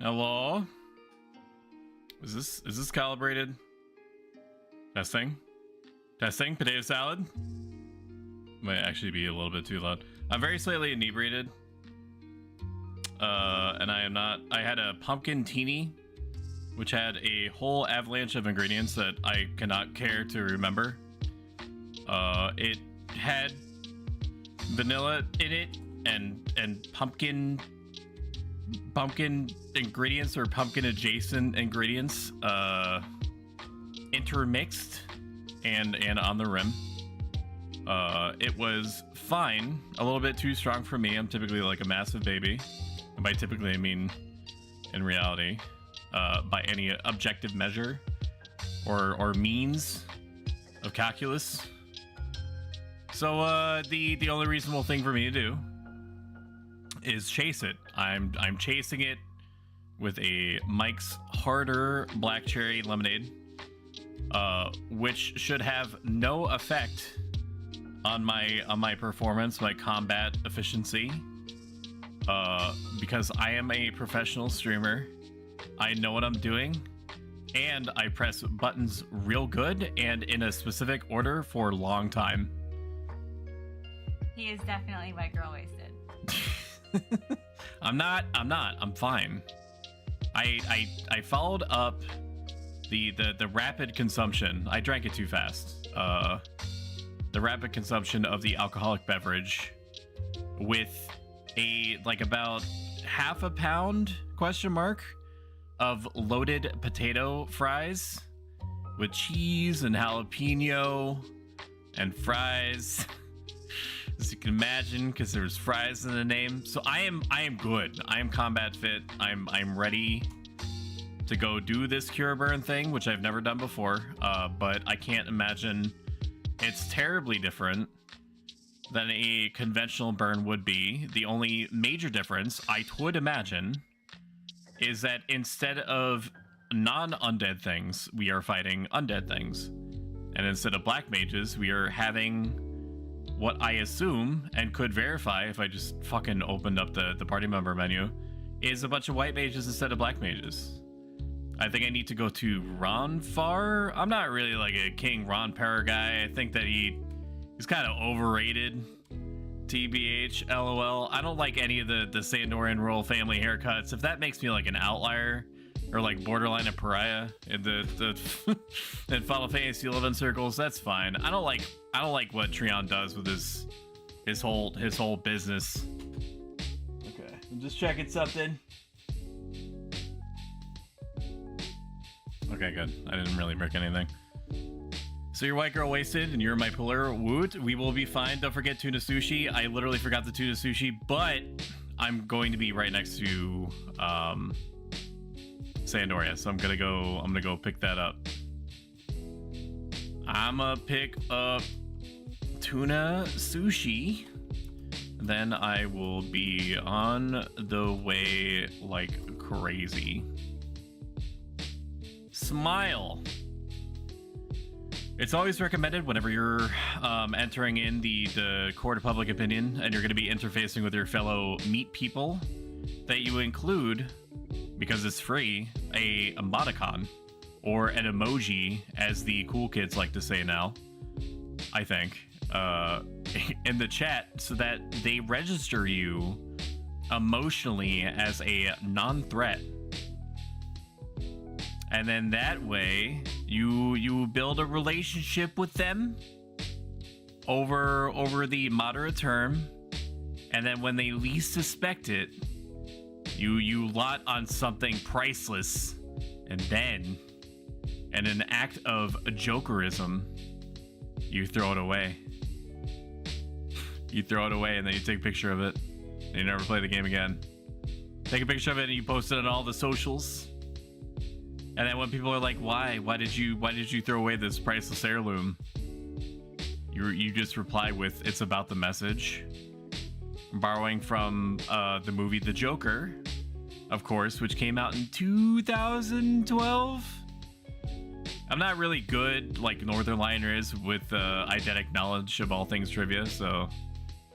Hello? Is this calibrated? Testing? Testing? Potato salad? Might actually be a little bit too loud. I'm very slightly inebriated. And I am not... I had a pumpkin teeny, which had a whole avalanche of ingredients that I cannot care to remember. It had vanilla in it and pumpkin ingredients or pumpkin adjacent ingredients intermixed and on the rim. It was fine, a little bit too strong for me. I'm typically like a massive baby, and by typically I mean in reality, by any objective measure or means of calculus. So the only reasonable thing for me to do is chase it. I'm chasing it with a Mike's Harder Black Cherry Lemonade, which should have no effect on my performance, my combat efficiency, because I am a professional streamer. I know what I'm doing, and I press buttons real good and in a specific order for a long time. He is definitely white girl wasted. I'm not. I'm fine. I followed up the rapid consumption. I drank it too fast. The rapid consumption of the alcoholic beverage with about half a pound of loaded potato fries with cheese and jalapeno and fries. As you can imagine, because there's fries in the name. So I am good. I am combat fit. I'm ready to go do this cure burn thing, which I've never done before. But I can't imagine it's terribly different than a conventional burn would be. The only major difference I would imagine is that instead of non-undead things, we are fighting undead things. And instead of black mages, we are having what I assume, and could verify if I just fucking opened up the party member menu, is a bunch of white mages instead of black mages. I think I need to go to Ronfar. I'm not really like a King Ronpar guy. I think that he's kind of overrated. TBH, LOL. I don't like any of the Sandorian royal family haircuts. If that makes me like an outlier or like borderline a pariah in the in Final Fantasy 11 circles, that's fine. I don't like what Treon does with his whole business. Okay, I'm just checking something. Okay, good. I didn't really break anything. So you're white girl wasted and you're my pillar. Woot. We will be fine. Don't forget tuna sushi. I literally forgot the tuna sushi, but I'm going to be right next to Sandoria, so I'm gonna go pick that up. I'ma pick up tuna sushi, then I will be on the way like crazy. Smile. It's always recommended whenever you're entering in the court of public opinion and you're going to be interfacing with your fellow meat people that you include, because it's free, a emoticon or an emoji, as the cool kids like to say now, I think, in the chat, so that they register you emotionally as a non-threat. And then that way you build a relationship with them over the moderate term, and then when they least suspect it, you lot on something priceless, and then in an act of jokerism, you throw it away. You throw it away and then you take a picture of it and you never play the game again. Take a picture of it and you post it on all the socials. And then when people are like, why did you throw away this priceless heirloom? You just reply with, it's about the message. Borrowing from the movie The Joker, of course, which came out in 2012. I'm not really good like Northern Liner is with eidetic knowledge of all things trivia, so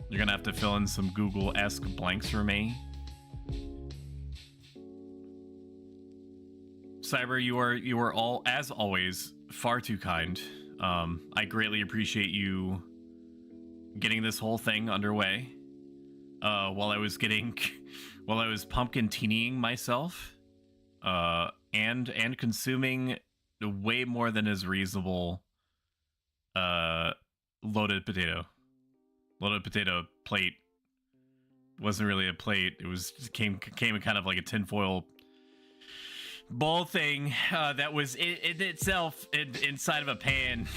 you're gonna have to fill in some Google-esque blanks for me. Cyber, you are all, as always, far too kind. I greatly appreciate you getting this whole thing underway. While I was pumpkin teenying myself, and consuming way more than is reasonable. Loaded potato plate wasn't really a plate. It was came in kind of like a tinfoil bowl thing that was in itself inside of a pan.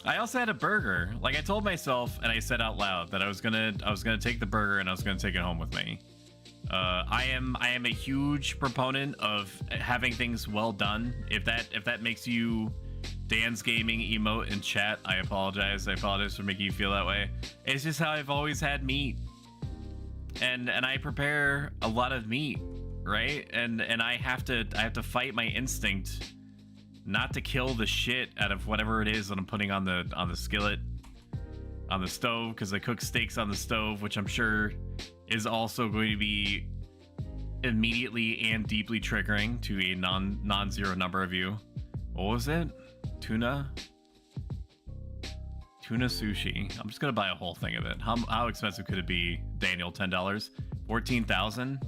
I also had a burger. Like I told myself, and I said out loud that I was gonna take the burger and I was gonna take it home with me. I am a huge proponent of having things well done. If that makes you Dan's Gaming emote in chat, I apologize. I apologize for making you feel that way. It's just how I've always had meat. And I prepare a lot of meat, right? And I have to fight my instinct not to kill the shit out of whatever it is that I'm putting on the skillet, on the stove, because I cook steaks on the stove, which I'm sure is also going to be immediately and deeply triggering to a non-zero number of you. What was it? Tuna sushi. I'm just gonna buy a whole thing of it. How expensive could it be, Daniel? $10? 14,000?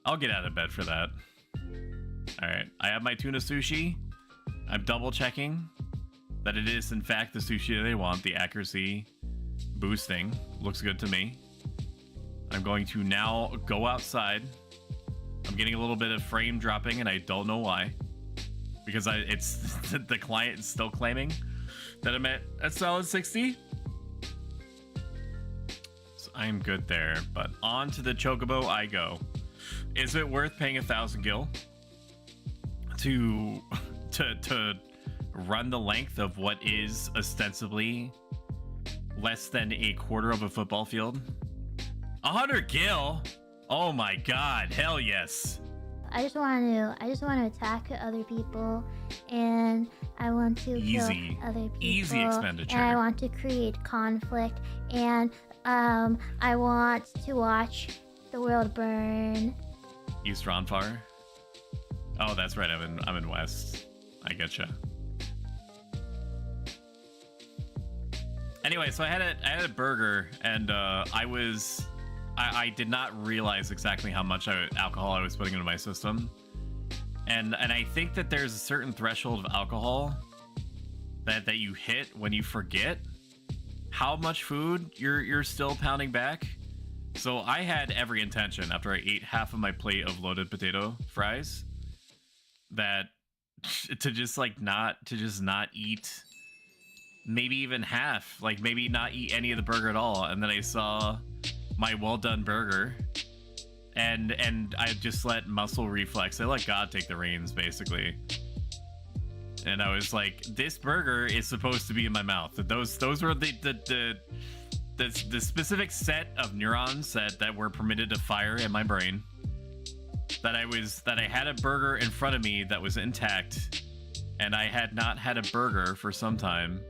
I'll get out of bed for that. All right, I have my tuna sushi. I'm double checking that it is in fact the sushi that they want. The accuracy boosting looks good to me. I'm going to now go outside. I'm getting a little bit of frame dropping and I don't know why. Because it's the client is still claiming that I'm at a solid 60. So I'm good there, but on to the Chocobo I go. Is it worth paying 1,000 gil to run the length of what is ostensibly less than a quarter of a football field? 100 gil? Oh my god, hell yes. I just want to attack other people, and I want to kill other people. Easy expenditure. And I want to create conflict, and I want to watch the world burn. East Ronfar? Oh, that's right. I'm in West. I getcha. Anyway, so I had a burger, and I did not realize exactly how much alcohol I was putting into my system, and I think that there's a certain threshold of alcohol that you hit when you forget how much food you're still pounding back. So I had every intention after I ate half of my plate of loaded potato fries that to just not eat maybe even half, like maybe not eat any of the burger at all. And then I saw my well done burger and I just let muscle reflex. I let God take the reins basically. And I was like, this burger is supposed to be in my mouth. Those were the specific set of neurons that were permitted to fire in my brain. That I had a burger in front of me that was intact, and I had not had a burger for some time,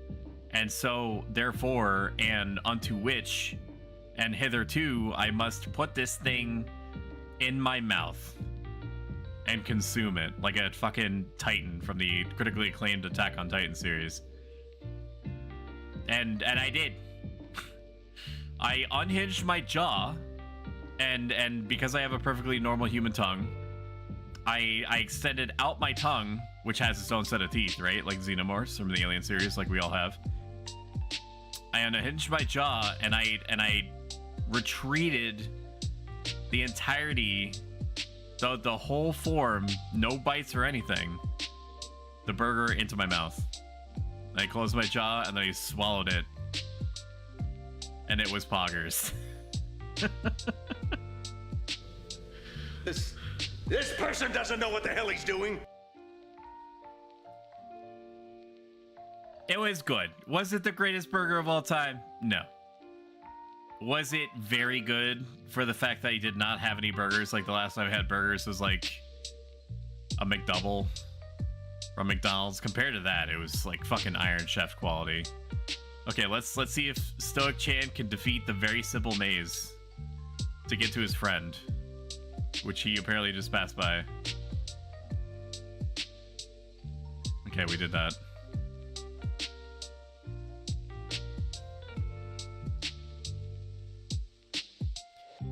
and so therefore, and unto which, and hitherto, I must put this thing in my mouth and consume it like a fucking Titan from the critically acclaimed Attack on Titan series. And I did. I unhinged my jaw, and because I have a perfectly normal human tongue, I extended out my tongue, which has its own set of teeth, right? Like xenomorphs from the Alien series, like we all have. I unhinged my jaw, and I retreated the entirety, the whole form, no bites or anything, the burger into my mouth. And I closed my jaw, and then I swallowed it. And it was poggers. This person doesn't know what the hell he's doing. It was good. Was it the greatest burger of all time? No. Was it very good for the fact that I did not have any burgers? Like the last time I had burgers was like a McDouble from McDonald's. Compared to that, it was like fucking Iron Chef quality. Okay, let's see if Stoic Chan can defeat the very simple maze. to get to his friend, which he apparently just passed by. Okay, we did that.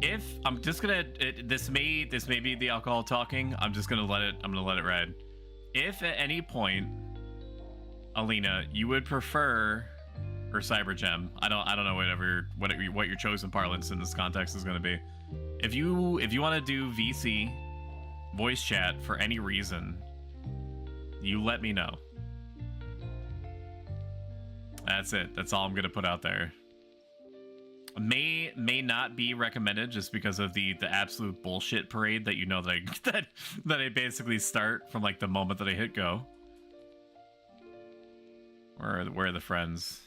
If I'm just gonna, this may be the alcohol talking. I'm just gonna let it. I'm gonna let it ride. If at any point, Alina, you would prefer, or Cybergem, I don't know what your chosen parlance in this context is gonna be. If you want to do VC voice chat for any reason, you let me know. That's it. That's all I'm gonna put out there. May not be recommended just because of the absolute bullshit parade that you know that I basically start from like the moment that I hit go. Where are the friends?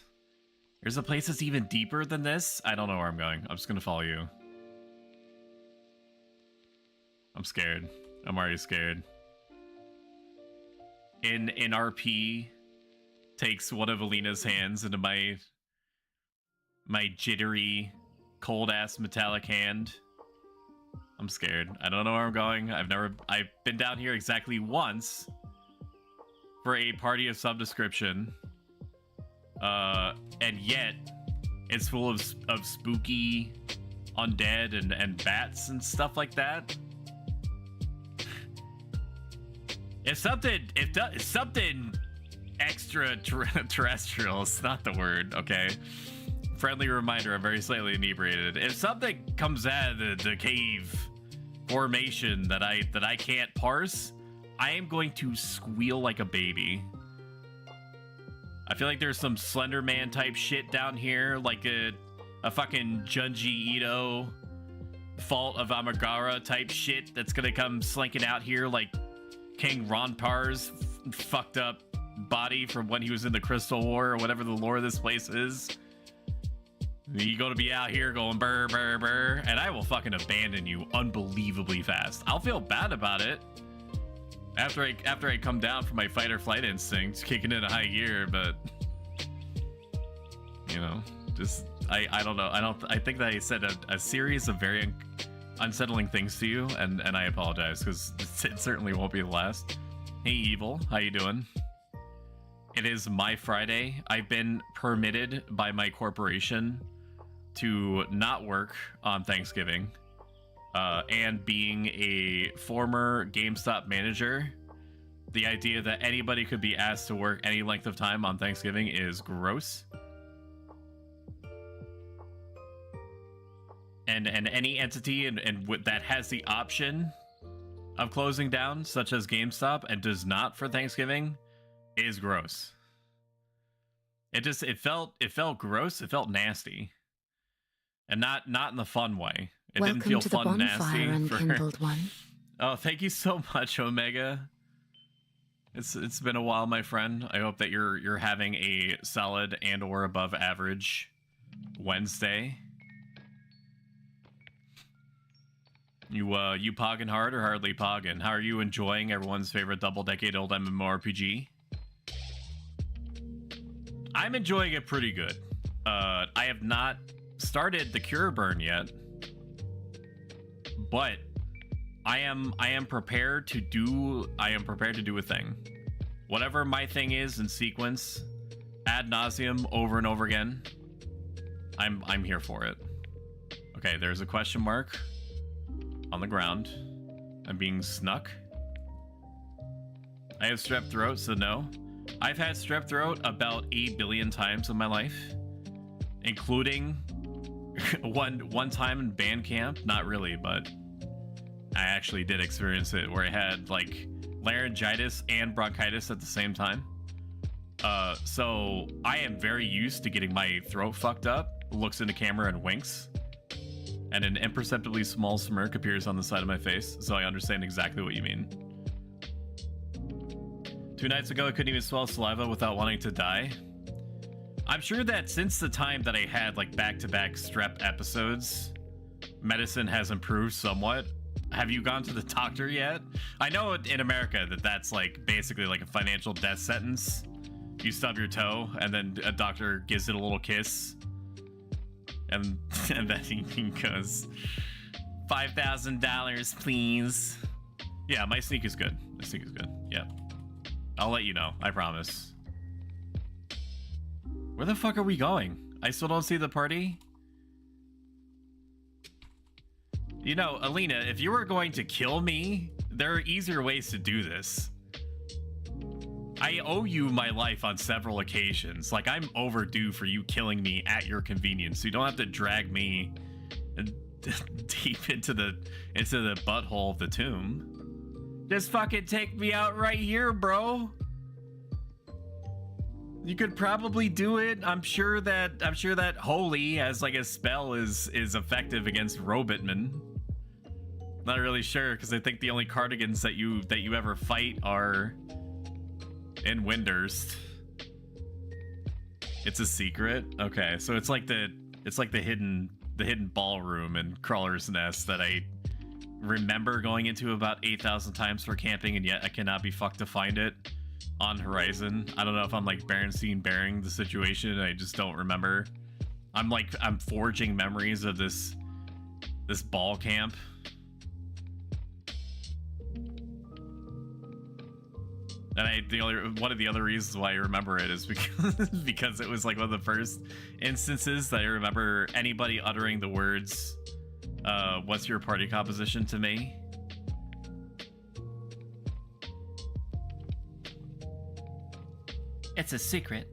There's a place that's even deeper than this. I don't know where I'm going. I'm just gonna follow you. I'm scared. I'm already scared. In RP takes one of Alina's hands into my jittery, cold-ass metallic hand. I'm scared. I don't know where I'm going. I've been down here exactly once for a party of some description. And yet, it's full of spooky undead and bats and stuff like that. If something extraterrestrial, it's not the word, okay? Friendly reminder, I'm very slightly inebriated. If something comes out of the cave formation that I can't parse, I am going to squeal like a baby. I feel like there's some Slender Man type shit down here, like a fucking Junji Ito Fault of Amagara type shit that's gonna come slinking out here like King Ronpar's fucked up body from when he was in the Crystal War or whatever the lore of this place is. You're gonna be out here going burr, burr, burr, and I will fucking abandon you unbelievably fast. I'll feel bad about it after I come down from my fight or flight instinct, kicking in a high gear, but you know, just I don't know. I think that I said a series of very unsettling things to you, and I apologize because it certainly won't be the last. Hey, Evil, how you doing? It is my Friday. I've been permitted by my corporation to not work on Thanksgiving, and being a former GameStop manager, the idea that anybody could be asked to work any length of time on Thanksgiving is gross. And any entity that has the option of closing down, such as GameStop, and does not for Thanksgiving, is gross. It felt gross. It felt nasty, and not in the fun way. It Welcome didn't feel to the fun, bonfire, nasty. unkindled one. Oh, thank you so much, Omega. It's been a while, my friend. I hope that you're having a solid and or above average Wednesday. You pogging hard or hardly pogging? How are you enjoying everyone's favorite double-decade-old MMORPG? I'm enjoying it pretty good. I have not started the Cure Burn yet, but I am prepared to do a thing. Whatever my thing is in sequence, ad nauseum, over and over again. I'm here for it. Okay, there's a question mark on the ground. I'm being snuck. I have strep throat, so no. I've had strep throat about 8 billion times in my life, including one time in band camp. Not really, but I actually did experience it, where I had like laryngitis and bronchitis at the same time. So I am very used to getting my throat fucked up, looks into camera and winks, and an imperceptibly small smirk appears on the side of my face, so I understand exactly what you mean. 2 nights ago, I couldn't even swallow saliva without wanting to die. I'm sure that since the time that I had like back-to-back strep episodes, medicine has improved somewhat. Have you gone to the doctor yet? I know in America that's like basically like a financial death sentence. You stub your toe and then a doctor gives it a little kiss, and then he goes, $5,000, please. Yeah, my sneak is good. My sneak is good. Yeah. I'll let you know. I promise. Where the fuck are we going? I still don't see the party. You know, Alina, if you were going to kill me, there are easier ways to do this. I owe you my life on several occasions. Like, I'm overdue for you killing me at your convenience. So you don't have to drag me deep into the butthole of the tomb. Just fucking take me out right here, bro. You could probably do it. I'm sure that holy as like a spell is effective against Robotman. Not really sure, because I think the only cardigans that you ever fight are in Windurst. It's a secret. Okay, so it's like the hidden ballroom in Crawler's Nest that I remember going into about 8,000 times for camping, and yet I cannot be fucked to find it on Horizon. I don't know if I'm like Berenstein bearing the situation and I just don't remember. I'm forging memories of this ball camp. And one of the other reasons why I remember it is because it was like one of the first instances that I remember anybody uttering the words, "What's your party composition?" to me. It's a secret.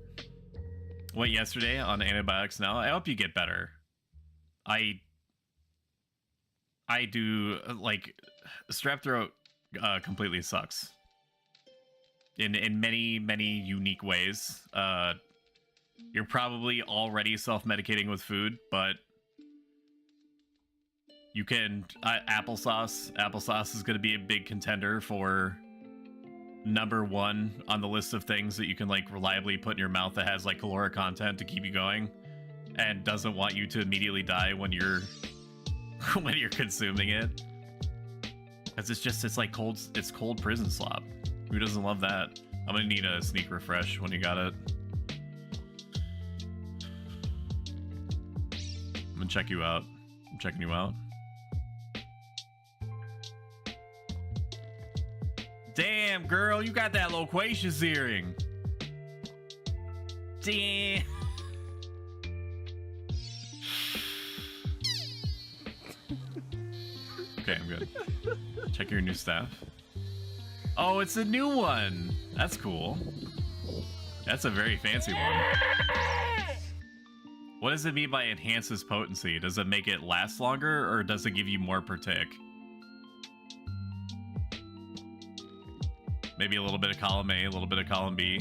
What, yesterday on antibiotics now? I hope you get better. I do, like, strep throat completely sucks. In many, many unique ways. You're probably already self-medicating with food, but you can... applesauce. Applesauce is going to be a big contender for #1 on the list of things that you can, like, reliably put in your mouth that has, like, caloric content to keep you going and doesn't want you to immediately die when you're when you're consuming it. Because it's like cold prison slop. Who doesn't love that? I'm gonna need a sneak refresh when you got it. I'm gonna check you out. I'm checking you out. Damn, girl, you got that loquacious hearing. Damn. Okay, I'm good. Check your new staff. Oh, it's a new one. That's cool. That's a very fancy one. What does it mean by enhances potency? Does it make it last longer, or does it give you more per tick? Maybe a little bit of column A, a little bit of column B.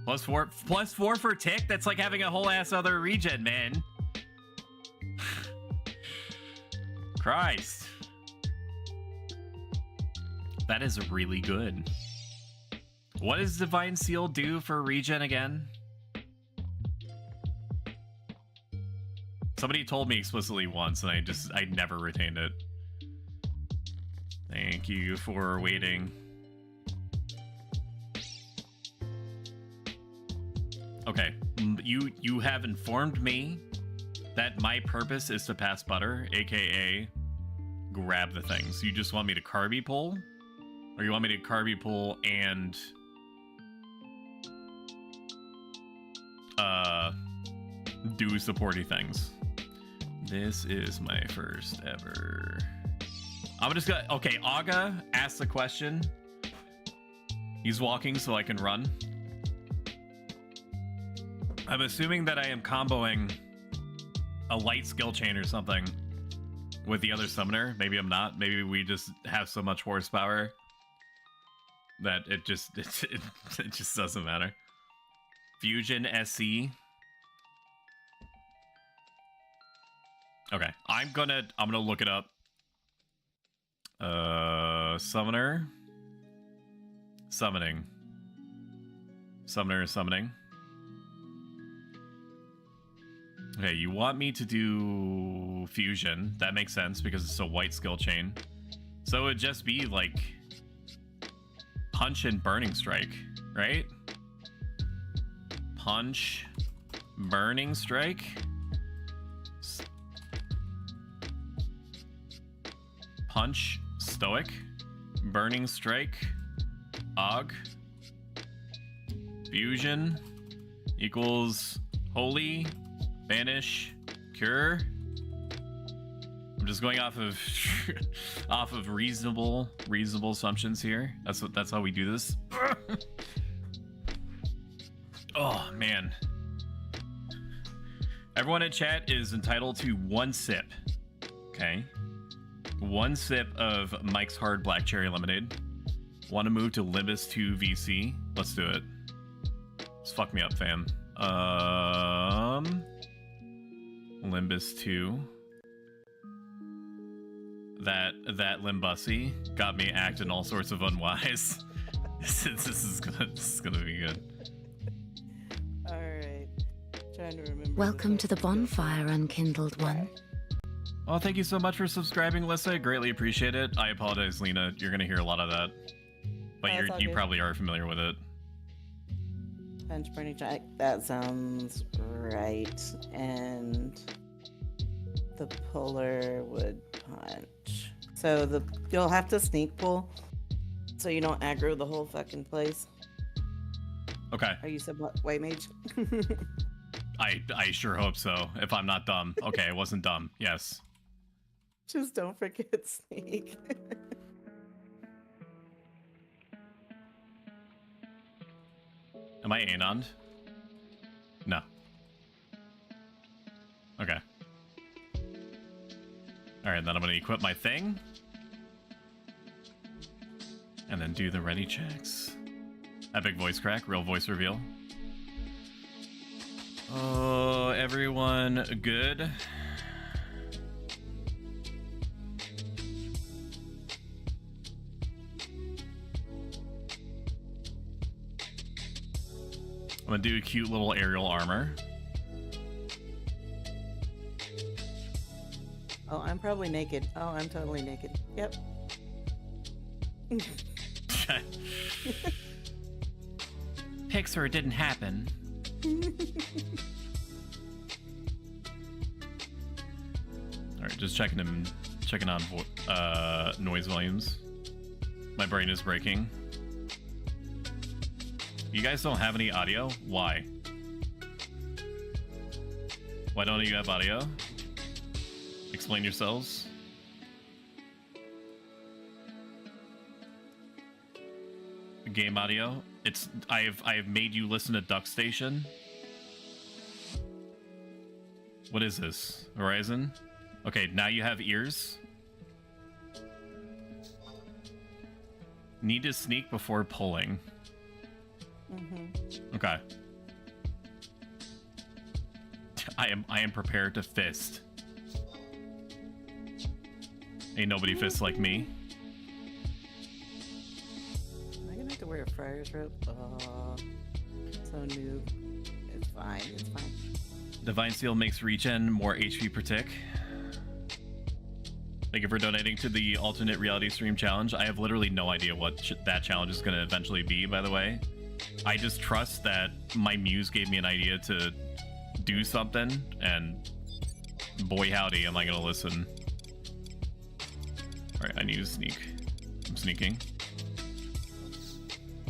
+4 for tick? That's like having a whole ass other regen, man. Christ. That is really good. What does Divine Seal do for regen again? Somebody told me explicitly once, and I never retained it. Thank you for waiting. Okay, you have informed me that my purpose is to pass butter, aka grab the things. You just want me to carby pull? Or you want me to carby pull and do supporty things? This is my first ever. I'm just gonna... Okay, Aga asked the question. He's walking so I can run. I'm assuming that I am comboing a light skill chain or something with the other summoner. Maybe I'm not. Maybe we just have so much horsepower that it just doesn't matter. Fusion SC. Okay, I'm gonna look it up. Summoner. Summoning. Summoner is summoning. Okay, you want me to do fusion. That makes sense because it's a white skill chain. So it would just be like punch and burning strike, right? Punch, burning strike. Punch, Stoic, Burning Strike, Og, Fusion equals Holy, Banish, Cure. I'm just going off of off of reasonable assumptions here. That's how we do this. Oh man. Everyone in chat is entitled to 1 sip. Okay. 1 sip of Mike's Hard Black Cherry Lemonade. Want to move to Limbus 2 VC? Let's do it. Just fuck me up, fam. Limbus 2. That Limbussy got me acting all sorts of unwise. this is gonna be good. All right. Trying to remember. Welcome to the bonfire, unkindled one. Well, thank you so much for subscribing, Alyssa. Greatly appreciate it. I apologize, Lena. You're gonna hear a lot of that, but you probably are familiar with it. Punch, burning jack. That sounds right. And the puller would punch. So you'll have to sneak pull, so you don't aggro the whole fucking place. Okay. Are you sub white mage? I sure hope so. If I'm not dumb. Okay, I wasn't dumb. Yes. Just don't forget sneak. Am I Anond? No. Okay. Alright, then I'm gonna equip my thing. And then do the ready checks. Epic voice crack, real voice reveal. Oh, everyone good? I'm gonna do a cute little aerial armor. Oh, I'm probably naked. Oh, I'm totally naked. Yep. Pixar didn't happen. Alright, just checking on noise volumes. My brain is breaking. You guys don't have any audio? Why? Why don't you have audio? Explain yourselves. Game audio. I have made you listen to Duck Station. What is this? Horizon? Okay, now you have ears. Need to sneak before pulling. Okay. I am prepared to fist. Ain't nobody fists like me. Am I gonna have to wear a friar's robe? Oh, so noob. It's fine. It's fine. Divine Seal makes regen more HP per tick. Thank you for donating to the alternate reality stream challenge. I have literally no idea what that challenge is going to eventually be, by the way. I just trust that my muse gave me an idea to do something, and boy howdy, am I going to listen. Alright, I need to sneak. I'm sneaking.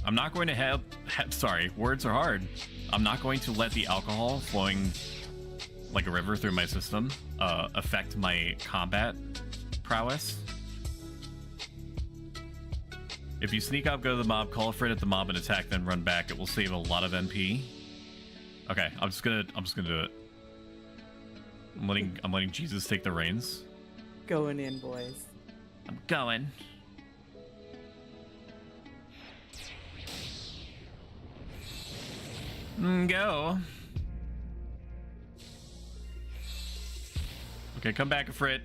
I'm not going to have sorry, words are hard. I'm not going to let the alcohol flowing like a river through my system affect my combat prowess. If you sneak up, go to the mob, call a friend at the mob and attack, then run back. It will save a lot of NP. Okay, I'm just gonna do it. I'm letting Jesus take the reins. Going in, boys. I'm going. Go. Okay, come back, Frit.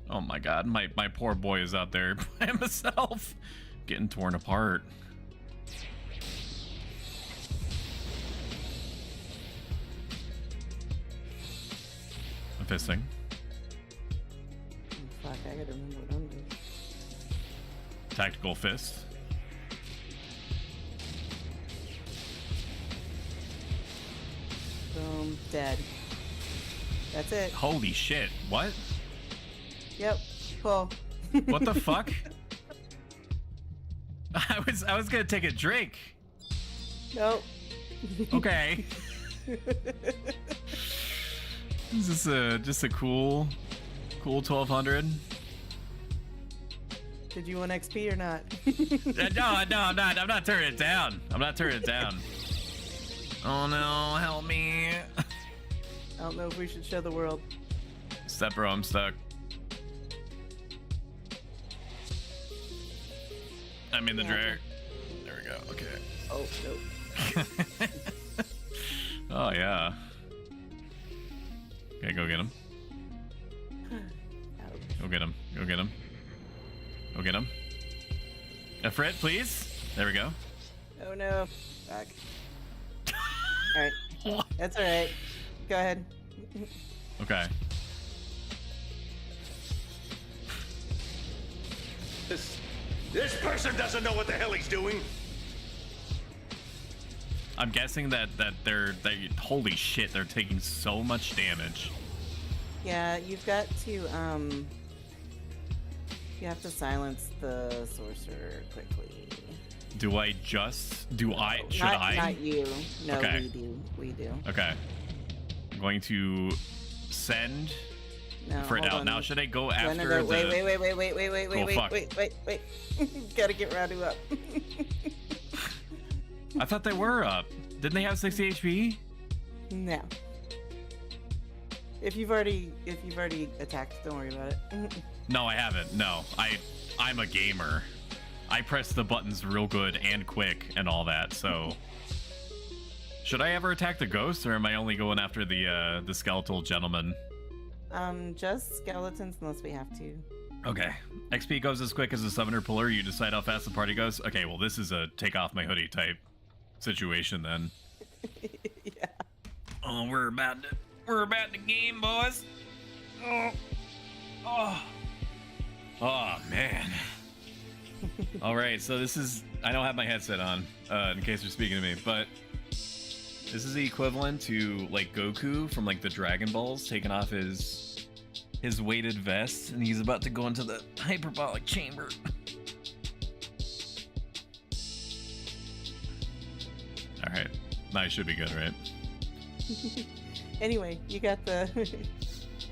Oh my god, my poor boy is out there by himself, getting torn apart. I'm fisting. Fuck, I gotta remember what I'm doing. Tactical fist. Boom, dead. That's it. Holy shit, what? Yep, pull. What the fuck? I was gonna take a drink. Nope. Okay. Is this just a cool 1200? Did you want XP or not? No, I'm not. I'm not turning it down. I'm not turning it down. Oh no, help me. I don't know if we should show the world. Step bro, I'm stuck. I'm in the drag. There we go. Okay. Oh, nope. Oh yeah. Okay, go get him. Ouch. Go get him. Go get him. Go get him. Fred, please. There we go. Oh no. Back. Alright. That's alright. Go ahead. Okay. This person doesn't know what the hell he's doing. I'm guessing that holy shit, they're taking so much damage. Yeah, you've got to, you have to silence the sorcerer quickly. Do I just should not, I? Not you. No, Okay. We do. Okay. I'm going to send No, Fred hold out. on. Now should I go No, after no, no, the wait, fuck. wait. Gotta get Radu up. I thought they were up. Didn't they have 60 HP? No. If you've already attacked, don't worry about it. No, I haven't. No. I'm a gamer. I press the buttons real good and quick and all that, so should I ever attack the ghost, or am I only going after the skeletal gentleman? Just skeletons unless we have to. Okay. XP goes as quick as the summoner puller. You decide how fast the party goes. Okay, well this is a take off my hoodie type situation then. Yeah. Oh, we're about to game, boys. Oh man. All right, so this is, I don't have my headset on in case you're speaking to me, but this is the equivalent to like Goku from like the Dragon Balls taking off his weighted vest, and he's about to go into the hyperbolic chamber. All right, now I should be good, right? Anyway, you got the.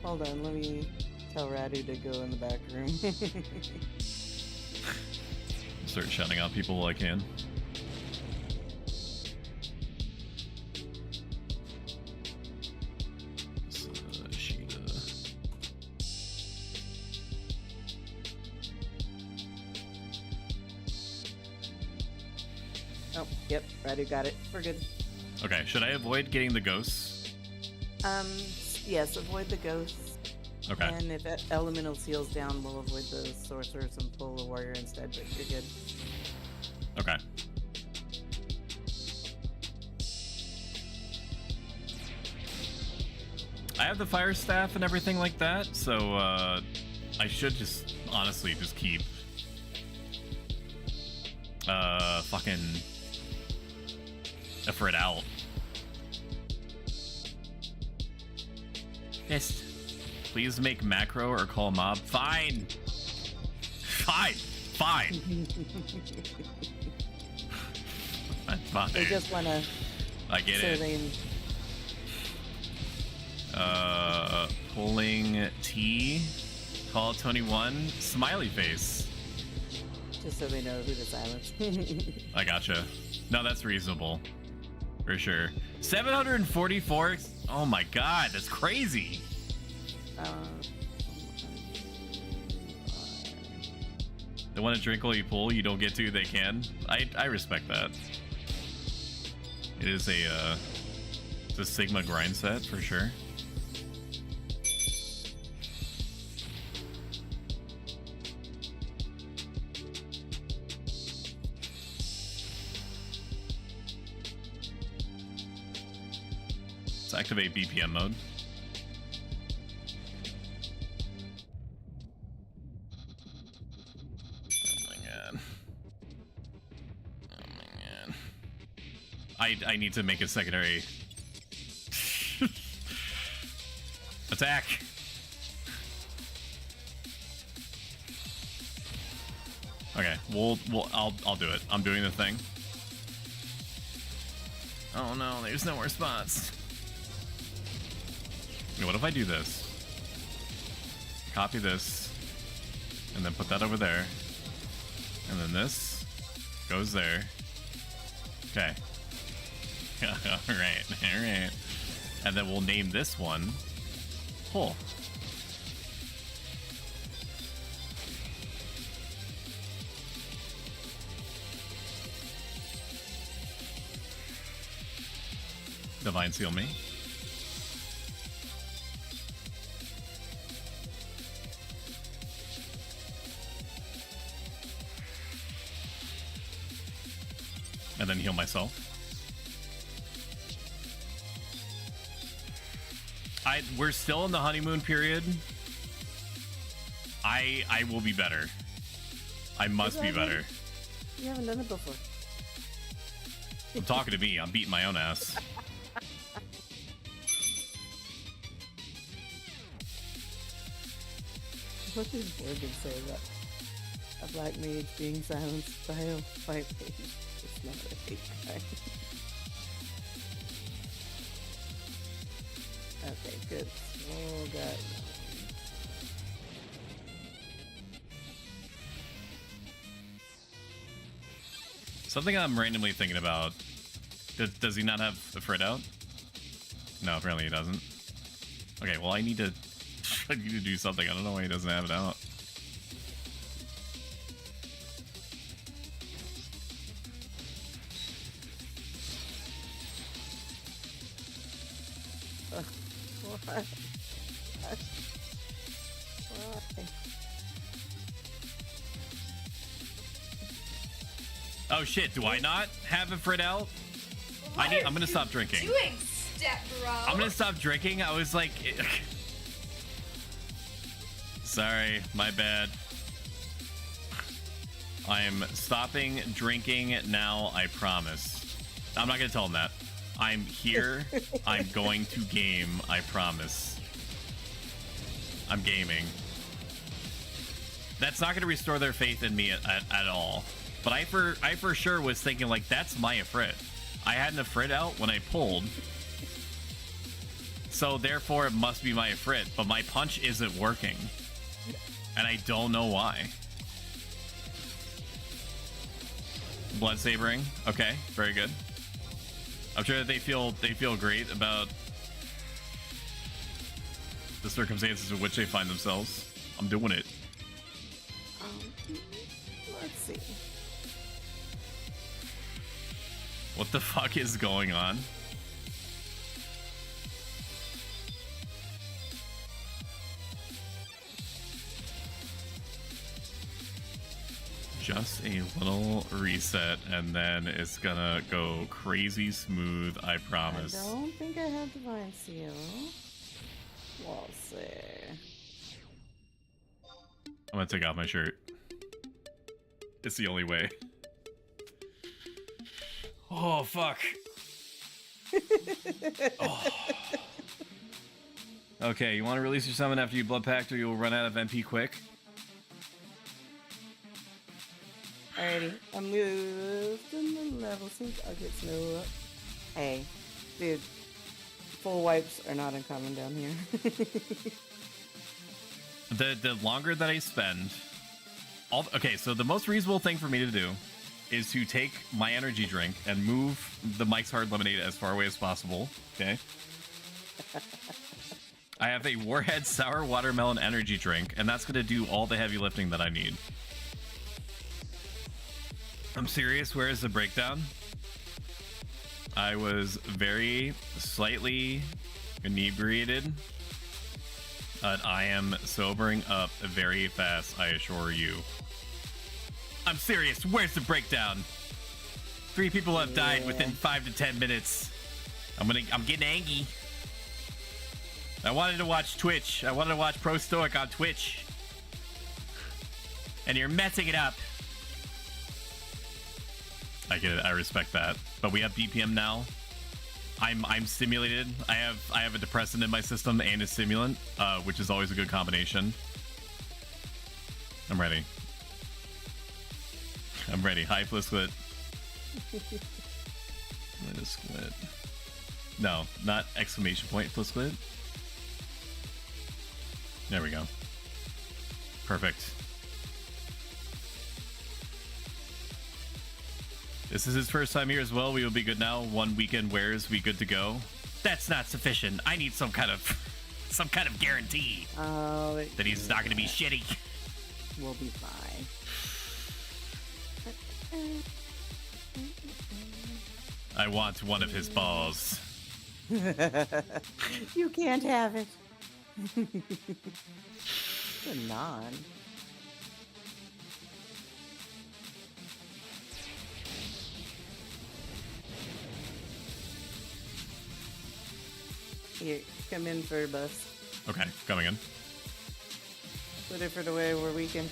Hold on, let me tell Radu to go in the back room. Start shouting out people while I can. Oh, yep, Radu got it. We're good. Okay, should I avoid getting the ghosts? Yes, avoid the ghosts. Okay. And if elemental seals down, we'll avoid the sorcerers and pull the warrior instead, but you're good. Okay. I have the fire staff and everything like that, so I should just honestly just keep fucking Ifrit out. Yes. Please make macro or call mob. Fine. Fine. I'm fine. They just want to. I get it. Pulling T. Call 21. Smiley face. Just so they know who to silence. I gotcha. No, that's reasonable. For sure. 744. Oh my god, that's crazy. They want to drink while you pull, you don't get to, they can. I respect that. It is it's a Sigma grind set for sure. Let's activate BPM mode. I need to make a secondary attack. Okay, I'll do it. I'm doing the thing. Oh no, there's no more spots. What if I do this? Copy this, and then put that over there, and then this goes there. Okay. all right. And then we'll name this one Pull. Divine Seal me. And then heal myself. We're still in the honeymoon period. I will be better. I must be better. You haven't done it before. I'm talking to me. I'm beating my own ass. What did Morgan say about a black mage being silenced by a white mage? It's not a hate crime. Okay, good. Oh, God. Something I'm randomly thinking about. Does he not have the Frit out? No, apparently he doesn't. Okay, well I need to do something. I don't know why he doesn't have it out. Why? Oh shit, do I not have a Frit out? I'm gonna stop drinking. Doing step bro. I'm gonna stop drinking. I was like sorry, my bad. I'm stopping drinking now, I promise. I'm not gonna tell him that. I'm here. I'm going to game, I promise. I'm gaming. That's not gonna restore their faith in me at all. But I for sure was thinking, like, that's my Ifrit. I had an Ifrit out when I pulled. So therefore it must be my Ifrit, but my punch isn't working. And I don't know why. Blood sabering. Okay, very good. I'm sure that they feel great about the circumstances in which they find themselves. I'm doing it. Let's see. What the fuck is going on? Just a little reset, and then it's gonna go crazy smooth, I promise. I don't think I have Divine Seal. We'll see. I'm gonna take off my shirt. It's the only way. Oh, fuck. Oh. Okay, you want to release your summon after you blood pact or you'll run out of MP quick? Alrighty, I moved in the level since I'll get snow up. Hey, dude, full wipes are not uncommon down here. The longer that I spend... Okay, so the most reasonable thing for me to do is to take my energy drink and move the Mike's Hard Lemonade as far away as possible, okay? I have a Warhead Sour Watermelon energy drink, and that's going to do all the heavy lifting that I need. I'm serious, where is the breakdown? I was very slightly inebriated, but I am sobering up very fast, I assure you. I'm serious, where's the breakdown? 3 people have died within 5 to 10 minutes. I'm getting angry. I wanted to watch Twitch. I wanted to watch Pro Stoic on Twitch. And you're messing it up. I get it, I respect that. But we have BPM now. I'm stimulated. I have a depressant in my system and a stimulant, which is always a good combination. I'm ready. I'm ready. High plus split. Minus split. No, not exclamation point plus split. There we go. Perfect. This is his first time here as well. We will be good now. 1 weekend wears, we good to go. That's not sufficient. I need some kind of guarantee that he's not going to be shitty. We'll be fine. I want one of his balls. You can't have it. The non. Here, come in for a bus. Okay, coming in. Put it for the way where we can.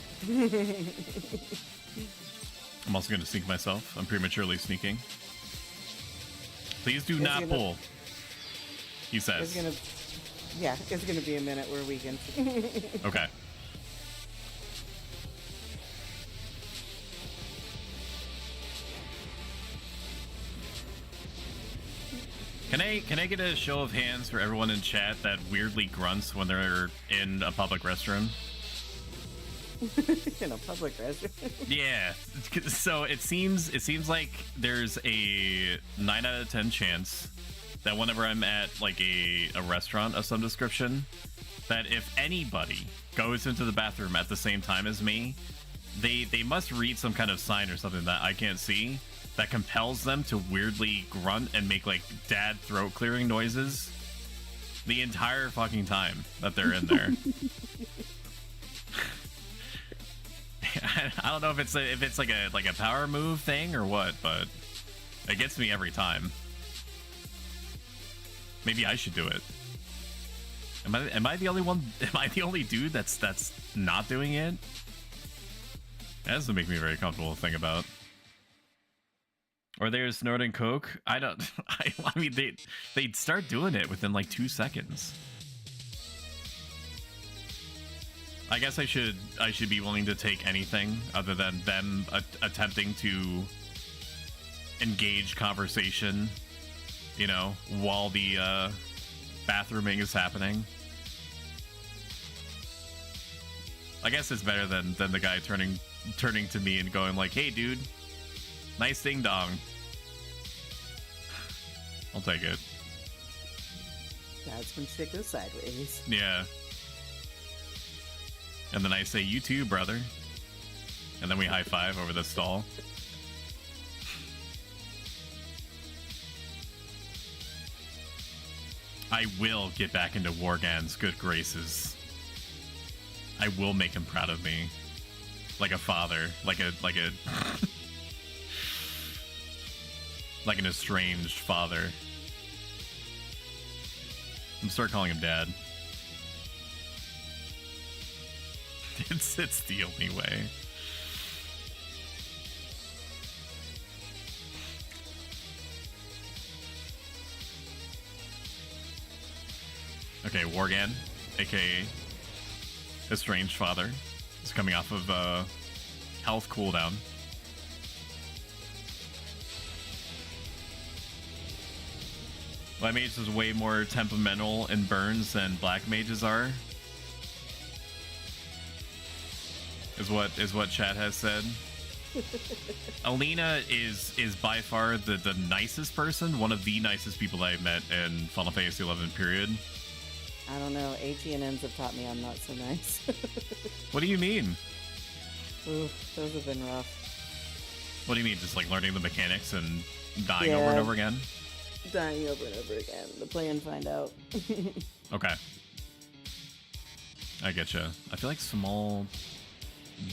I'm also going to sneak myself. I'm prematurely sneaking. Please do It's not gonna- pull. He says. It's gonna be a minute where we can. Okay. Can I get a show of hands for everyone in chat that weirdly grunts when they're in a public restroom? In a public restroom. Yeah. So it seems like there's a 9 out of 10 chance that whenever I'm at like a restaurant of some description, that if anybody goes into the bathroom at the same time as me, they must read some kind of sign or something that I can't see that compels them to weirdly grunt and make like dad throat clearing noises the entire fucking time that they're in there. I don't know if it's like a power move thing or what, but it gets me every time. Maybe I should do it. Am I the only one? Am I the only dude that's not doing it? That doesn't make me very comfortable to think about. Or they're snorting coke. I don't. I mean, they'd start doing it within like 2 seconds. I guess I should be willing to take anything other than them attempting to engage conversation, you know, while the bathrooming is happening. I guess it's better than the guy turning to me and going like, "Hey, dude, nice ding dong." I'll take it. That's when shit goes sideways. Yeah. And then I say, "You too, brother." And then we high five over the stall. I will get back into Worgan's good graces. I will make him proud of me. Like a father. Like a like an estranged father. I'm gonna start calling him dad. It's the only way. Okay, Worgan, aka estranged father, is coming off of health cooldown. My mage is way more temperamental in burns than black mages are. Is what chat has said. Alina is by far the nicest person, one of the nicest people I've met in Final Fantasy XI period. I don't know. ATNMs have taught me I'm not so nice. What do you mean? Ooh, those have been rough. What do you mean? Just like learning the mechanics and dying over and over again? Dying over and over again. To play and find out. Okay. I getcha. I feel like Small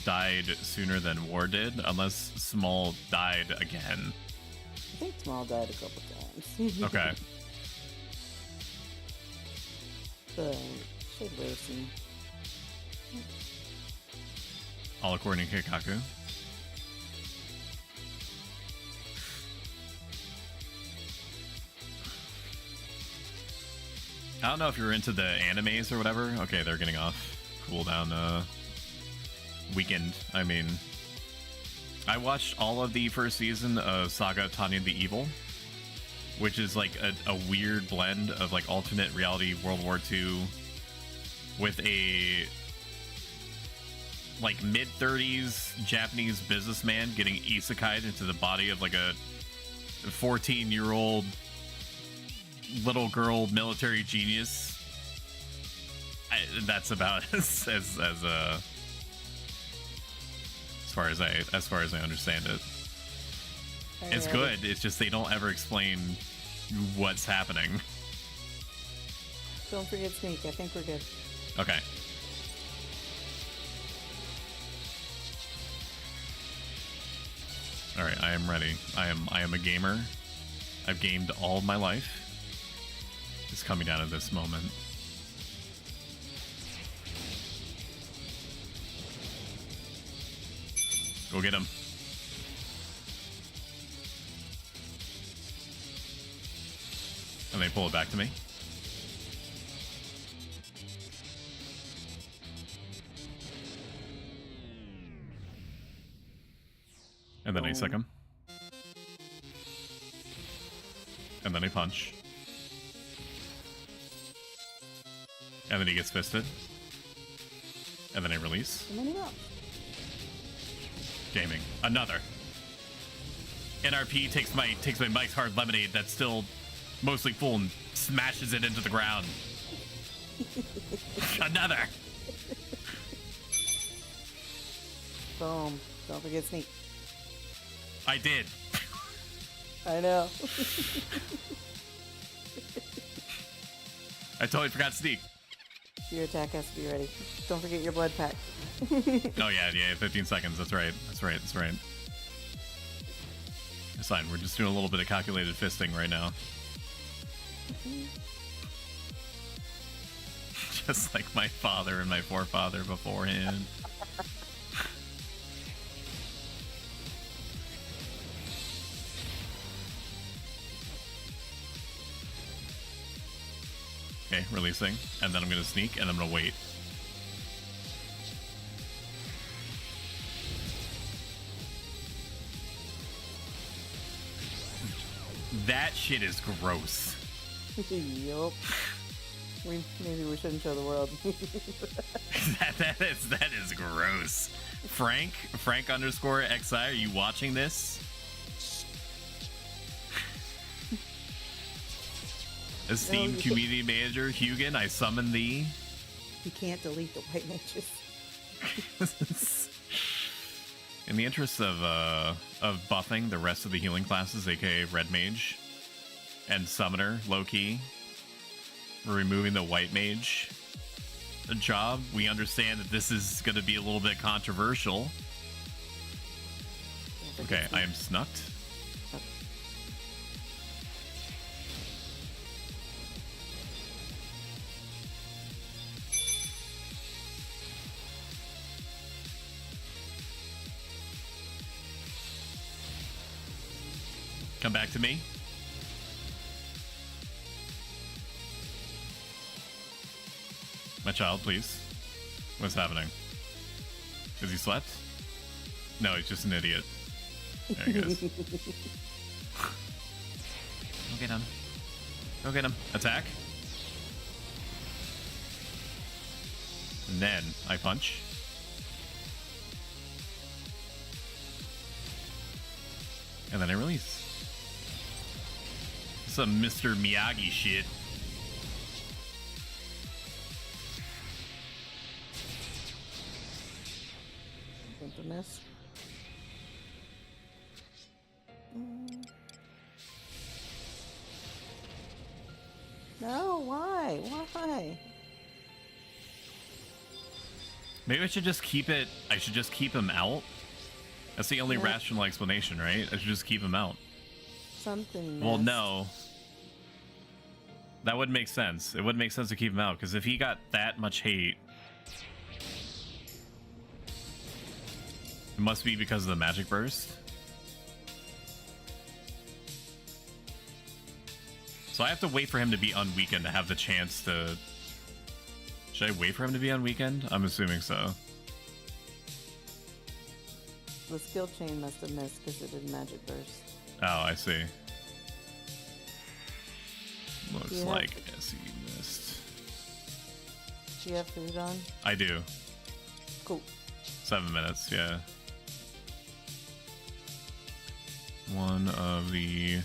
died sooner than War did, unless Small died again. I think Small died a couple times. Okay. But should listen. All according to Kikaku. I don't know if you're into the animes or whatever. Okay, they're getting off cooldown weekend. I mean, I watched all of the first season of Saga Tanya the Evil, which is like a weird blend of like alternate reality World War II with a like mid-30s Japanese businessman getting isekai'd into the body of like a 14-year-old little girl military genius. That's about as far as I understand it. It's good. It's just they don't ever explain what's happening. Don't forget sneak. I think we're good. Okay. All right, I am ready. I am a gamer. I've gamed all my life. It's coming down to this moment. Go get him. And they pull it back to me. And then I sick him. And then I punch. And then he gets fisted. And then I release. And then he out. Gaming. Another. NRP takes my Mike's Hard Lemonade that's still mostly full and smashes it into the ground. Another. Boom. Don't forget sneak. I did. I know. I totally forgot sneak. Your attack has to be ready. Don't forget your blood pack. Oh yeah, 15 seconds. That's right. It's fine. We're just doing a little bit of calculated fisting right now. Just like my father and my forefather beforehand. Okay, releasing. And then I'm going to sneak, and I'm going to wait. That shit is gross. Yup. Maybe we shouldn't show the world. that is gross. Frank _XI, are you watching this? Esteemed community manager Hugin, I summon thee. You can't delete the white mages. In the interest of buffing the rest of the healing classes, aka Red Mage and Summoner, low-key, we're removing the White Mage job. We understand that this is going to be a little bit controversial. Okay, I am snucked. Come back to me. My child, please. What's happening? Is he slept? No, he's just an idiot. There he goes. Go get him. Go get him. Attack. And then I punch. And then I release. Some Mr. Miyagi shit. Infamous. No, why? Why? Maybe I should just keep it. I should just keep him out. That's the only rational explanation, right? I should just keep him out. Something. Well, no. That wouldn't make sense. It wouldn't make sense to keep him out, because if he got that much hate, it must be because of the magic burst. So I have to wait for him to be unweakened to have the chance to... Should I wait for him to be unweakened? I'm assuming so. The skill chain must have missed because it did magic burst. Oh, I see. Looks Yeah. like SE missed. Do you have food on? I do. Cool. 7 minutes, yeah. One of the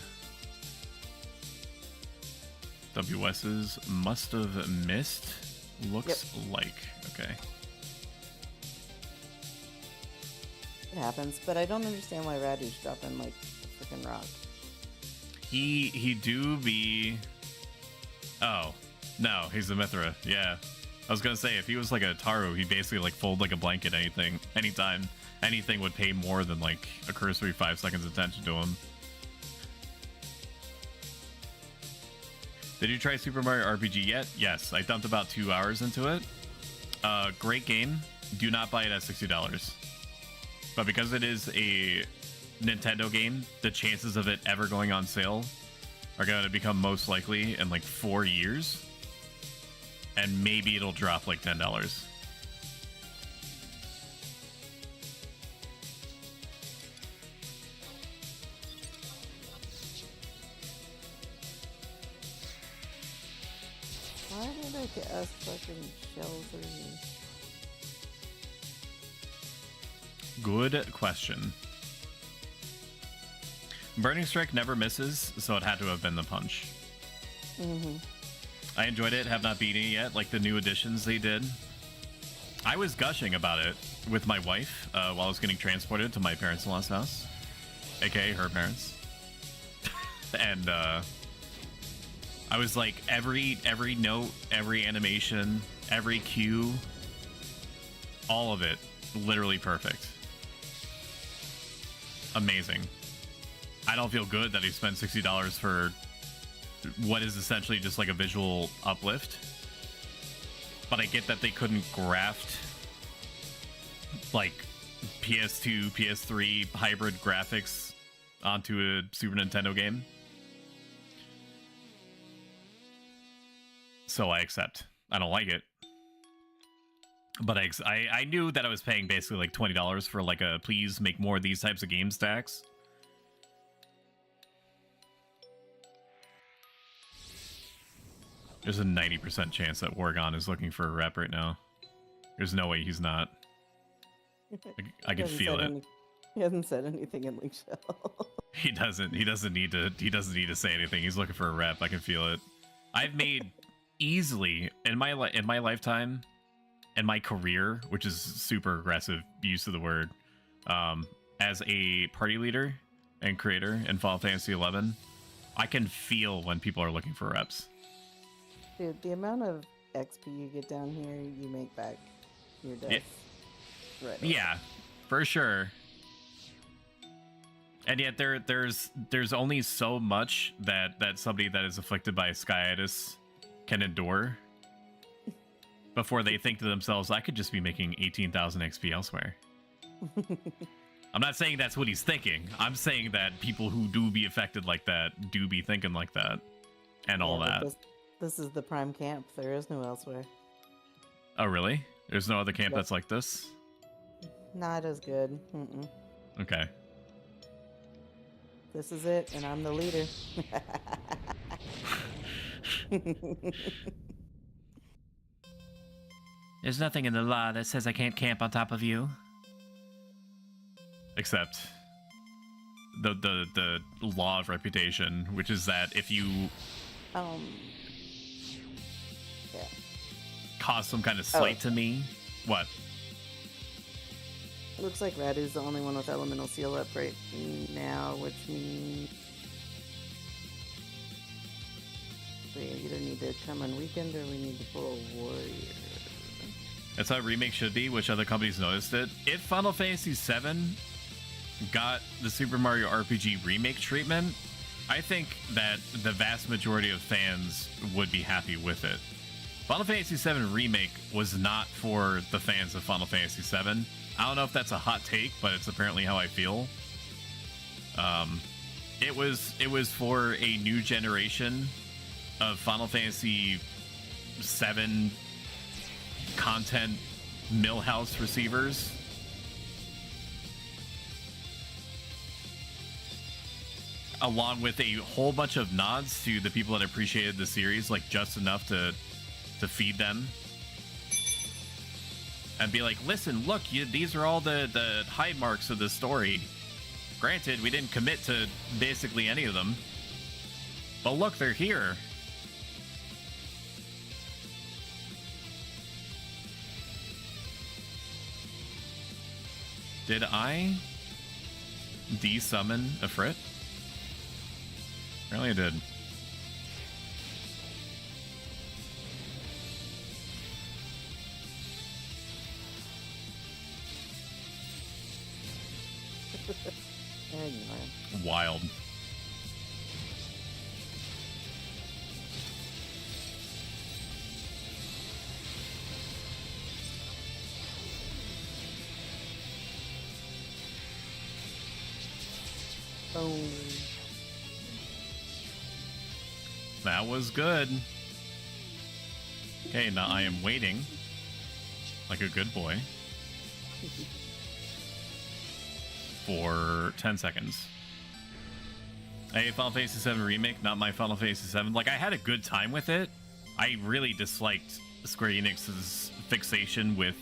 WS's must have missed. Looks like. Okay. It happens, but I don't understand why Radu's dropping like a freaking rock. He do be. Oh no, he's a Mithra. Yeah, I was gonna say if he was like a Taru, he basically like fold like a blanket. Anytime anything would pay more than like a cursory 5 seconds attention to him. Did you try Super Mario RPG yet? Yes, I dumped about 2 hours into it. Great game. Do not buy it at $60. But because it is a Nintendo game, the chances of it ever going on sale are going to become most likely in like 4 years. And maybe it'll drop like $10. Why did I get us fucking shells or you? Good question. Burning Strike never misses, so it had to have been the punch. Mm-hmm. I enjoyed it, have not beaten it yet, like the new additions they did. I was gushing about it with my wife while I was getting transported to my parents-in-law's house, aka her parents. And I was like, every note, every animation, every cue, all of it, literally perfect. Amazing. I don't feel good that he spent $60 for what is essentially just like a visual uplift. But I get that they couldn't graft like PS2, PS3 hybrid graphics onto a Super Nintendo game. So I accept. I don't like it. But I knew that I was paying basically like $20 for like a please make more of these types of game stacks. There's a 90% chance that Wargon is looking for a rep right now. There's no way he's not. I can feel it. He hasn't said anything in Link Shell. He doesn't need to say anything. He's looking for a rep. I can feel it. I've made easily in my lifetime, in my career, which is super aggressive use of the word, as a party leader and creator in Final Fantasy XI, I can feel when people are looking for reps. Dude, the amount of XP you get down here, you make back your death. Yeah. Right away. Yeah, for sure. And yet there's only so much that somebody that is afflicted by sciatis can endure before they think to themselves, I could just be making 18,000 XP elsewhere. I'm not saying that's what he's thinking. I'm saying that people who do be affected like that do be thinking like that and all but that. This is the prime camp. There is no elsewhere. Oh, really? There's no other camp that's like this? Not as good. Mm-mm. Okay. This is it, and I'm the leader. There's nothing in the law that says I can't camp on top of you. Except the law of reputation, which is that if you yeah. cause some kind of slight to me, what? Looks like Radu's the only one with Elemental Seal up right now, which means we either need to come on weekend or we need to pull a warrior. That's how a remake should be, which other companies noticed it. If Final Fantasy VII got the Super Mario RPG remake treatment, I think that the vast majority of fans would be happy with it. Final Fantasy VII Remake was not for the fans of Final Fantasy VII. I don't know if that's a hot take, but it's apparently how I feel. It was for a new generation of Final Fantasy VII content millhouse receivers. along with a whole bunch of nods to the people that appreciated the series, like just enough to feed them. And be like, listen, look, these are all the high marks of the story. Granted, we didn't commit to basically any of them. But look, they're here. Did I de-summon a Frit? Apparently I did. Wild. Boom. That was good. Okay, now I am waiting. Like a good boy. For 10 seconds. Hey, Final Fantasy VII Remake, not my Final Fantasy VII. Like, I had a good time with it. I really disliked Square Enix's fixation with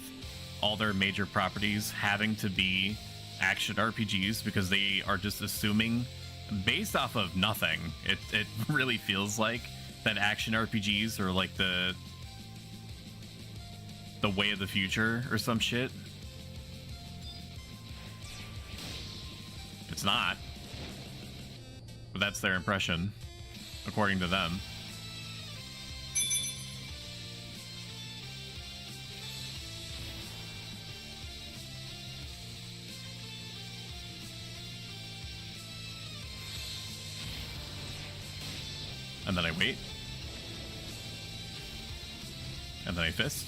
all their major properties having to be action RPGs because they are just assuming, based off of nothing, it really feels like that action RPGs are like the way of the future or some shit. It's not. But that's their impression, according to them. And then I wait. And then I fist.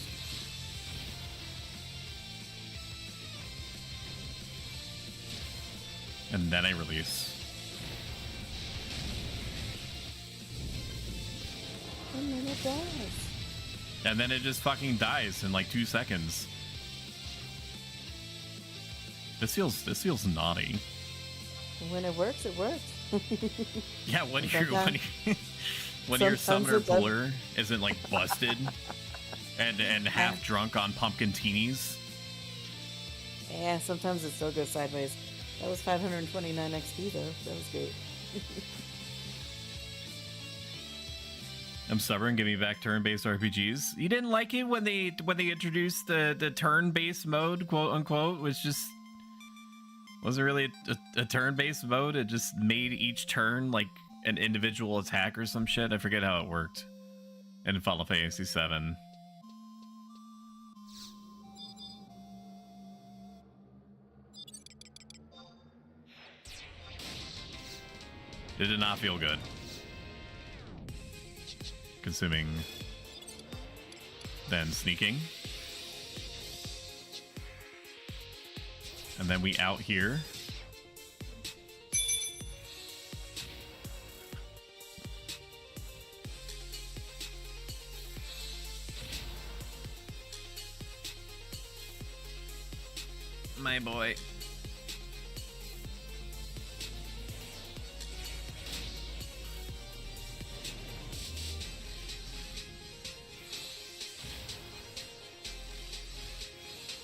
And then I release. And then it dies. And then it just fucking dies in like 2 seconds. This feels naughty. When it works, it works. Yeah, when Sometimes- your sometimes summoner it does. puller isn't like busted and half drunk on pumpkin teenies. Yeah, sometimes it still goes sideways. That was 529 XP though. That was great. I'm stubborn. Give me back turn-based RPGs. You didn't like it when they introduced the turn-based mode, quote unquote, which just wasn't really a turn-based mode. It just made each turn like an individual attack or some shit. I forget how it worked in Final Fantasy VII. It did not feel good. Consuming, then sneaking. And then we out here. My boy.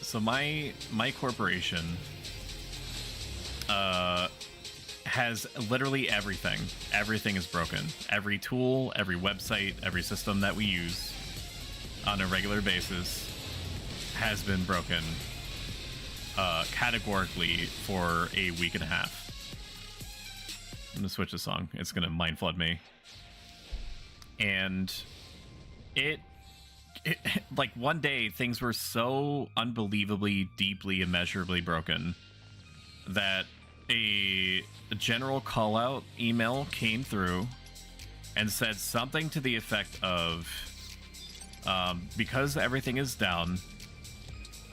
So my corporation has literally everything. Everything is broken. Every tool, every website, every system that we use on a regular basis has been broken categorically for a week and a half. I'm gonna switch the song. It's gonna mind flood me. And it like one day things were so unbelievably deeply immeasurably broken that a general call out email came through and said something to the effect of because everything is down,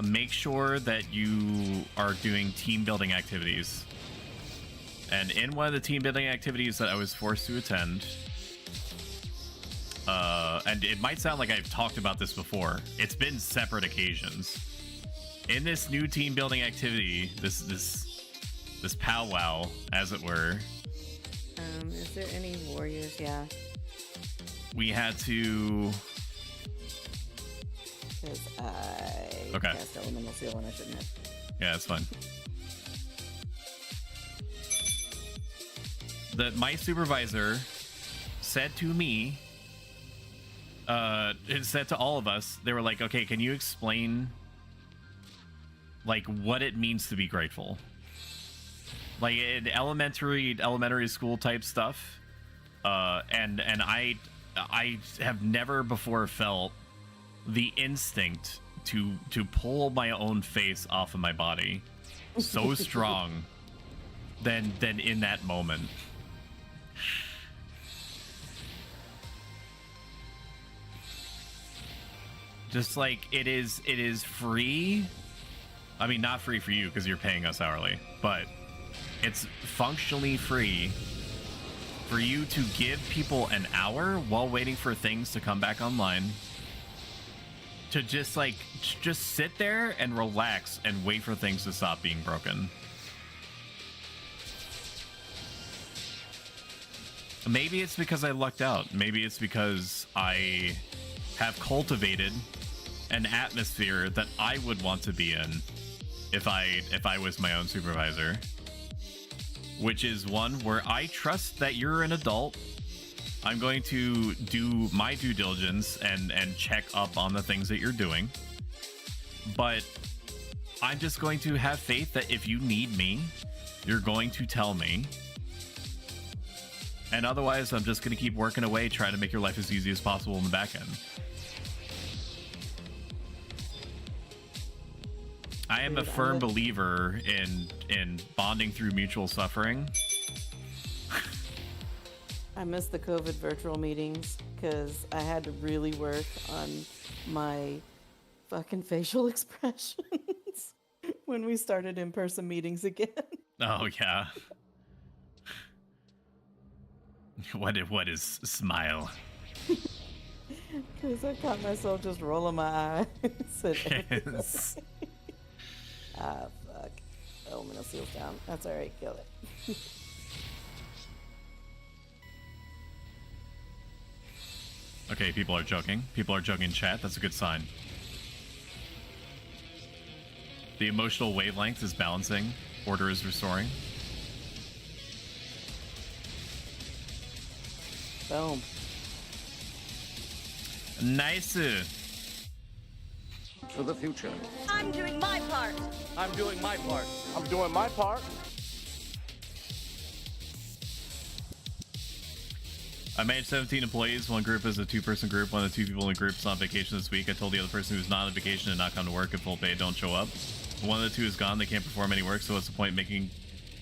make sure that you are doing team building activities. And in one of the team building activities that I was forced to attend, and it might sound like I've talked about this before, it's been separate occasions. In this new team building activity, this powwow, as it were, Is there any warriors? Yeah. We had to. Because I Okay. cast elemental seal when I shouldn't have. Yeah, it's fine. My supervisor said to me, it said to all of us, they were like, okay, can you explain like what it means to be grateful? Like in elementary school type stuff. And I have never before felt the instinct to pull my own face off of my body so strong than in that moment. Just like it is free. I mean, not free for you because you're paying us hourly, but it's functionally free for you to give people an hour while waiting for things to come back online to just sit there and relax and wait for things to stop being broken. Maybe it's because I lucked out. Maybe it's because I have cultivated an atmosphere that I would want to be in if I was my own supervisor. Which is one where I trust that you're an adult. I'm going to do my due diligence and check up on the things that you're doing. But I'm just going to have faith that if you need me, you're going to tell me. And otherwise, I'm just going to keep working away, trying to make your life as easy as possible in the back end. I am a firm believer in bonding through mutual suffering. I missed the COVID virtual meetings because I had to really work on my fucking facial expressions when we started in-person meetings again. Oh, yeah. What is smile? Because I caught myself just rolling my eyes. Yes. Ah, fuck. Elemental seal's down. That's alright, kill it. Okay, people are joking. People are joking in chat. That's a good sign. The emotional wavelength is balancing. Order is restoring. Boom. Nice. To the future. I'm doing my part. I'm doing my part. I'm doing my part. I manage 17 employees. One group is a two-person group. One of the two people in the group is on vacation this week. I told the other person who's not on vacation and not come to work at full pay don't show up. One of the two is gone. They can't perform any work, so what's the point making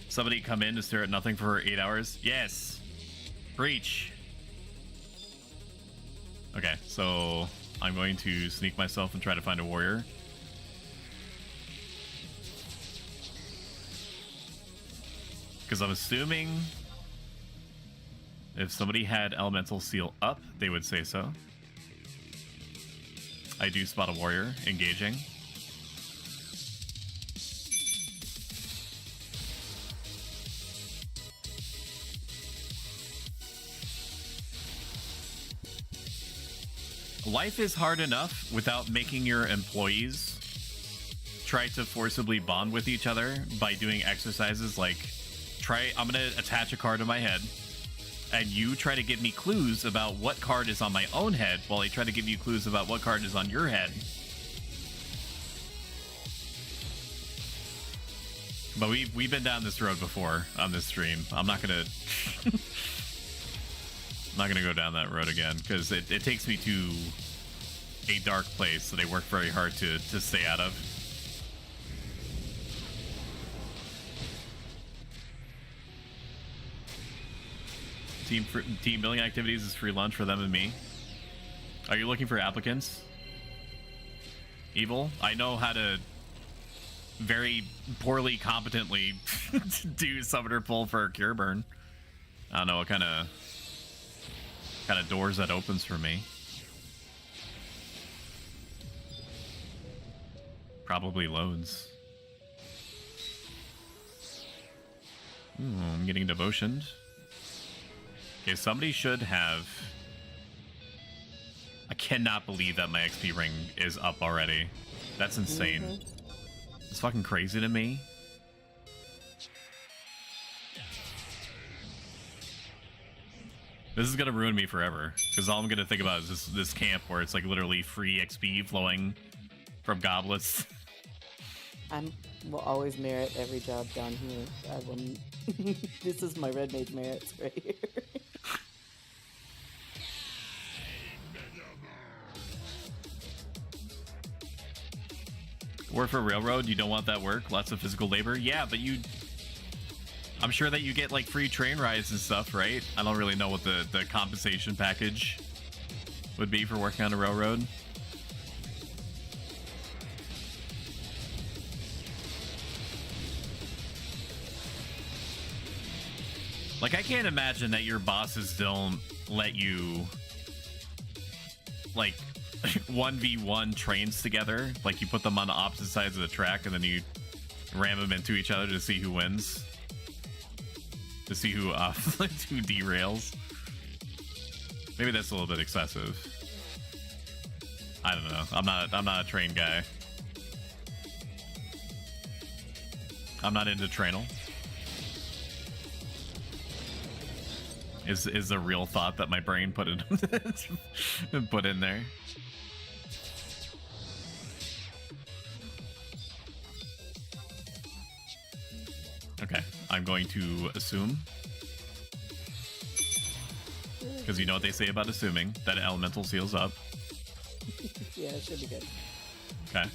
somebody come in to stare at nothing for 8 hours? Yes. Preach. Okay, so I'm going to sneak myself and try to find a warrior. Because I'm assuming if somebody had elemental seal up, they would say so. I do spot a warrior engaging. Life is hard enough without making your employees try to forcibly bond with each other by doing exercises like I'm gonna attach a card to my head and you try to give me clues about what card is on my own head while I try to give you clues about what card is on your head. But we've been down this road before on this stream. I'm not gonna I'm not gonna go down that road again because it takes me to a dark place that I work very hard to stay out of. Team building activities is free lunch for them and me. Are you looking for applicants? Evil? I know how to very poorly, competently do summoner pull for a cure burn. I don't know what kind of doors that opens for me. Probably loads. Ooh, I'm getting devotioned. Okay, somebody should have... I cannot believe that my XP ring is up already. That's insane. It's fucking crazy to me. This is gonna ruin me forever, because all I'm gonna think about is this camp where it's like literally free XP flowing from goblets. I will always merit every job done here. I will. This is my red mage merits right here. Work for railroad, you don't want that work? Lots of physical labor? Yeah, but you... I'm sure that you get like free train rides and stuff, right? I don't really know what the compensation package would be for working on a railroad. Like, I can't imagine that your bosses don't let you, like, 1v1 trains together. Like, you put them on the opposite sides of the track and then you ram them into each other to see who wins. To see who, who derails. Maybe that's a little bit excessive. I don't know. I'm not a train guy. I'm not into trainal. Is a real thought that my brain put in put in there. Okay, I'm going to assume, because you know what they say about assuming, that elemental seals up. Yeah, it should be good. Okay.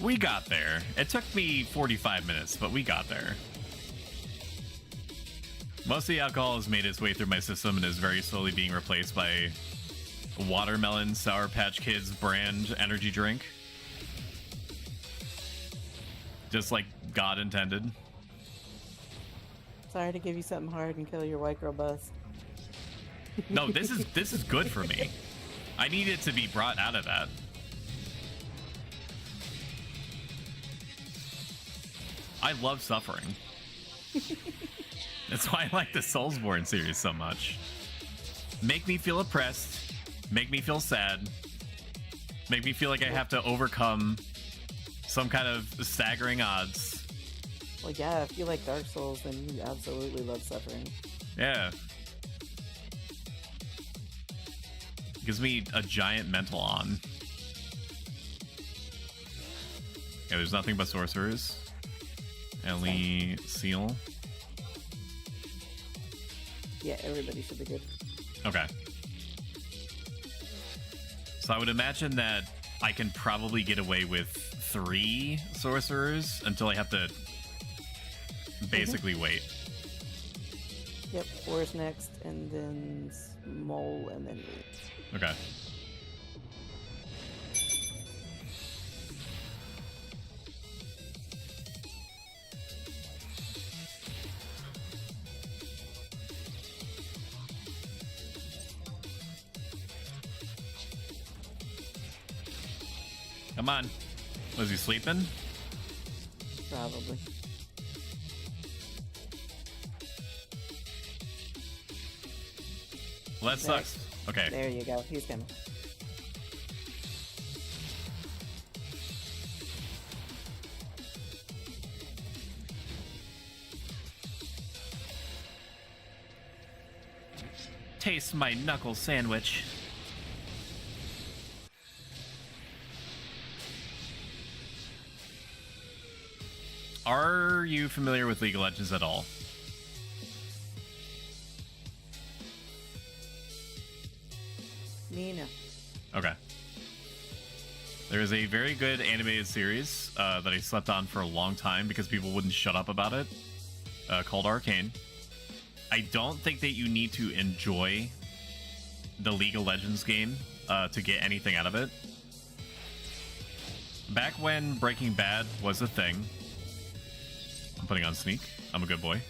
We got there. It took me 45 minutes, but we got there. Most of the alcohol has made its way through my system and is very slowly being replaced by Watermelon Sour Patch Kids brand energy drink. Just like God intended. Sorry to give you something hard and kill your white girl buzz. No, this is good for me. I need it to be brought out of that. I love suffering. That's why I like the Soulsborne series so much. Make me feel oppressed. Make me feel sad. Make me feel like I have to overcome some kind of staggering odds. Well, yeah, if you like Dark Souls, then you absolutely love suffering. Yeah. Gives me a giant mental on. Yeah, there's nothing but sorcerers. Ellie Seal. Yeah, everybody should be good. Okay. So I would imagine that I can probably get away with 3 sorcerers until I have to basically wait. Yep, 4 is next, and then Mole, and then me. Okay. Come on. Was he sleeping? Probably. Well, that sucks. Okay. There you go. He's coming. Taste my knuckle sandwich. Are you familiar with League of Legends at all? Nina. Okay. There is a very good animated series that I slept on for a long time because people wouldn't shut up about it, called Arcane. I don't think that you need to enjoy the League of Legends game to get anything out of it. Back when Breaking Bad was a thing, I'm putting on sneak. I'm a good boy.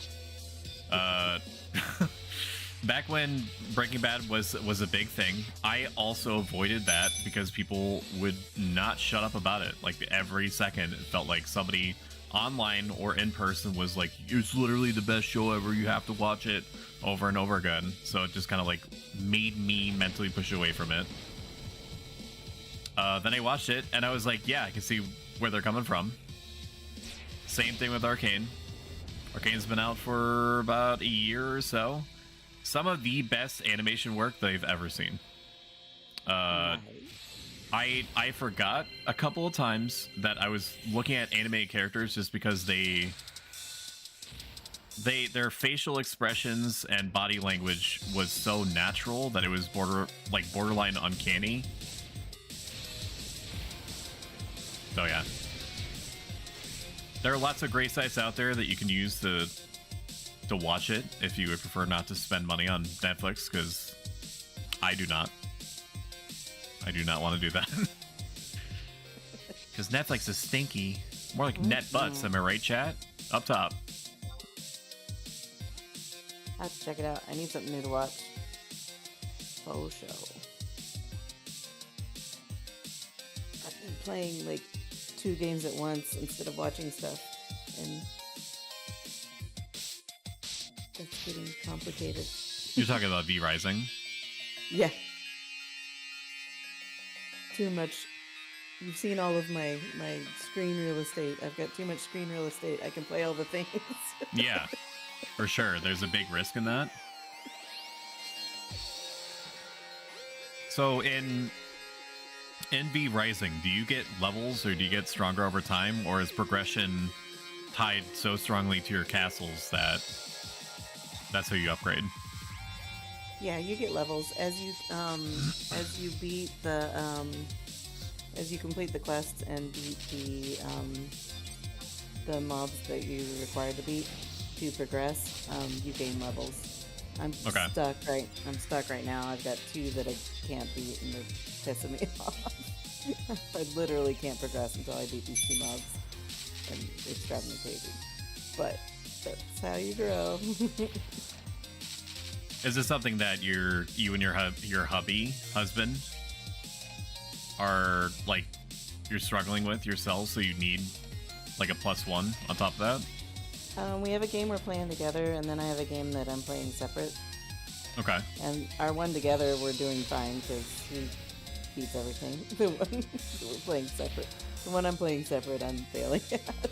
Back when Breaking Bad was a big thing, I also avoided that because people would not shut up about it. Like every second, it felt like somebody online or in person was like, it's literally the best show ever, you have to watch it over and over again. So it just kind of like made me mentally push away from it. Then I watched it and I was like, yeah, I can see where they're coming from. Same thing with Arcane. Arcane's been out for about a year or so. Some of the best animation work they've ever seen. I forgot a couple of times that I was looking at animated characters just because their facial expressions and body language was so natural that it was borderline uncanny. So yeah. There are lots of great sites out there that you can use to watch it if you would prefer not to spend money on Netflix, because I do not. I do not want to do that. Because Netflix is stinky. More like net butts, am I right, chat? Up top. I have to check it out. I need something new to watch. Faux show. I've been playing like 2 games at once instead of watching stuff, and that's getting complicated. You're talking about V Rising? Yeah. Too much. You've seen all of my screen real estate. I've got too much screen real estate. I can play all the things. Yeah, for sure. There's a big risk in that. So in V Rising, do you get levels or do you get stronger over time, or is progression tied so strongly to your castles that that's how you upgrade? Yeah, you get levels as you beat the as you complete the quests and beat the mobs that you require to beat to progress. You gain levels. I'm stuck right now. I've got 2 that I can't beat, and they're pissing me off. I literally can't progress until I beat these 2 mobs, and it's driving me crazy. But that's how you grow. Is this something that you and your husband are like you're struggling with yourselves, so you need like a +1 on top of that? We have a game we're playing together, and then I have a game that I'm playing separate. Okay. And our one together, we're doing fine because he beats everything. The one we're playing separate, the one I'm playing separate, I'm failing at.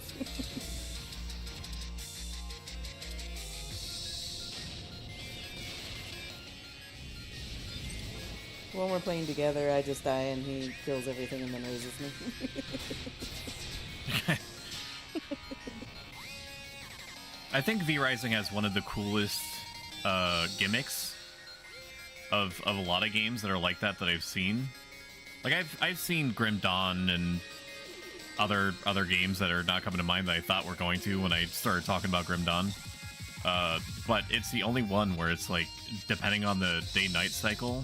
When we're playing together, I just die and he kills everything and then raises me. I think V Rising has one of the coolest gimmicks of a lot of games that are like that I've seen. Like I've seen Grim Dawn and other games that are not coming to mind that I thought were going to when I started talking about Grim Dawn. But it's the only one where it's like, depending on the day-night cycle,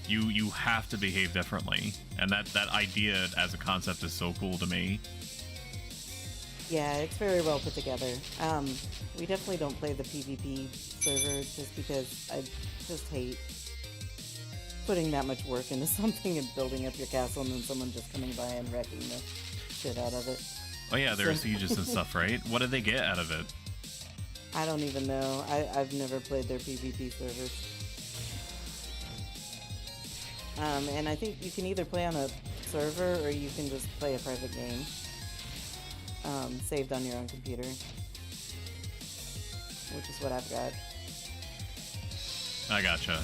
you have to behave differently, and that idea as a concept is so cool to me. Yeah, it's very well put together. We definitely don't play the PvP server just because I just hate putting that much work into something and building up your castle and then someone just coming by and wrecking the shit out of it. Oh yeah, there are sieges and stuff, right? What did they get out of it? I don't even know. I've never played their PvP servers. And I think you can either play on a server or you can just play a private game. Saved on your own computer. Which is what I've got. I gotcha.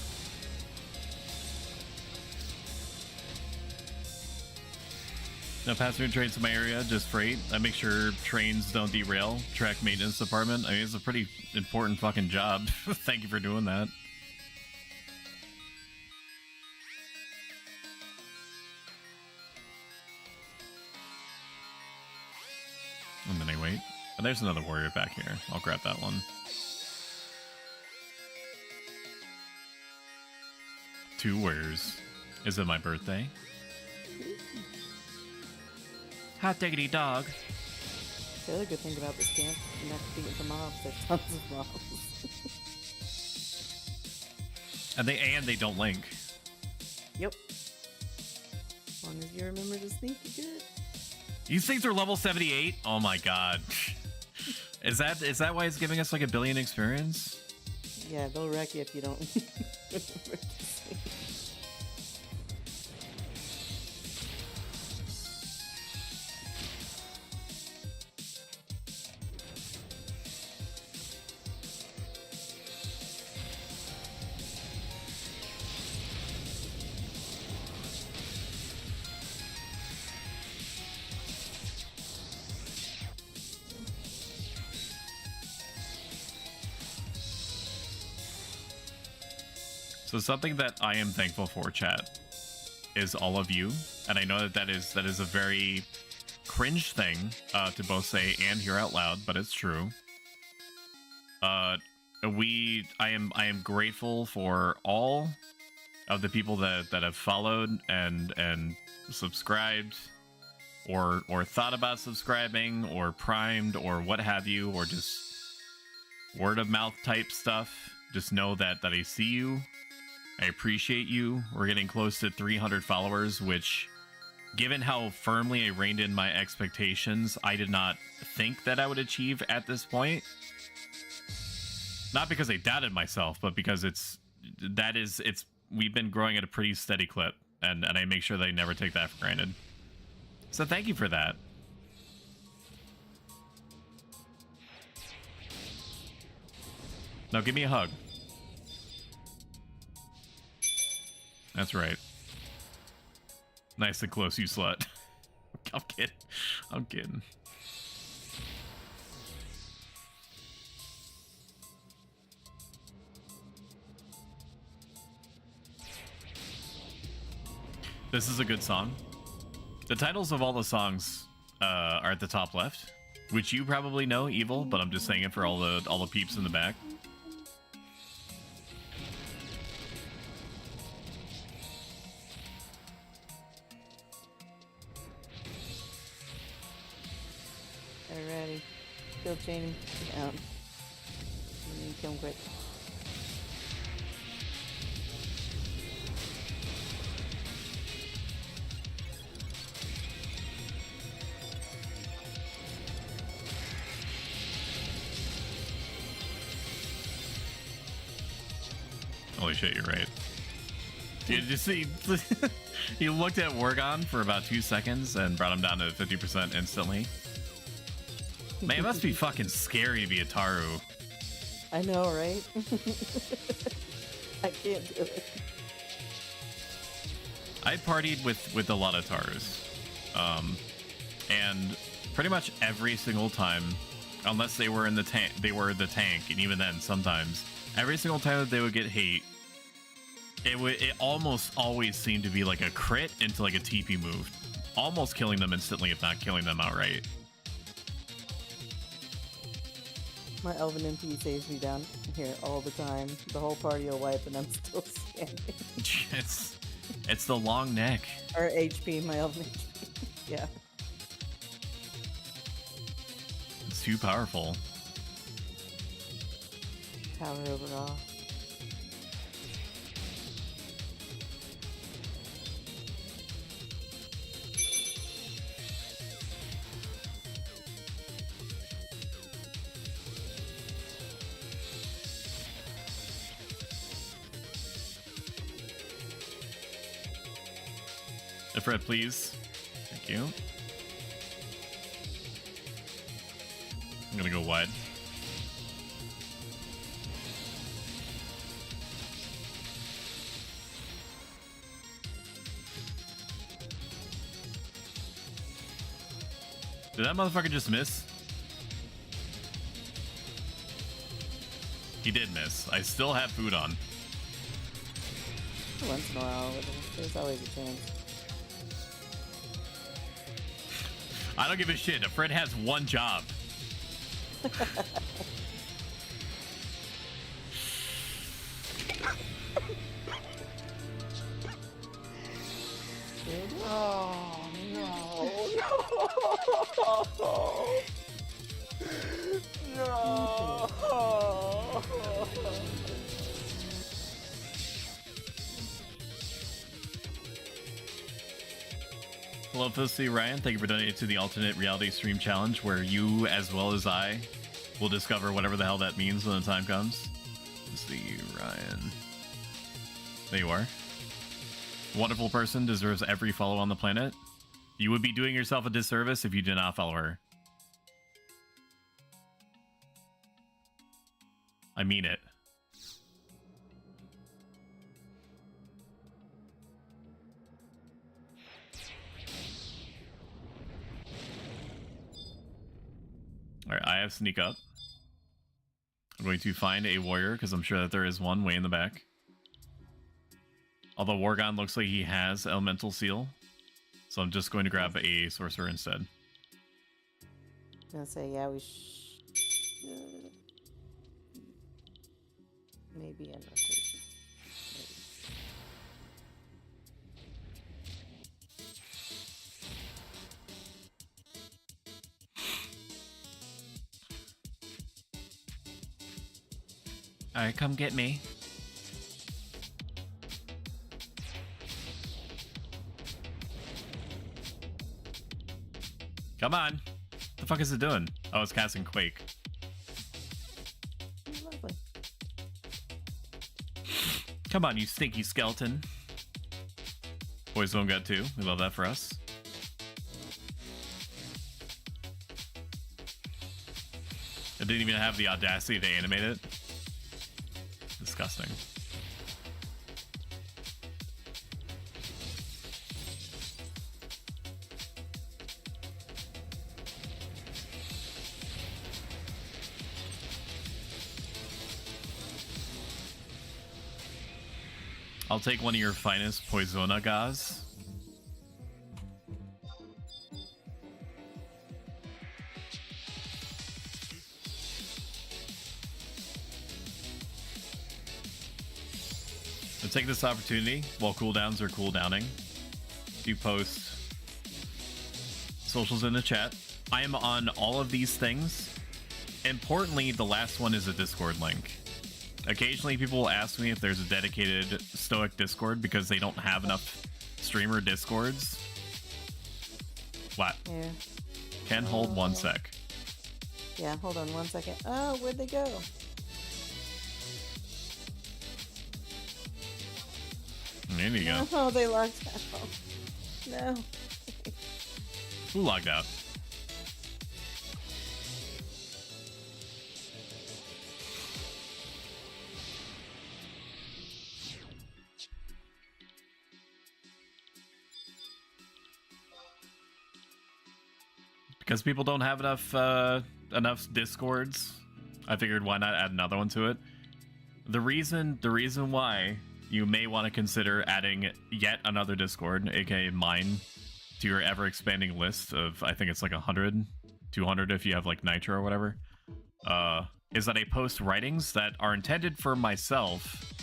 No passenger trains in my area, just freight. I make sure trains don't derail. Track maintenance department. I mean, it's a pretty important fucking job. Thank you for doing that. And then I wait. Oh, there's another warrior back here. I'll grab that one. 2 warriors. Is it my birthday? Hot diggity dog. The other good thing about this camp, you have to beat the mobs. There's tons of mobs. And they don't link. Yep. As long as you remember to sneak, you're good. These things are level 78? Oh my god. Is that why it's giving us like 1 billion experience? Yeah, they'll wreck you if you don't. So something that I am thankful for, chat, is all of you, and I know that is a very cringe thing to both say and hear out loud, but it's true. I am grateful for all of the people that have followed and subscribed, or thought about subscribing, or primed, or what have you, or just word of mouth type stuff. Just know that I see you. I appreciate you. We're getting close to 300 followers, which, given how firmly I reined in my expectations, I did not think that I would achieve at this point. Not because I doubted myself, but because we've been growing at a pretty steady clip, and I make sure that I never take that for granted. So thank you for that. Now give me a hug. That's right. Nice and close, you slut. I'm kidding. I'm kidding. This is a good song. The titles of all the songs are at the top left, which you probably know, Evil, but I'm just saying it for all the peeps in the back. Alrighty. Kill chain him down. Kill him quick. Holy shit, you're right. Dude, just see, he looked at Worgon for about 2 seconds and brought him down to 50% instantly. Man, it must be fucking scary to be a Taru. I know, right? I can't do it. I partied with a lot of Tarus. And pretty much every single time, unless they were in the tank, and even then, sometimes, every single time that they would get hate, it almost always seemed to be like a crit into like a TP move, almost killing them instantly, if not killing them outright. My elven MP saves me down here all the time. The whole party will wipe and I'm still standing. It's the long neck. Or HP, my elven HP. Yeah. It's too powerful. Tower overall. Fred, please. Thank you. I'm gonna go wide. Did that motherfucker just miss? He did miss. I still have food on. Once in a while, there's always a chance. I don't give a shit. Fred has one job. Oh no! No! Hello, Felicity Ryan. Thank you for donating to the alternate reality stream challenge, where you, as well as I, will discover whatever the hell that means when the time comes. Felicity Ryan. There you are. Wonderful person, deserves every follow on the planet. You would be doing yourself a disservice if you did not follow her. I mean it. Alright, I have sneak up. I'm going to find a warrior, because I'm sure that there is one way in the back. Although Wargon looks like he has Elemental Seal. So I'm just going to grab a Sorcerer instead. I was gonna say, yeah, we should... Maybe in rotation. Alright, come get me. Come on. What the fuck is it doing? Oh, it's casting Quake. Lovely. Come on, you stinky skeleton. Poison got 2. We love that for us. I didn't even have the audacity to animate it. Disgusting. I'll take one of your finest Poisona Gaz. I'll take this opportunity while cooldowns are cooldowning to post socials in the chat. I am on all of these things. Importantly, the last one is a Discord link. Occasionally people will ask me if there's a dedicated Stoic Discord because they don't have enough streamer Discords. What? Yeah. Can hold 1 sec. Yeah, hold on 1 second. Oh, where'd they go? There you go. Oh, they logged out. No. Who logged out? Because people don't have enough Discords. I figured why not add another one to it. The reason why you may want to consider adding yet another Discord, aka mine, to your ever expanding list of, I think it's like 100, 200 if you have like Nitro or whatever, is that I post writings that are intended for myself,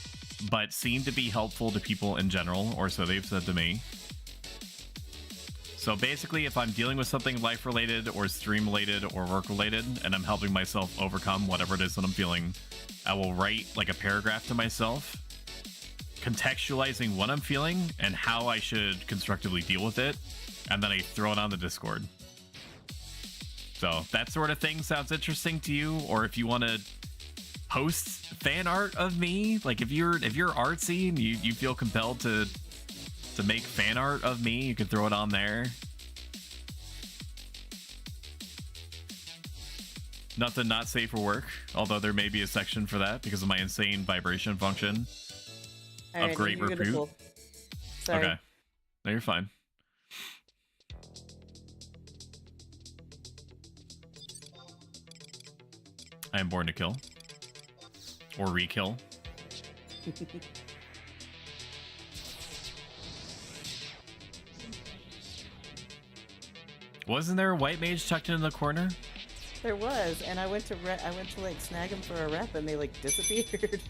but seem to be helpful to people in general, or so they've said to me. So basically, if I'm dealing with something life-related or stream-related or work-related, and I'm helping myself overcome whatever it is that I'm feeling, I will write like a paragraph to myself, contextualizing what I'm feeling and how I should constructively deal with it, and then I throw it on the Discord. So that sort of thing sounds interesting to you, or if you want to post fan art of me, like if you're artsy and you feel compelled to make fan art of me, you can throw it on there. Nothing not safe for work, although there may be a section for that because of my insane vibration function of great repute. Sorry. Okay. No, you're fine. I am born to kill. Or re-kill. Wasn't there a white mage tucked in the corner? There was, and I went to like snag them for a rep, and they like disappeared.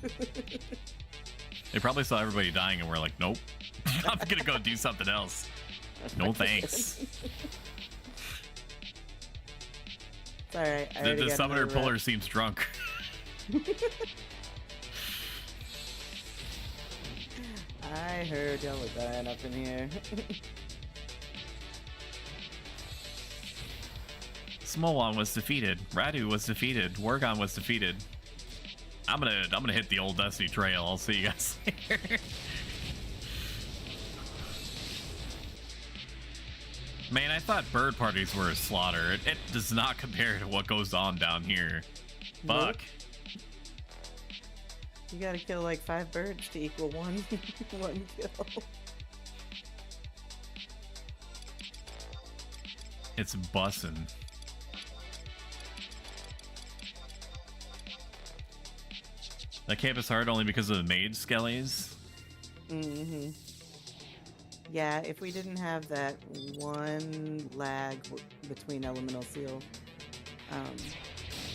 They probably saw everybody dying and were like, nope. I'm gonna go do something else. No thanks. It's alright. The summoner puller seems drunk. I heard y'all were dying up in here. Smolwan was defeated. Radu was defeated. Worgon was defeated. I'm gonna hit the old Destiny trail. I'll see you guys later. Man, I thought bird parties were a slaughter. It does not compare to what goes on down here. Fuck. Nope. You gotta kill like 5 birds to equal one kill. It's bussin'. That camp is hard only because of the mage skellies. Mm-hmm. Yeah, if we didn't have that one lag between Elemental Seal,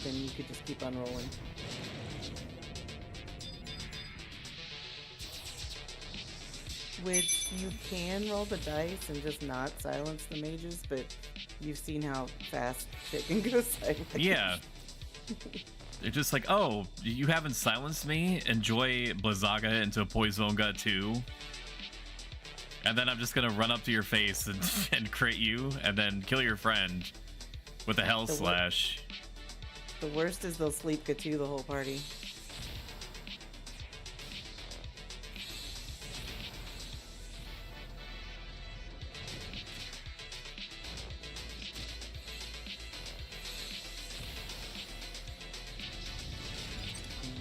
then you could just keep on rolling. Which you can roll the dice and just not silence the mages, but you've seen how fast shit can go sideways. Yeah. They're just like, oh, you haven't silenced me? Enjoy Blizzaga into Poisonga too. And then I'm just gonna run up to your face and crit you, and then kill your friend with a Hell Slash. The worst is they'll sleep Katu the whole party.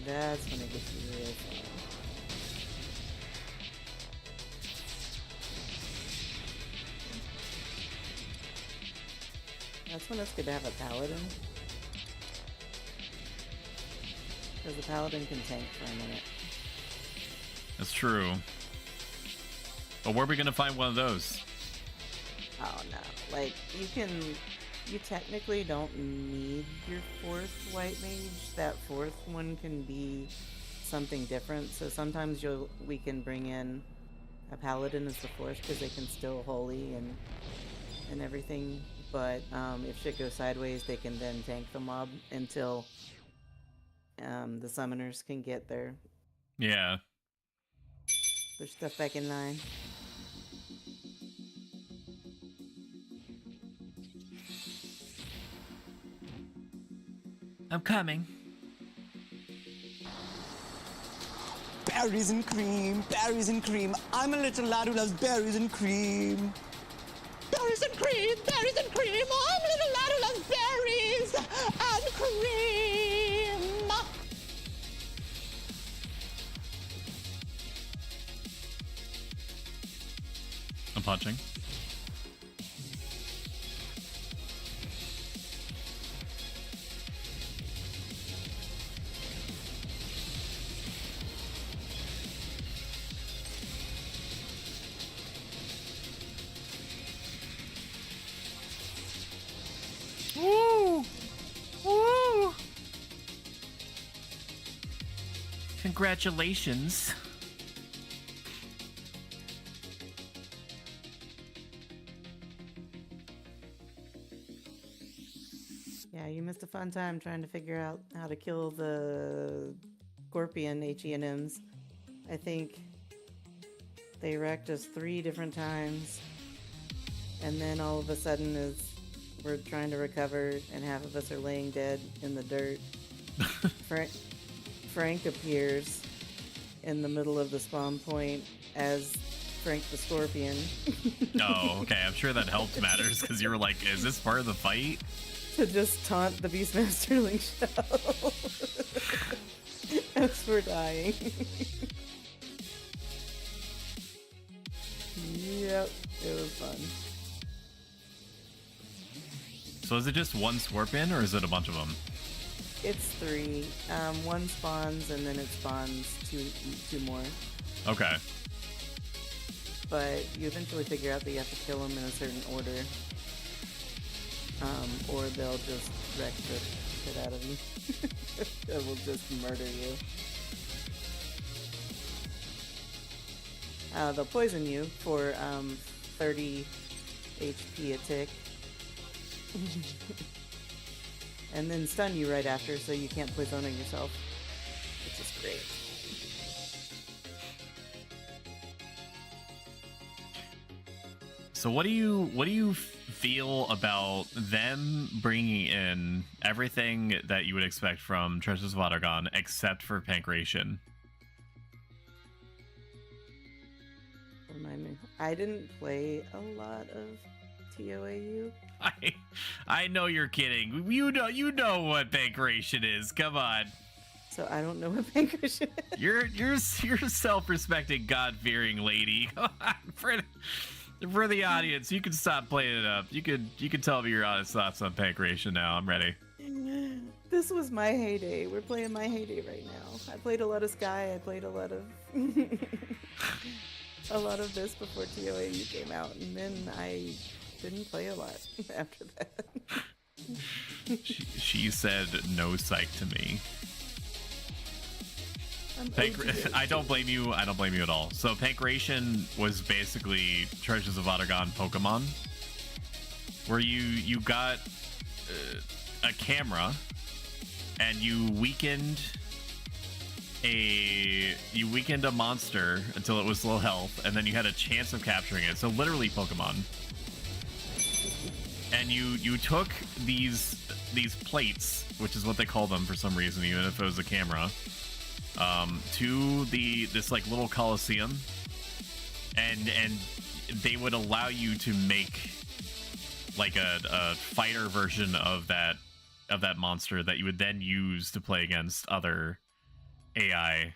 That's when it gets real fun. That's when it's good to have a paladin. Because the paladin can tank for a minute. That's true. But where are we gonna find one of those? Oh no. Like, you technically don't need your 4th white mage. That 4th one can be something different. So sometimes we can bring in a paladin as the 4th because they can still holy and everything. But if shit goes sideways, they can then tank the mob until the summoners can get their stuff back in line. I'm coming. Berries and cream, berries and cream. I'm a little lad who loves berries and cream. Berries and cream, berries and cream. I'm a little lad who loves berries and cream. I'm punching. Woo! Woo! Congratulations. Yeah, you missed a fun time trying to figure out how to kill the scorpion HENMs. I think they wrecked us 3 different times. And then all of a sudden we're trying to recover and half of us are laying dead in the dirt. Frank appears in the middle of the spawn point as Frank the Scorpion. Oh, okay. I'm sure that helped matters because you were like, is this part of the fight? To just taunt the Beastmasterling shell as we're dying. Yep, it was fun. So is it just one Scorpion or is it a bunch of them? It's 3. One spawns and then it spawns two more. Okay. But you eventually figure out that you have to kill them in a certain order. Or they'll just wreck the shit out of you. It will just murder you. They'll poison you for 30 HP a tick. And then stun you right after so you can't poison it yourself. Which is great. So what do you feel about them bringing in everything that you would expect from Treasures of Watergon except for Pancration? Remind me. I didn't play a lot of TOAU. I know you're kidding. You know what Pancration is. Come on. So I don't know what Pancration is. You're a self-respecting, God-fearing lady. Come on, for the audience, you can stop playing it up. You can tell me your honest thoughts on Pancration now. I'm ready. This was my heyday. We're playing my heyday right now. I played a lot of Sky. I played a lot of a lot of this before TOAU came out, and then I didn't play a lot after that. She said no psych to me. I don't blame you. I don't blame you at all. So Pancration was basically Treasures of Watergon Pokemon, where you got a camera and you weakened a monster until it was low health, and then you had a chance of capturing it. So literally Pokemon. And you took these plates, which is what they call them for some reason, even if it was a camera, to this like little coliseum, and they would allow you to make like a fighter version of that monster that you would then use to play against other AI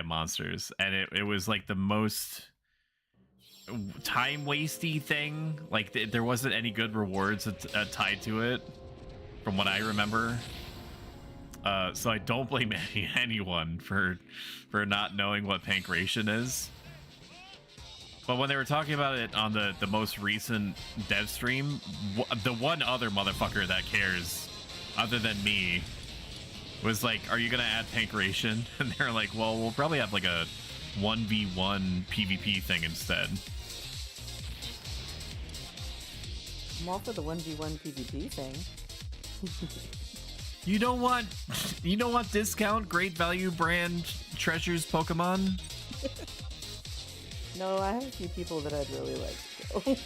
monsters. And it was like the most time wasty thing. Like there wasn't any good rewards tied to it from what I remember. So I don't blame anyone for not knowing what Pancration is. But when they were talking about it on the most recent dev stream, the one other motherfucker that cares other than me was like, are you gonna add Pancration? And they're like, well, we'll probably have like a 1v1 PvP thing instead. I'm all for the 1v1 PvP thing. You don't want discount great value brand treasures Pokemon? No, I have a few people that I'd really like to go.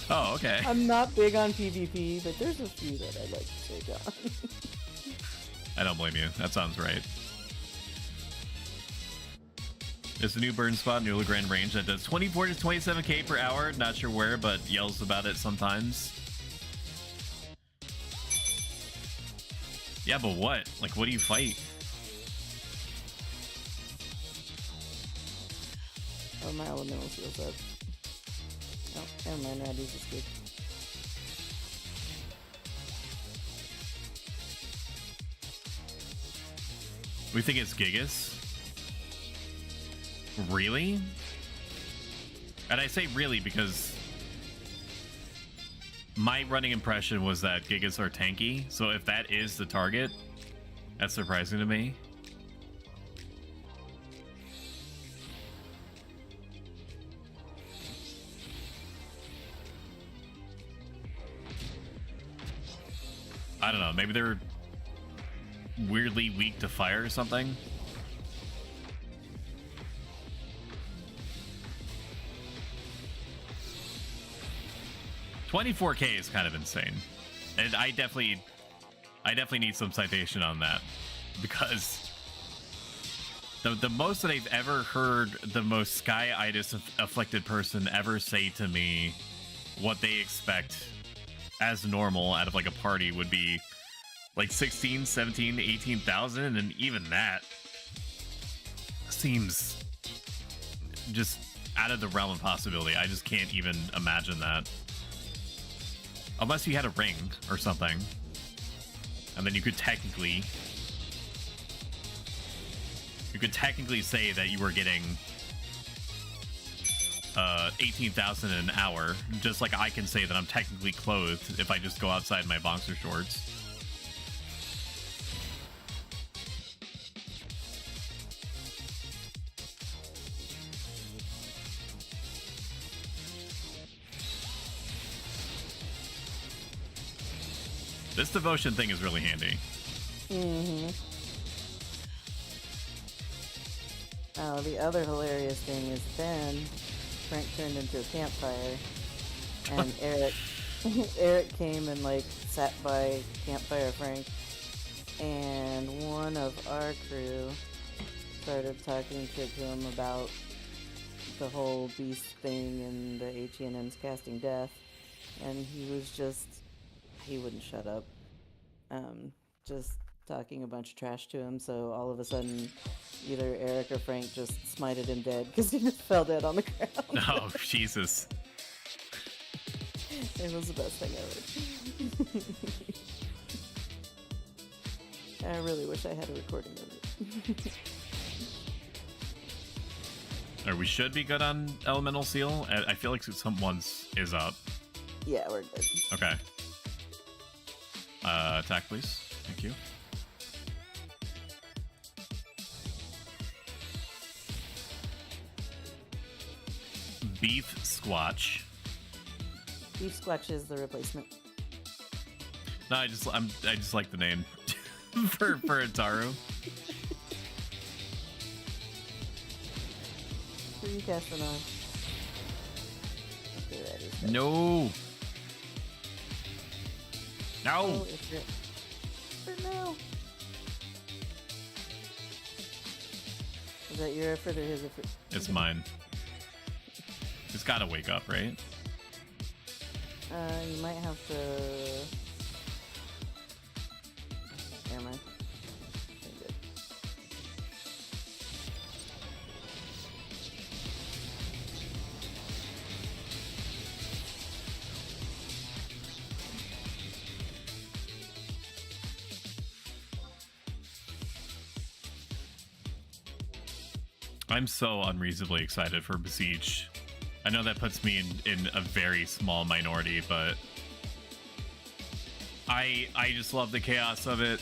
Oh, okay. I'm not big on PvP, but there's a few that I'd like to take on. I don't blame you. That sounds right. There's a new burn spot, new Lagrange range that does 24 to 27k per hour. Not sure where, but yells about it sometimes. Yeah, but what? Like, what do you fight? Oh, my elemental feels up. Oh, never mind, Raddy's is good. We think it's Gigas? Really? And I say really because my running impression was that Gigas are tanky, so if that is the target, that's surprising to me. I don't know, maybe they're weirdly weak to fire or something. $24K is kind of insane, and I definitely need some citation on that, because the most that I've ever heard the most Sky-itis afflicted person ever say to me what they expect as normal out of like a party would be like 16, 17, 18,000, and even that seems just out of the realm of possibility. I just can't even imagine that. Unless you had a ring or something, and then you could technically say that you were getting 18,000 an hour, just like I can say that I'm technically clothed if I just go outside in my boxer shorts. This devotion thing is really handy. Mm-hmm. Oh, the other hilarious thing is then Frank turned into a campfire, and Eric Eric came and like sat by campfire Frank, and one of our crew started talking to him about the whole beast thing and the HENM's casting death, and he wouldn't shut up. Just talking a bunch of trash to him, so all of a sudden either Eric or Frank just smited him dead because he just fell dead on the ground. Oh, Jesus. It was the best thing ever. I really wish I had a recording of it. We should be good on Elemental Seal. I feel like someone's is up. Yeah, we're good. Okay. Attack, please. Thank you. Beef Squatch. Beef Squatch is the replacement. No, I just like the name for Ataru. Who are you casting on? Okay, that is good. No. No. Oh, it's it. For now. Is that your effort or his effort? It's mine. It's gotta wake up, right? You might have to. Never mind. Okay, good. I'm so unreasonably excited for Besiege. I know that puts me in a very small minority, but I just love the chaos of it.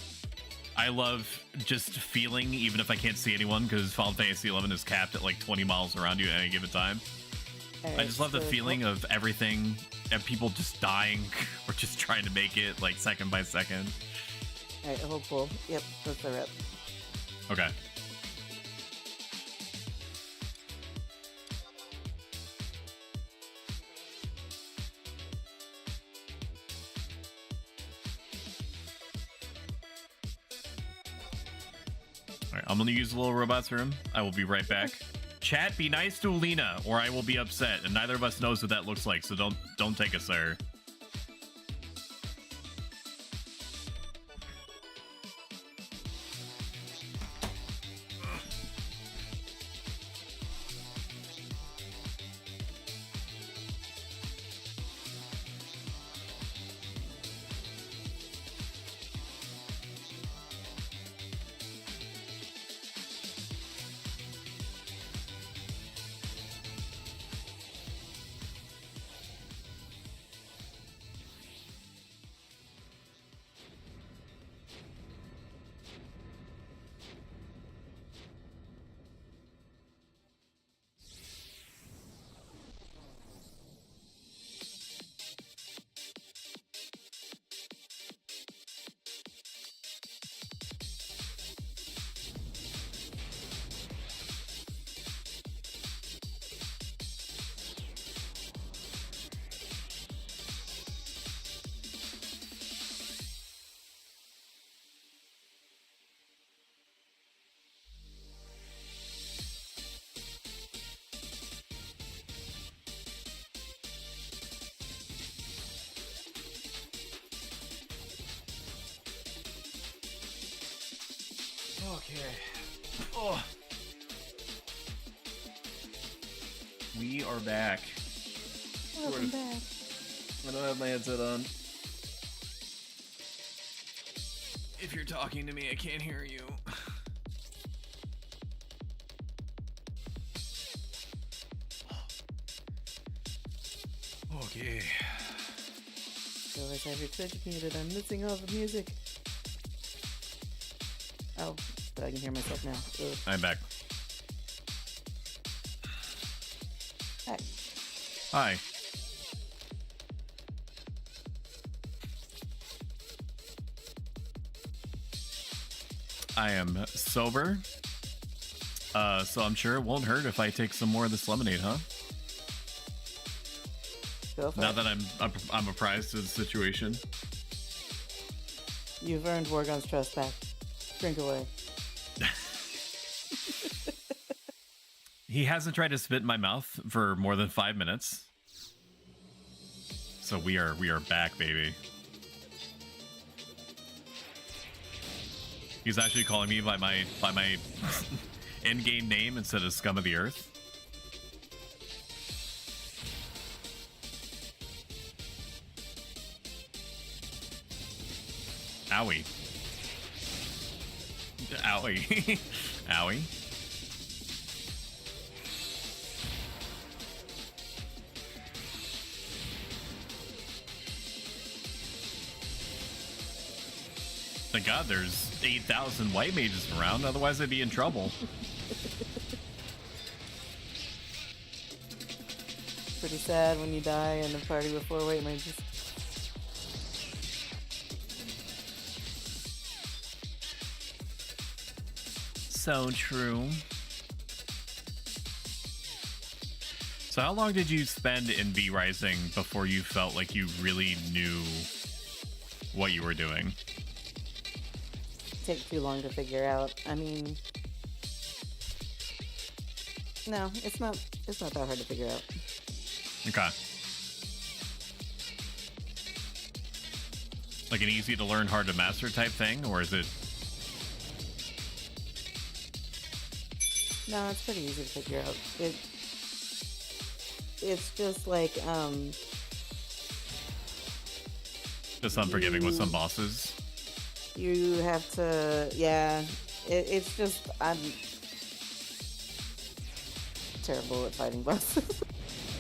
I love just feeling, even if I can't see anyone, because Final Fantasy XI is capped at like 20 miles around you at any given time. I just love the feeling of everything and people just dying or just trying to make it like second by second. Alright, hopeful. Yep, that's the rep. Okay. I'm gonna use the little robots room. I will be right back. Chat, be nice to Alina, or I will be upset, and neither of us knows what that looks like, so don't take us there. Okay. Oh. We are back. Welcome back. I don't have my headset on. If you're talking to me, I can't hear you. Okay. So I have your Twitch muted. I'm missing all the music. Oh, but I can hear myself now. Ugh. I'm back. Back. Hi. I am sober, so I'm sure it won't hurt if I take some more of this lemonade, huh? Go for Now it. that I'm apprised of the situation. You've earned Wargon's trust back. Drink away. He hasn't tried to spit in my mouth for more than 5 minutes. So we are back, baby. He's actually calling me by my in-game name instead of scum of the earth. Owie. Owie. Owie. Thank God there's 8,000 white mages around, otherwise I'd be in trouble. Pretty sad when you die in a party with 4 white mages. So true. So how long did you spend in V Rising before you felt like you really knew what you were doing? Take too long to figure out. I mean, no, it's not that hard to figure out. Okay. Like an easy to learn, hard to master type thing, or is it? No, it's pretty easy to figure out. It's just like Just unforgiving with some bosses. you have to, yeah. It's just I'm terrible at fighting bosses.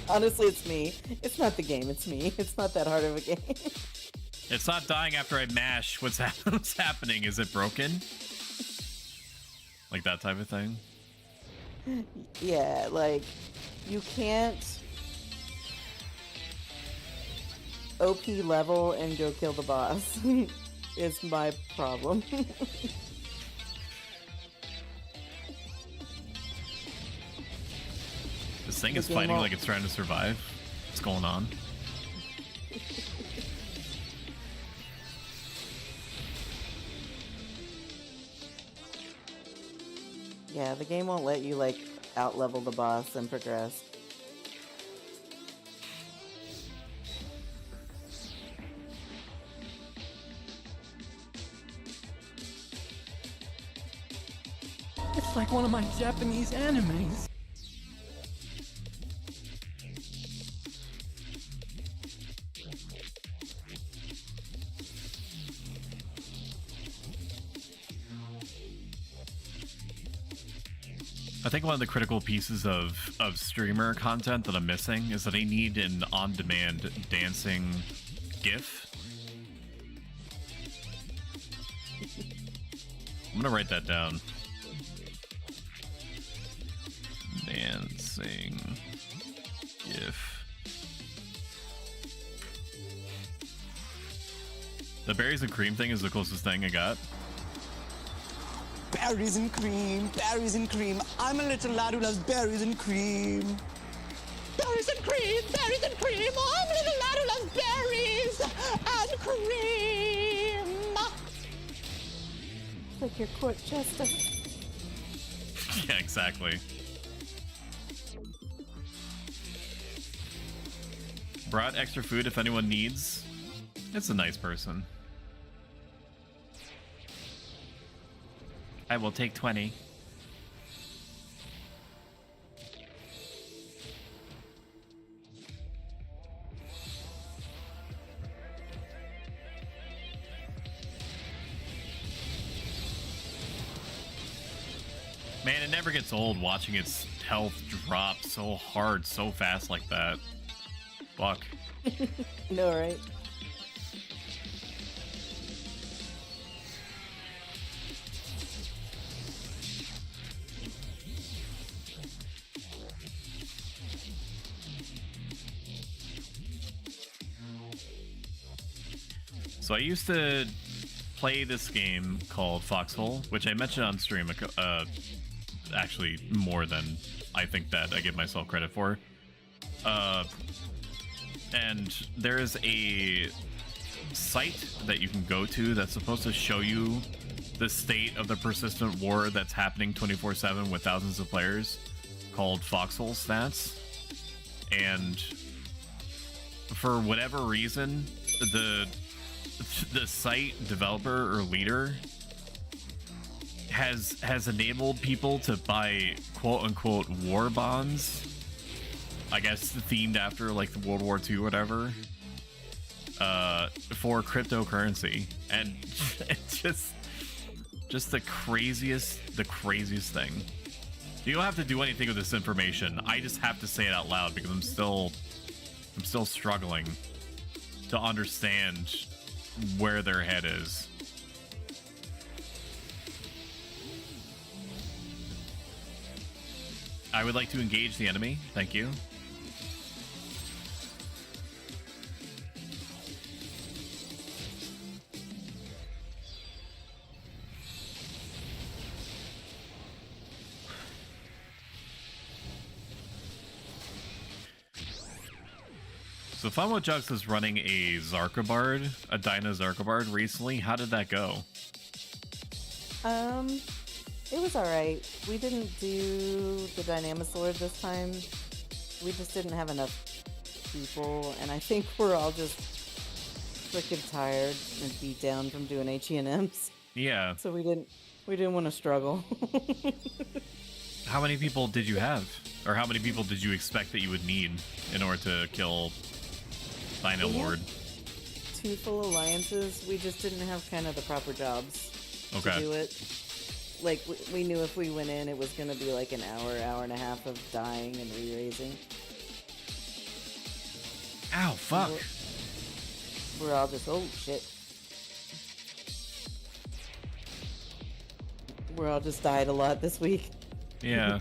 Honestly, it's me. It's not the game. It's me. It's not that hard of a game. It's not dying after I mash. What's happening? Is it broken? Like that type of thing. Yeah, like you can't OP level and go kill the boss. Is my problem. This thing The is game fighting won't- like it's trying to survive. What's going on? Yeah, the game won't let you like out level the boss and progress. It's like one of my Japanese animes. I think one of the critical pieces of streamer content that I'm missing is that I need an on-demand dancing GIF. I'm gonna write that down. Dancing GIF. The berries and cream thing is the closest thing I got. Berries and cream, berries and cream. I'm a little lad who loves berries and cream. Berries and cream, berries and cream. I'm a little lad who loves berries and cream. Like your court jester. Yeah, exactly. Brought extra food if anyone needs. It's a nice person. I will take 20. Man, it never gets old watching its health drop so hard, so fast like that. Fuck. No, right? So I used to play this game called Foxhole, which I mentioned on stream, actually more than I think that I give myself credit for. And and there's a site that you can go to that's supposed to show you the state of the persistent war that's happening 24/7 with thousands of players, called Foxhole Stats. And for whatever reason, the site developer or leader has enabled people to buy quote-unquote war bonds, I guess themed after like the World War II or whatever, for cryptocurrency. And it's just the craziest thing. You don't have to do anything with this information. I just have to say it out loud because I'm still struggling to understand where their head is. I would like to engage the enemy. Thank you. So Famo Jux is running a Zarkabard, a Dyna Zarkabard recently. How did that go? It was alright. We didn't do the Dynamasaur this time. We just didn't have enough people, and I think we're all just freaking tired and beat down from doing HENMs. Yeah. So we didn't want to struggle. How many people did you have? Or how many people did you expect that you would need in order to kill Dino Lord? 2 full alliances. We just didn't have kind of the proper jobs to do it. Like, we knew if we went in, it was going to be like an hour and a half of dying and re-raising. Ow, fuck. We're all just, oh shit. We're all just died a lot this week. Yeah.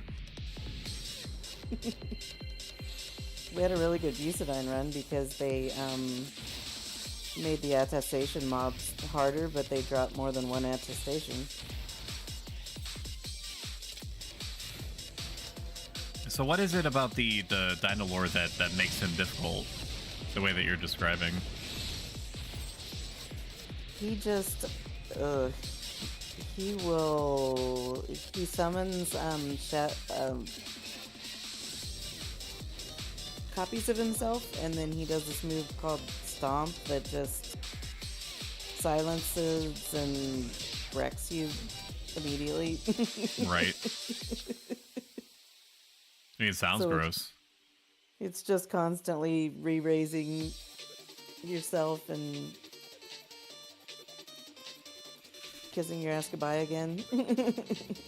We had a really good Bucidine run because they made the attestation mobs harder, but they dropped more than one attestation. So what is it about the Dino Lord that makes him difficult the way that you're describing? He just, he summons copies of himself, and then he does this move called Stomp that just silences and wrecks you immediately. Right. I mean, it sounds So gross. It's just constantly re-raising yourself and kissing your ass goodbye again.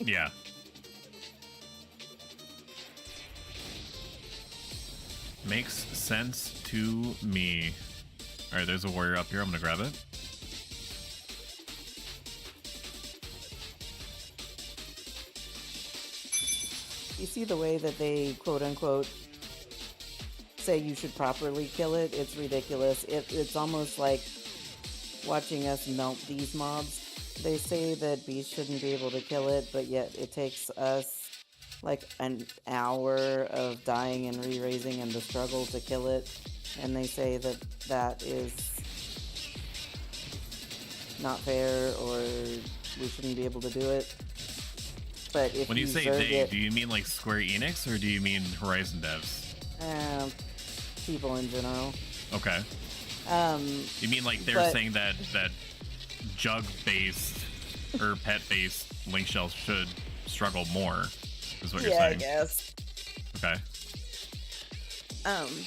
Yeah. Makes sense to me. Alright, there's a warrior up here. I'm gonna grab it. You see the way that they quote-unquote say you should properly kill it? It's ridiculous. It's almost like watching us melt these mobs. They say that beasts shouldn't be able to kill it, but yet it takes us like an hour of dying and re-raising and the struggle to kill it. And they say that that is not fair, or we shouldn't be able to do it. But if When you say Zerg they, it, do you mean like Square Enix or do you mean Horizon devs? people in general. Okay. You mean like they're but- saying that jug-based or pet-based link shells should struggle more, is what you're Yeah, I saying? guess. Okay.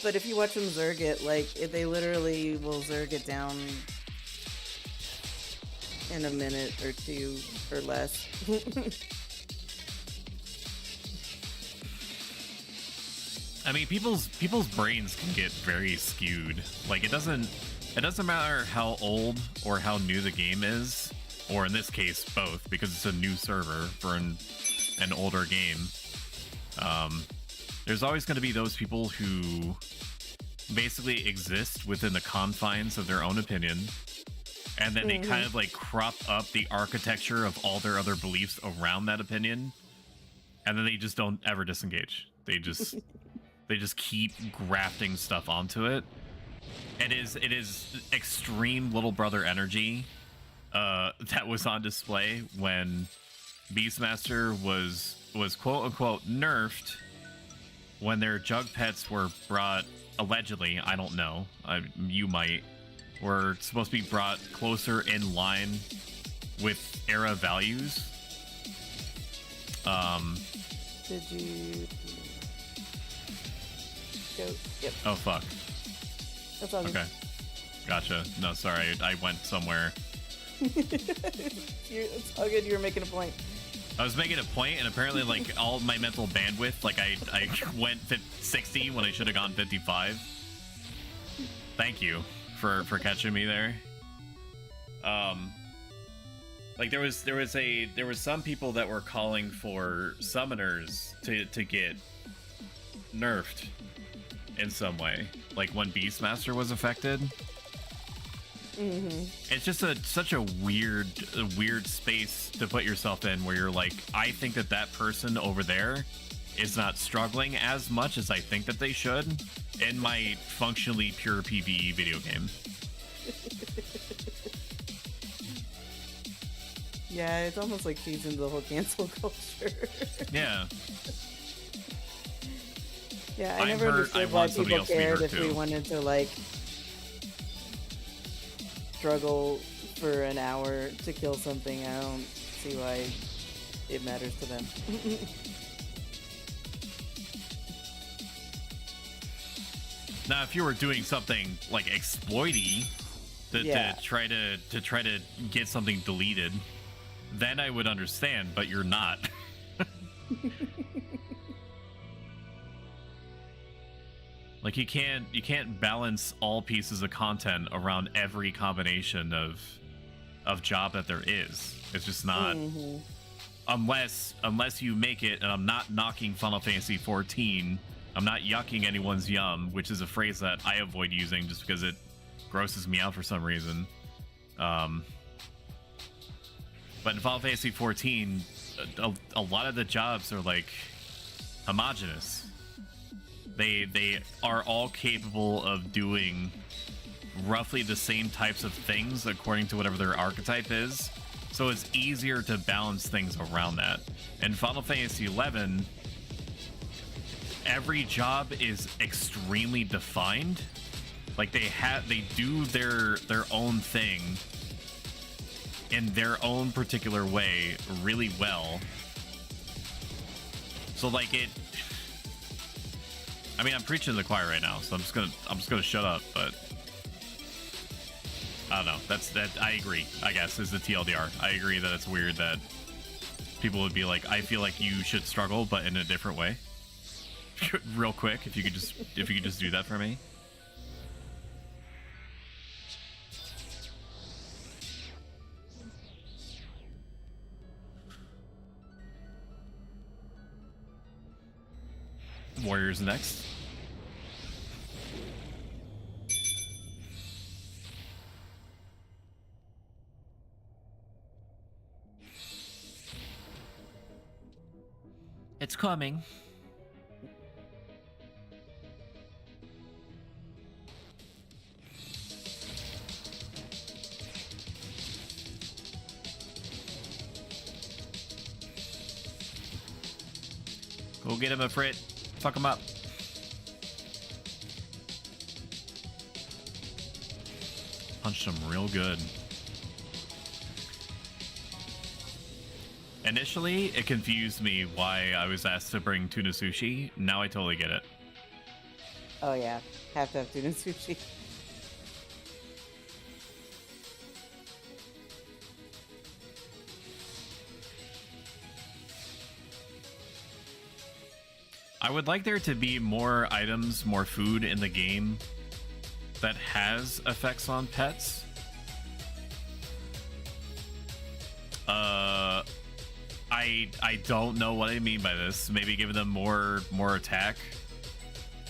But if you watch them Zerg it, like, they literally will Zerg it down in a minute or two or less. I mean, people's brains can get very skewed. Like, it doesn't matter how old or how new the game is, or in this case, both, because it's a new server for an older game. There's always going to be those people who basically exist within the confines of their own opinion, and then they kind of like crop up the architecture of all their other beliefs around that opinion, and then they just don't ever disengage. They just keep grafting stuff onto it, It is extreme little brother energy that was on display when Beastmaster was quote unquote nerfed when their jug pets were brought, allegedly, I don't know, you might, were supposed to be brought closer in line with era values. Did you go? Yep. Oh fuck. That's all good. Okay. Gotcha. No, sorry, I went somewhere. It's all good. You were making a point. I was making a point, and apparently, like, all my mental bandwidth, like, I went 60 when I should have gone 55. Thank you for catching me there. Like, there was some people that were calling for summoners to get nerfed in some way, like when Beastmaster was affected. It's just such a weird space to put yourself in, where you're like, I think that person over there is not struggling as much as I think that they should in my functionally pure PvE video game. Yeah, it's almost like feeds into the whole cancel culture. Yeah. Yeah, I I'm never hurt, understood I why want somebody people else to be cared hurt if we too. wanted to, like, struggle for an hour to kill something. I don't see why it matters to them. Now, if you were doing something like exploity Yeah. to try to get something deleted, then I would understand. But you're not. Like, you can't balance all pieces of content around every combination of job that there is. It's just not. Unless you make it, and I'm not knocking Final Fantasy 14. I'm not yucking anyone's yum, which is a phrase that I avoid using just because it grosses me out for some reason. But in Final Fantasy 14, a lot of the jobs are like homogenous. They are all capable of doing roughly the same types of things according to whatever their archetype is. So it's easier to balance things around that. In Final Fantasy 11, every job is extremely defined. Like, they do their own thing in their own particular way really well. So like I mean, I'm preaching to the choir right now, so I'm just gonna shut up, but I don't know. I agree, I guess, is the TLDR. I agree that it's weird that people would be like, I feel like you should struggle, but in a different way. Real quick, if you could just do that for me. Warriors next. It's coming. Go get him, Ifrit. Fuck him up. Punched him real good. Initially, it confused me why I was asked to bring tuna sushi. Now I totally get it. Oh yeah, have to have tuna sushi. I would like there to be more items, more food in the game that has effects on pets. I don't know what I mean by this. Maybe giving them more attack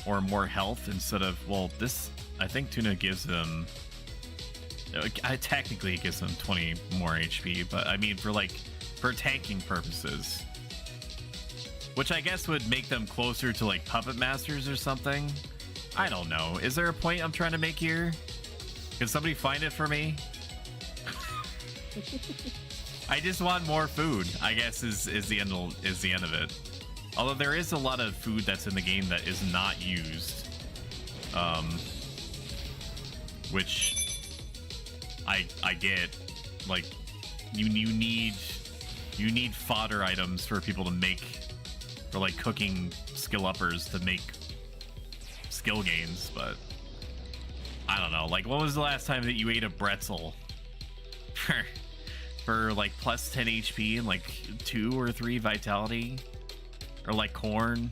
or more health instead of, well, this, I think tuna gives them, technically it gives them 20 more HP, but I mean for tanking purposes. Which I guess would make them closer to like puppet masters or something. I don't know. Is there a point I'm trying to make here? Can somebody find it for me? I just want more food, I guess is the end of it. Although there is a lot of food that's in the game that is not used. Which I get. Like you need fodder items for people to make, for like cooking skill uppers to make skill gains, but I don't know. Like, when was the last time that you ate a pretzel for like plus 10 HP and like 2 or 3 vitality? Or like corn?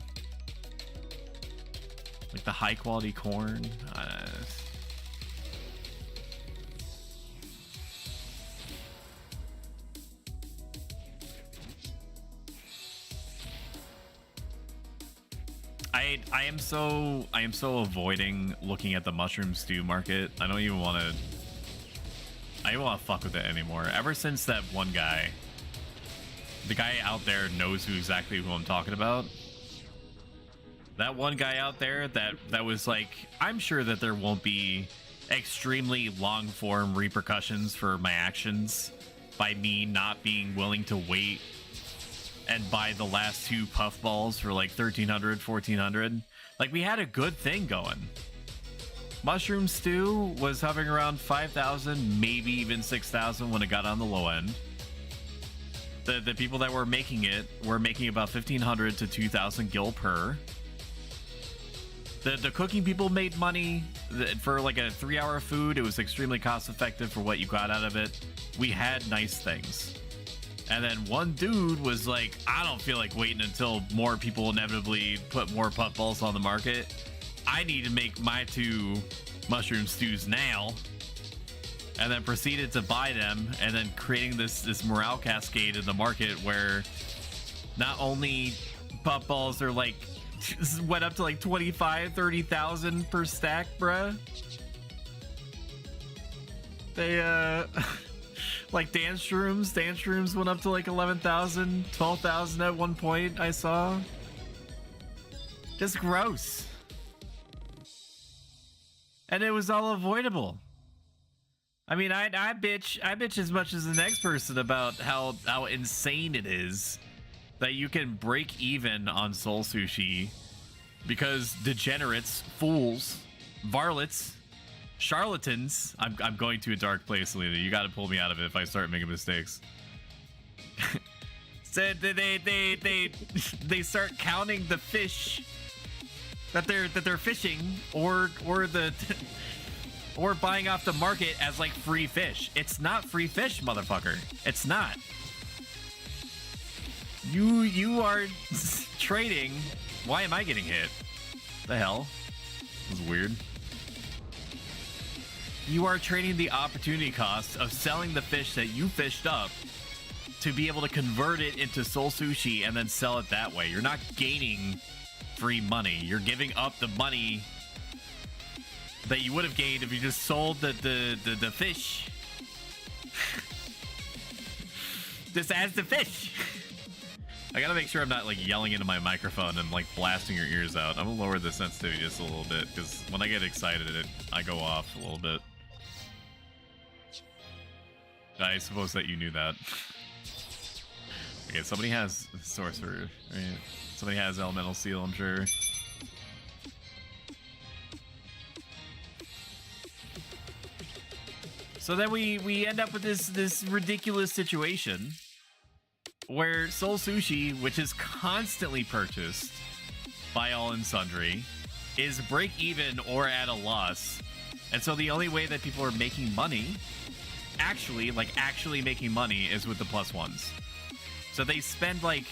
Like the high quality corn? I am so avoiding looking at the mushroom stew market. I don't even want to fuck with it anymore. Ever since that one guy, the guy out there knows exactly who I'm talking about. That one guy out there that was like, I'm sure that there won't be extremely long form repercussions for my actions by me not being willing to wait and buy the last 2 puffballs for like 1,300, 1,400. Like, we had a good thing going. Mushroom stew was hovering around 5,000, maybe even 6,000 when it got on the low end. The people that were making it were making about 1,500 to 2,000 gil per. The cooking people made money for like a 3-hour food. It was extremely cost effective for what you got out of it. We had nice things. And then one dude was like, I don't feel like waiting until more people inevitably put more puffballs on the market. I need to make my 2 mushroom stews now. And then proceeded to buy them, and then creating this morale cascade in the market where not only puffballs are like, went up to like 25, 30,000 per stack, bruh. They, like dance shrooms went up to like 11,000, 12,000 at one point, I saw. Just gross. And it was all avoidable. I mean, I bitch as much as the next person about how insane it is that you can break even on Soul Sushi because degenerates, fools, varlets, charlatans. I'm going to a dark place, Lena. You got to pull me out of it if I start making mistakes. Said they start counting the fish that they're fishing or buying off the market as like free fish. It's not free fish, motherfucker. It's not. You are trading. Why am I getting hit? The hell? This is weird. You are trading the opportunity cost of selling the fish that you fished up to be able to convert it into Soul Sushi and then sell it that way. You're not gaining free money. You're giving up the money that you would have gained if you just sold the fish. Just as the fish. I gotta make sure I'm not like yelling into my microphone and like blasting your ears out. I'm gonna lower the sensitivity just a little bit because when I get excited, I go off a little bit. I suppose that you knew that. Okay, somebody has Sorcerer, right? Somebody has Elemental Seal, I'm sure. So then we end up with this ridiculous situation where Soul Sushi, which is constantly purchased by all and sundry, is break even or at a loss. And so the only way that people are making money, actually making money, is with the +1s. So they spend like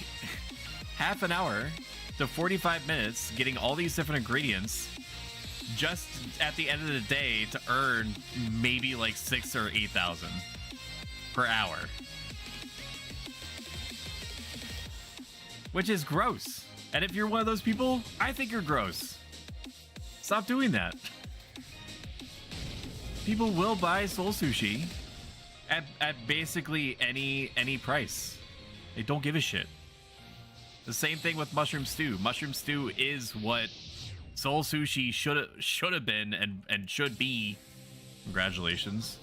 half an hour to 45 minutes getting all these different ingredients just at the end of the day to earn maybe like 6,000 or 8,000 per hour. Which is gross. And if you're one of those people, I think you're gross. Stop doing that. People will buy Soul Sushi at basically any price. They don't give a shit. The same thing with Mushroom Stew. Mushroom Stew is what Soul Sushi should have been and should be. Congratulations.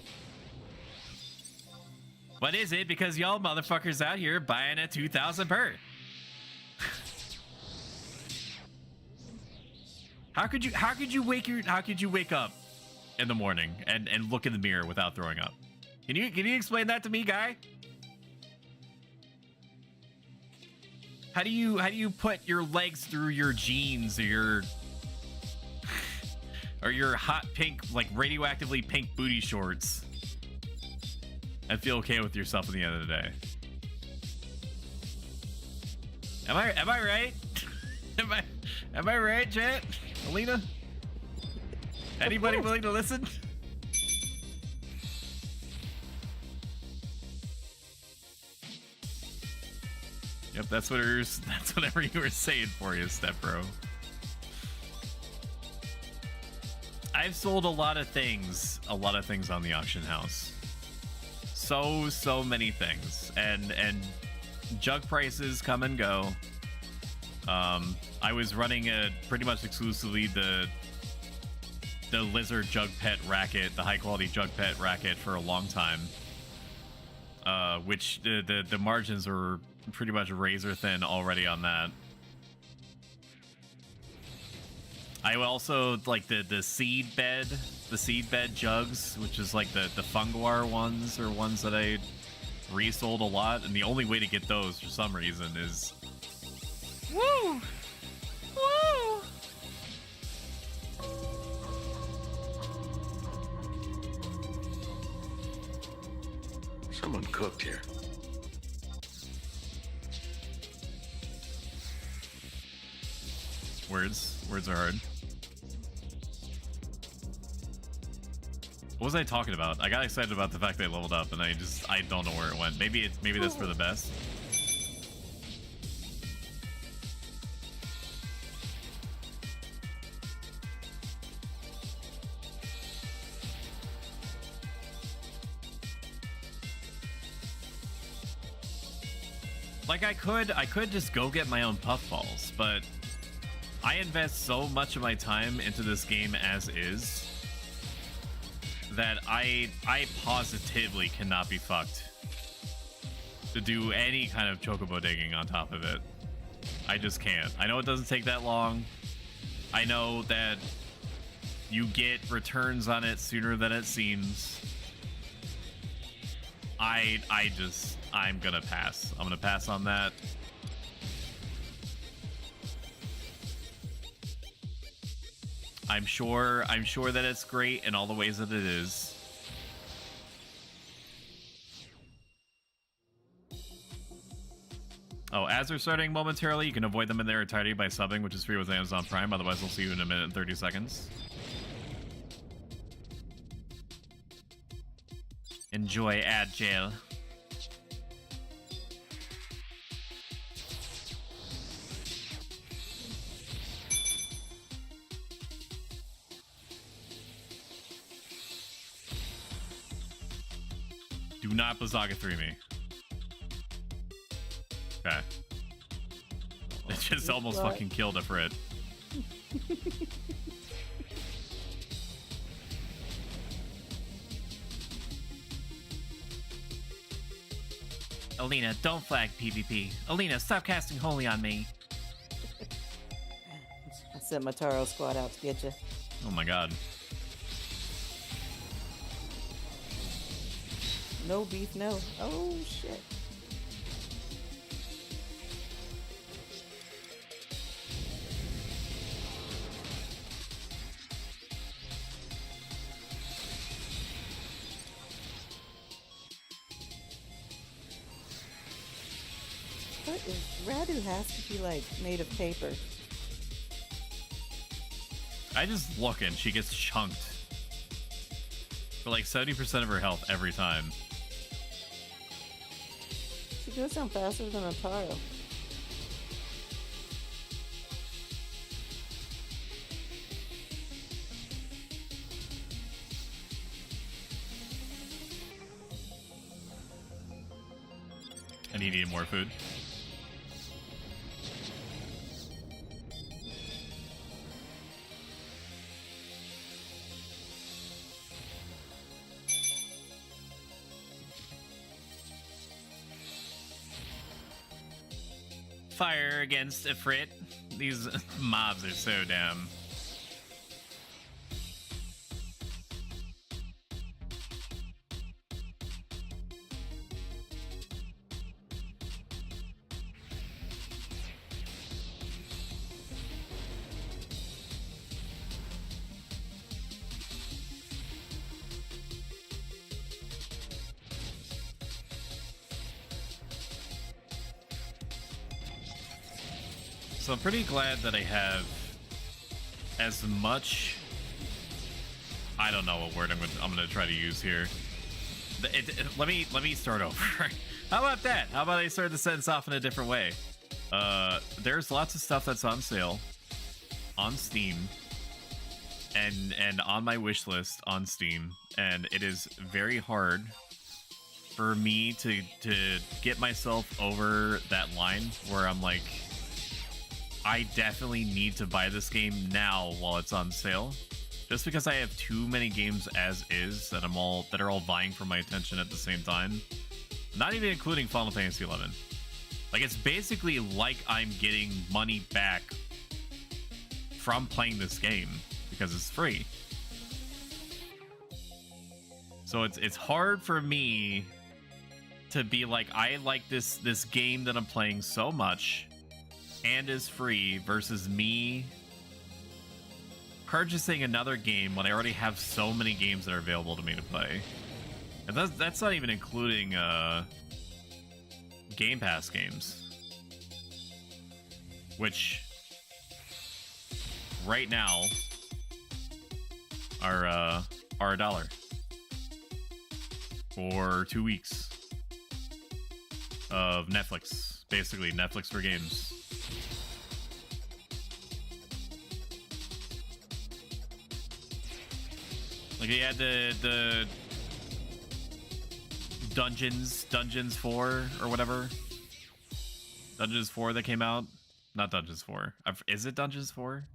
What is it? Because y'all motherfuckers out here buying at 2,000 per. How could you wake up in the morning and look in the mirror without throwing up? Can you explain that to me, guy? How do you put your legs through your jeans or your hot pink, like radioactively pink booty shorts and feel okay with yourself at the end of the day? Am I right? am I right, chat? Alina? Anybody willing to listen? Yep, that's whatever you were saying for you, Step Bro. I've sold a lot of things on the auction house. So many things, and jug prices come and go. I was running pretty much exclusively the lizard jug pet racket, the high quality jug pet racket for a long time, which the margins were pretty much razor thin already on that. I also like the seed bed jugs, which is like the funguar ones, or ones that I resold a lot, and the only way to get those for some reason is woo. Someone cooked here. Words are hard. What was I talking about? I got excited about the fact that I leveled up, and I don't know where it went. Maybe that's for the best. Like I could just go get my own puffballs, but I invest so much of my time into this game as is that I positively cannot be fucked to do any kind of chocobo digging on top of it. I just can't. I know it doesn't take that long. I know that you get returns on it sooner than it seems. I'm gonna pass. I'm gonna pass on that. I'm sure that it's great in all the ways that it is. Oh, as they're starting momentarily, you can avoid them in their entirety by subbing, which is free with Amazon Prime. Otherwise, we'll see you in a minute and 30 seconds. Enjoy ad jail. Do not Blizzaga 3 me. Okay. It just almost fucking killed it for it. Alina, don't flag PvP. Alina, stop casting holy on me. I sent my Taro squad out to get you. Oh my god. No beef, no. Oh shit. What is Radu has to be like made of paper? I just look and she gets chunked for like 70% of her health every time. She goes down faster than a Taro. I need to eat more food. fire against Ifrit. These mobs are so dumb. So I'm pretty glad that I have as much. I don't know what word I'm gonna try to use here. Let me start over. How about that? How about I start the sentence off in a different way? There's lots of stuff that's on sale on Steam and on my wish list on Steam, and it is very hard for me to get myself over that line where I'm like, I definitely need to buy this game now while it's on sale, just because I have too many games as is that are all vying for my attention at the same time. Not even including Final Fantasy XI. Like, it's basically like I'm getting money back from playing this game because it's free. So it's hard for me to be like, I like this game that I'm playing so much and is free versus me purchasing another game when I already have so many games that are available to me to play. And that's not even including Game Pass games, which right now are $1 for 2 weeks of Netflix. Basically, Netflix for games. Like, you had the Dungeons 4 or whatever. Dungeons 4 that came out. Not Dungeons 4. Is it Dungeons 4?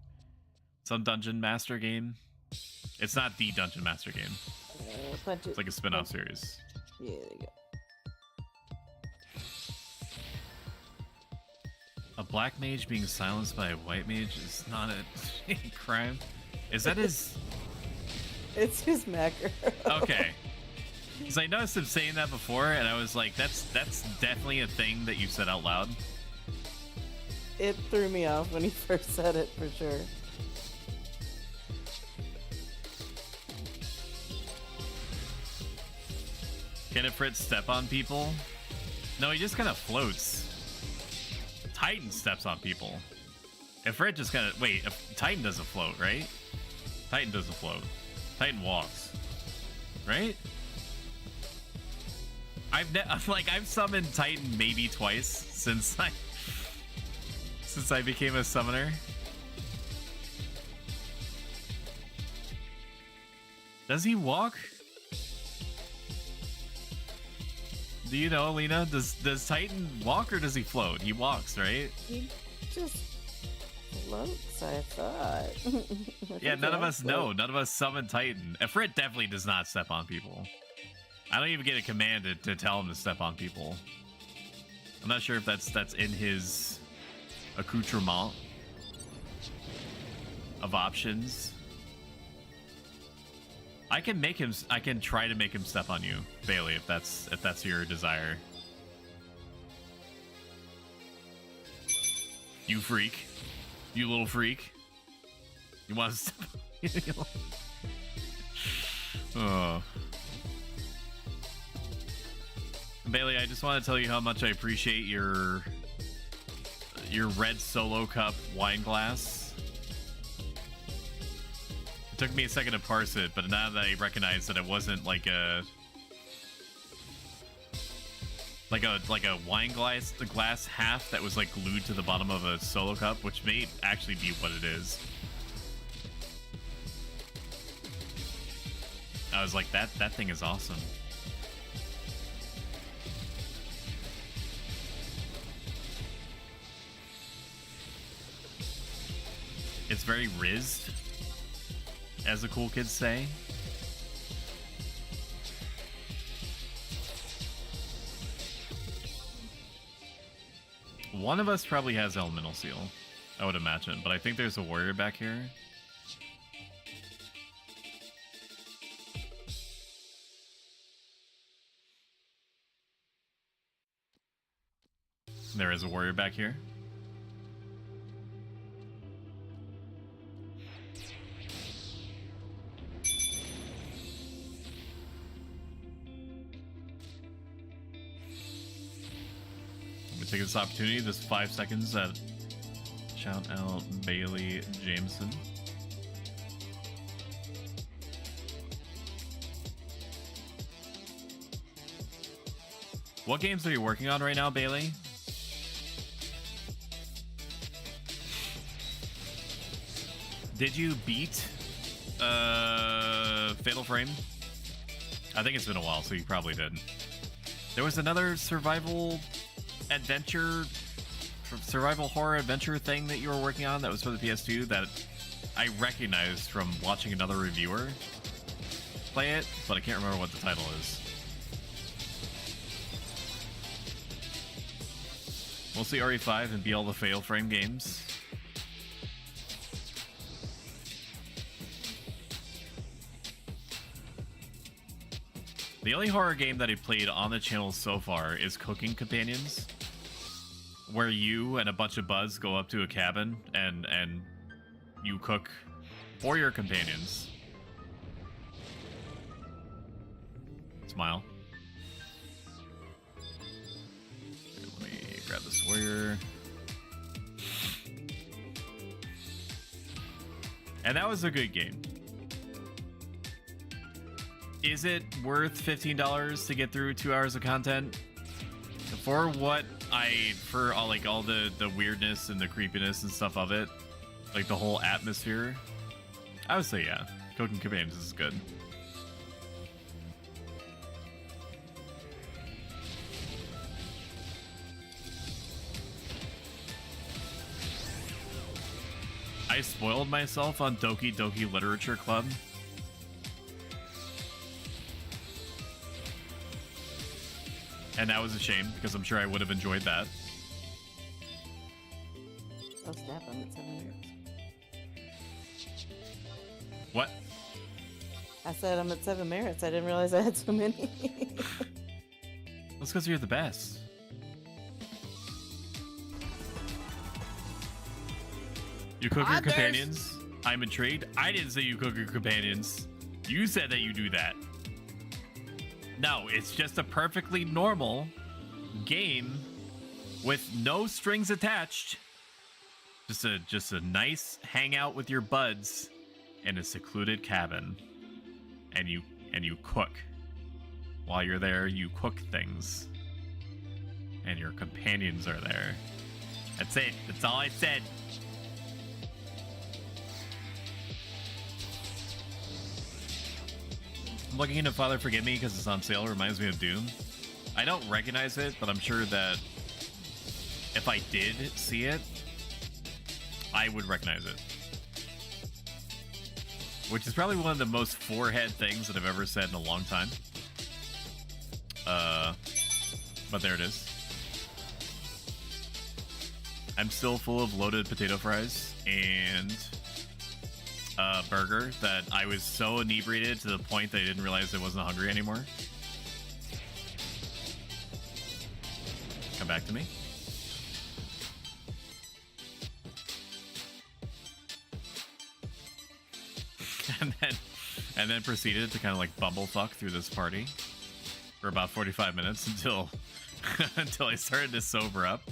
Some Dungeon Master game? It's not the Dungeon Master game. It's like a spin-off series. Yeah, there you go. A black mage being silenced by a white mage is not a crime. Is that his... It's his macro. Okay. Because I noticed him saying that before, and I was like, that's definitely a thing that you said out loud. It threw me off when he first said it, for sure. Can Ifrit step on people? No, he just kind of floats. Titan steps on people. Ifrit just kind of... Wait, Titan doesn't float, right? Titan doesn't float. Titan walks. Right? I've summoned Titan maybe twice since I became a summoner. Does he walk? Do you know, Lena? Does Titan walk or does he float? He walks, right? He just floats, I thought. Yeah, none of us know. None of us summon Titan. Ifrit definitely does not step on people. I don't even get a command to tell him to step on people. I'm not sure if that's in his accoutrement of options. I can try to make him step on you, Bailey, if that's your desire. You freak. You little freak. You want to step on Oh. Bailey, I just want to tell you how much I appreciate your red Solo Cup wine glass. It took me a second to parse it, but now that I recognize that it wasn't like a wine glass, the glass half that was like glued to the bottom of a Solo Cup, which may actually be what it is. I was like, that thing is awesome. It's very rizzed, as the cool kids say. One of us probably has elemental seal, I would imagine, but I think there's a warrior back here. There is a warrior back here. Let me take this opportunity, this 5 seconds that shout out Bailey Jameson. What games are you working on right now, Bailey? Did you beat Fatal Frame? I think it's been a while, so you probably did. There was another survival horror adventure thing that you were working on that was for the PS2 that I recognized from watching another reviewer play it, but I can't remember what the title is. Mostly RE5 and be all the Fatal Frame games. The only horror game that I played on the channel so far is Cooking Companions, where you and a bunch of buds go up to a cabin and you cook for your companions. Smile. Okay, let me grab this warrior. And that was a good game. Is it worth $15 to get through 2 hours of content? For what for all the weirdness and the creepiness and stuff of it, like the whole atmosphere, I would say yeah, Cooking Companions is good. I spoiled myself on Doki Doki Literature Club. And that was a shame, because I'm sure I would have enjoyed that. Oh snap, I'm at 7 minutes. What? I said I'm at 7 merits. I didn't realize I had so many. That's because you're the best. You cook your companions? I'm intrigued. I didn't say you cook your companions. You said that you do that. No, it's just a perfectly normal game with no strings attached. Just a nice hangout with your buds in a secluded cabin. And you cook. While you're there, you cook things. And your companions are there. That's it. That's all I said. I'm looking into Father Forgive Me because it's on sale. It reminds me of Doom. I don't recognize it, but I'm sure that if I did see it, I would recognize it. Which is probably one of the most forehead things that I've ever said in a long time. But there it is. I'm still full of loaded potato fries and burger that I was so inebriated to the point that I didn't realize I wasn't hungry anymore. Come back to me. and then proceeded to kind of like bumblefuck through this party for about 45 minutes until until I started to sober up.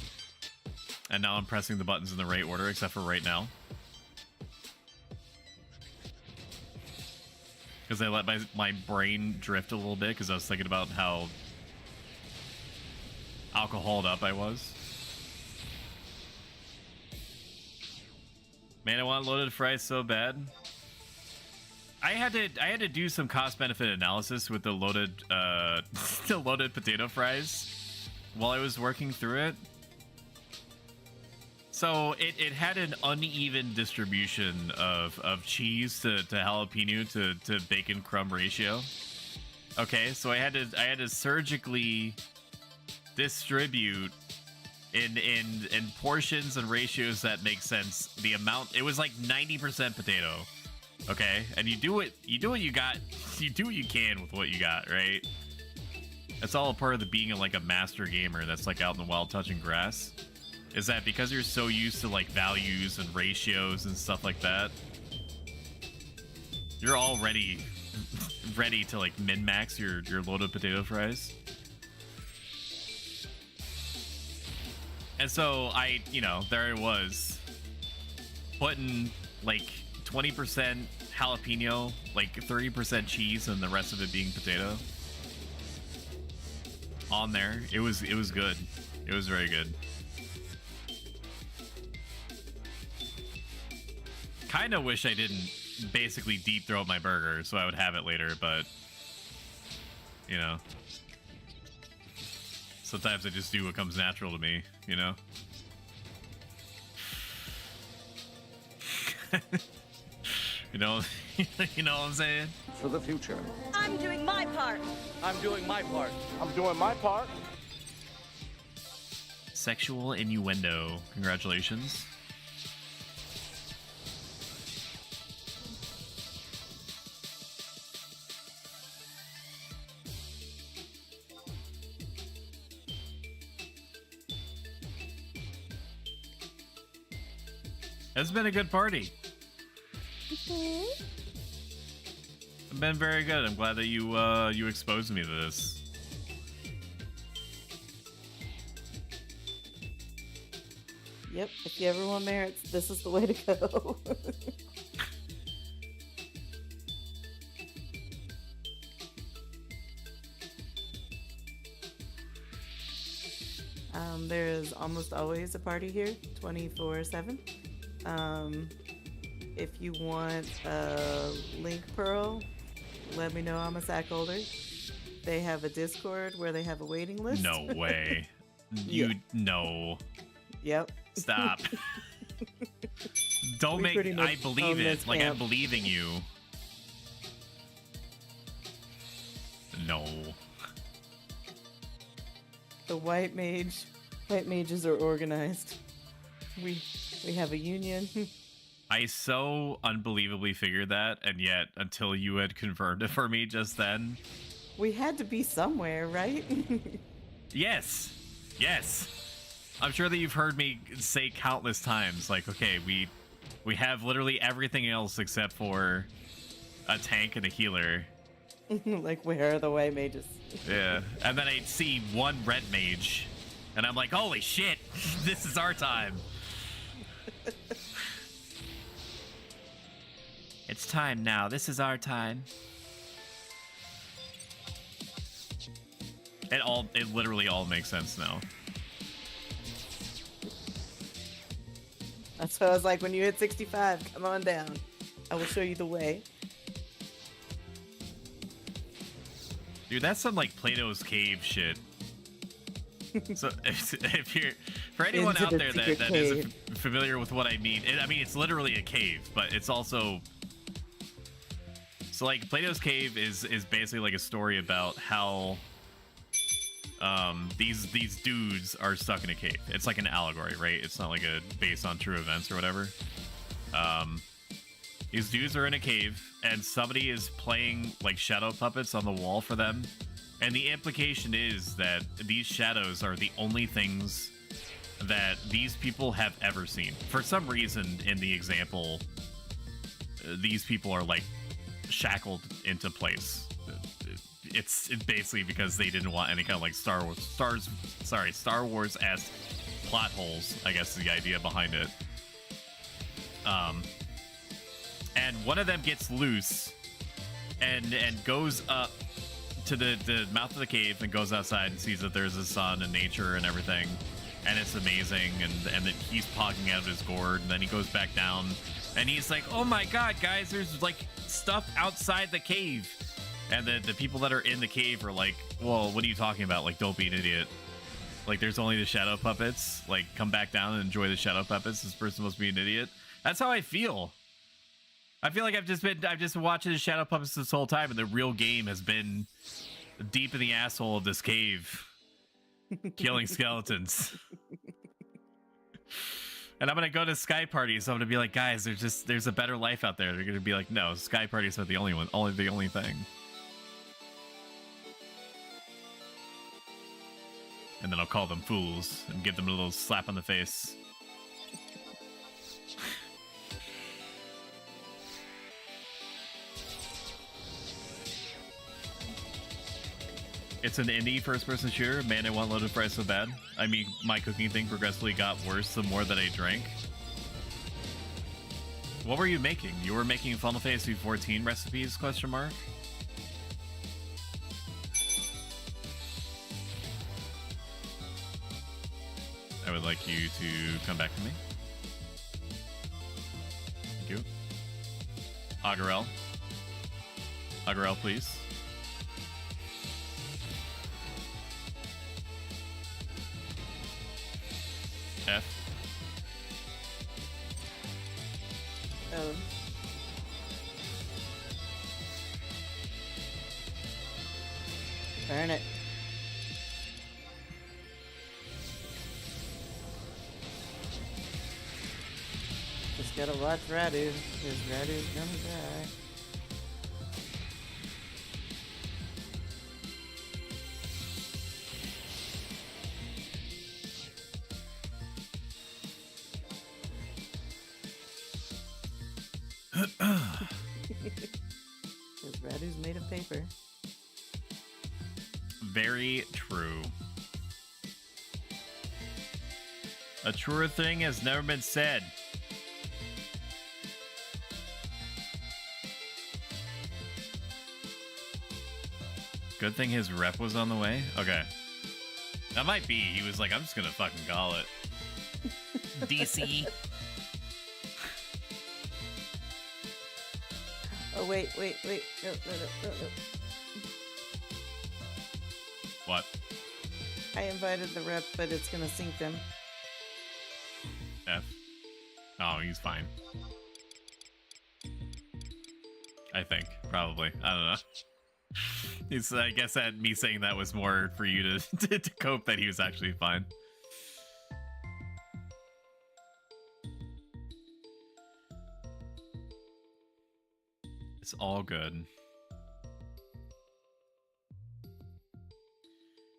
And now I'm pressing the buttons in the right order, except for right now. Because I let my brain drift a little bit because I was thinking about how alcoholed up I was. Man, I want loaded fries so bad. I had to do some cost benefit analysis with the loaded the loaded potato fries while I was working through it. So it had an uneven distribution of cheese to jalapeno to bacon crumb ratio. Okay, so I had to surgically distribute in portions and ratios that make sense. The amount, it was like 90% potato. Okay, and you do what you got. You do what you can with what you got, right? That's all a part of the being like a master gamer that's like out in the wild touching grass. Is that because you're so used to like values and ratios and stuff like that, you're already ready to like min-max your loaded potato fries. And so I, there it was, putting like 20% jalapeno, like 30% cheese, and the rest of it being potato on there. It was good. It was very good. Kind of wish I didn't basically deep throat my burger so I would have it later, but sometimes I just do what comes natural to me, you know? You know what I'm saying? For the future. I'm doing my part. I'm doing my part. I'm doing my part. Sexual innuendo. Congratulations. It's been a good party. It's been very good. I'm glad that you exposed me to this. Yep, if you ever want merits, this is the way to go. There is almost always a party here, 24/7. If you want a link pearl, let me know. I'm a sack holder. They have a Discord where they have a waiting list. No way. No. Yep. Stop. Don't make. I believe it. Like I'm believing you. No. The white mages are organized. We have a union. I so unbelievably figured that, and yet until you had confirmed it for me just then. We had to be somewhere, right? Yes. I'm sure that you've heard me say countless times, like, okay, we have literally everything else except for a tank and a healer. Like, where are the white mages? Yeah, and then I'd see one red mage, and I'm like, holy shit, this is our time. It's time now. This is our time. It literally all makes sense now. That's what I was like, when you hit 65, come on down. I will show you the way. Dude, that's some like Plato's Cave shit. So if you're, for anyone out there that isn't familiar with what I mean, it's literally a cave, but it's also, so like Plato's Cave is basically like a story about how these dudes are stuck in a cave. It's like an allegory, right? It's not like a based on true events or whatever. These dudes are in a cave and somebody is playing like shadow puppets on the wall for them. And the implication is that these shadows are the only things that these people have ever seen. For some reason in the example, these people are like shackled into place. It's basically because they didn't want any kind of like Star Wars-esque plot holes, I guess is the idea behind it. And one of them gets loose and goes up to the mouth of the cave and goes outside and sees that there's the sun and nature and everything, and it's amazing, and that he's pogging out of his gourd, and then he goes back down and he's like, oh my god, guys, there's like stuff outside the cave. And the people that are in the cave are like, well, what are you talking about? Like, don't be an idiot. Like, there's only the shadow puppets. Like, come back down and enjoy the shadow puppets. This person must be an idiot. That's how I feel. I feel like I've just been watching the shadow puppets this whole time, and the real game has been deep in the asshole of this cave, killing skeletons. And I'm gonna go to Sky parties. I'm gonna be like, guys, there's a better life out there. They're gonna be like, no, Sky parties are the only one, the only thing. And then I'll call them fools and give them a little slap on the face. It's an indie first-person shooter. Man, I want loaded fries so bad. I mean, my cooking thing progressively got worse the more that I drank. What were you making? You were making Final Fantasy 14 recipes, question mark? I would like you to come back to me. Thank you. Agarel. Agarel, please. F. Oh. Burn it. Just gotta watch Radu, because Radu's gonna die. Because Radu's made of paper. Very true. A truer thing has never been said. Good thing his rep was on the way. Okay. That might be. He was like, I'm just gonna fucking call it. DC. Oh, wait. No. What? I invited the rep, but it's gonna sink them. F. Oh, he's fine. I think. Probably. I don't know. I guess that me saying that was more for you to cope that he was actually fine. It's all good.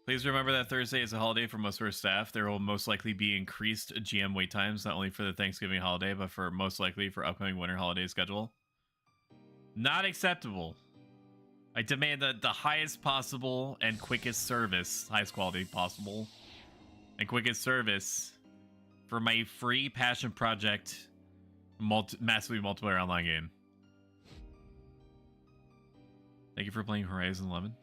Please remember that Thursday is a holiday for most of our staff. There will most likely be increased GM wait times, not only for the Thanksgiving holiday, but for most likely for upcoming winter holiday schedule. Not acceptable. I demand the highest possible and quickest service, highest quality possible, and quickest service for my free passion project massively multiplayer online game. Thank you for playing Horizon 11.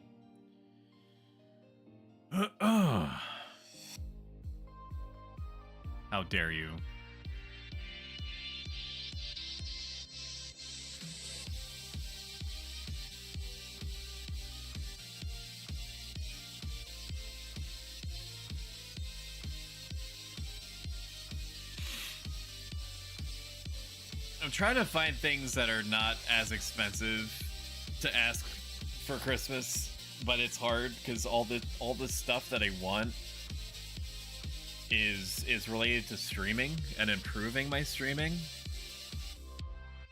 How dare you? I'm trying to find things that are not as expensive to ask for Christmas, but it's hard because all the stuff that I want is related to streaming and improving my streaming.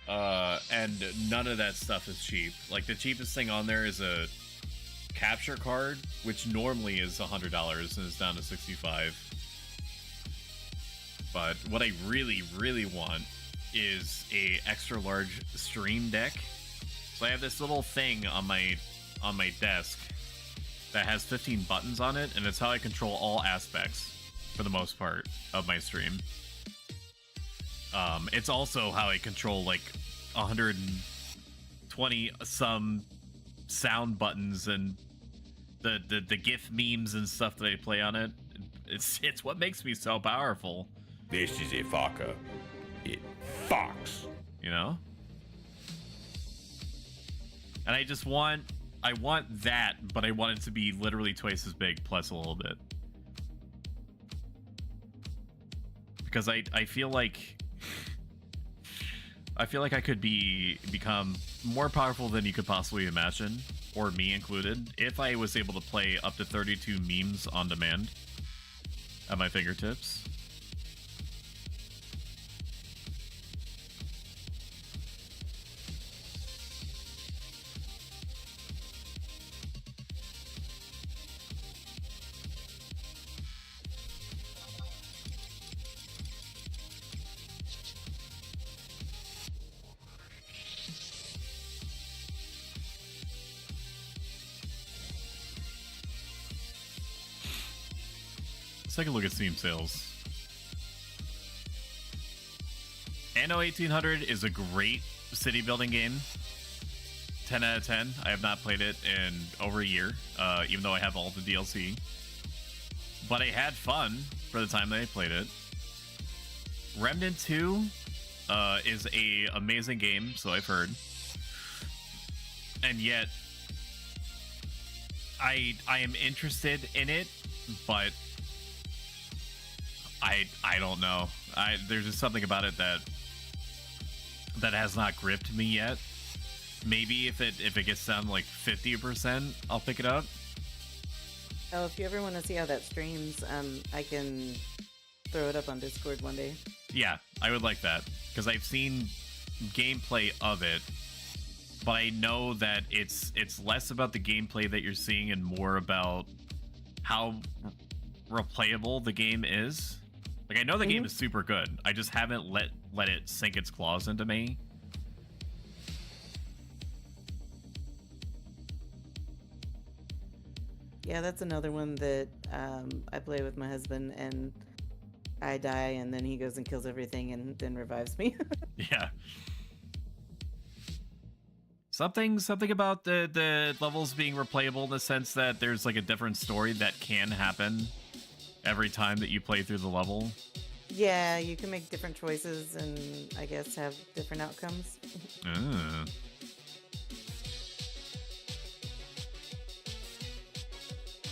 And none of that stuff is cheap. Like the cheapest thing on there is a capture card, which normally is $100 and is down to $65. But what I really want is a extra large stream deck. So I have this little thing on my desk that has 15 buttons on it, and it's how I control all aspects for the most part of my stream. It's also how I control like 120 some sound buttons and the GIF memes and stuff that I play on it. It's what makes me so powerful. This is a fucker. It fucks. You know? And I want that, but I want it to be literally twice as big plus a little bit. Because I feel like I could become more powerful than you could possibly imagine, or me included, if I was able to play up to 32 memes on demand at my fingertips. Let's take a look at Steam sales. Anno 1800 is a great city building game. 10 out of 10. I have not played it in over a year, even though I have all the DLC. But I had fun for the time that I played it. Remnant 2 is a amazing game, so I've heard. And yet, I am interested in it, but I don't know. There's just something about it that has not gripped me yet. Maybe if it gets down to like 50%, I'll pick it up. Oh, if you ever want to see how that streams, I can throw it up on Discord one day. Yeah, I would like that, because I've seen gameplay of it, but I know that it's less about the gameplay that you're seeing and more about how replayable the game is. Like, I know the game is super good. I just haven't let it sink its claws into me. Yeah, that's another one that I play with my husband, and I die, and then he goes and kills everything and then revives me. Yeah. Something about the levels being replayable in the sense that there's like a different story that can happen every time that you play through the level. Yeah, you can make different choices and I guess have different outcomes.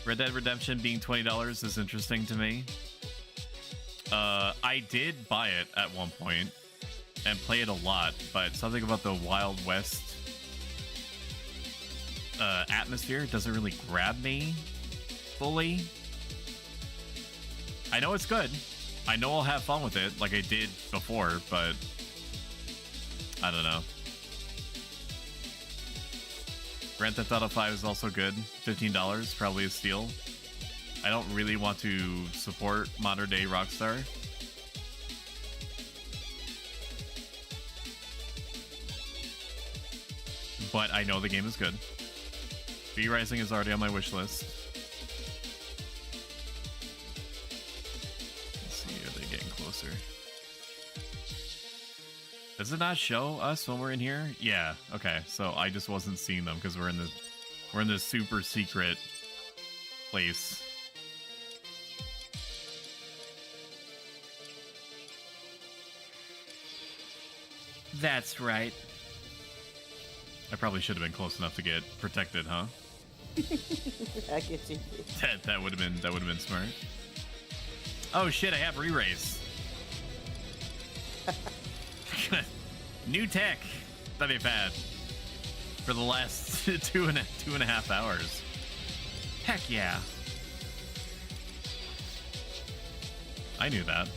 Red Dead Redemption being $20 is interesting to me. I did buy it at one point and play it a lot, but something about the Wild West atmosphere doesn't really grab me fully. I know it's good. I know I'll have fun with it like I did before, but I don't know. Grand Theft Auto 5 is also good. $15, probably a steal. I don't really want to support modern day Rockstar. But I know the game is good. V Rising is already on my wish list. Let's see, are they getting closer? Does it not show us when we're in here? Yeah, okay. So I just wasn't seeing them because we're in the super secret place. That's right. I probably should have been close enough to get protected, huh? I get you. That would have been smart. Oh shit! I have re-raise. New tech that they've had for the last two and a half hours. Heck yeah! I knew that.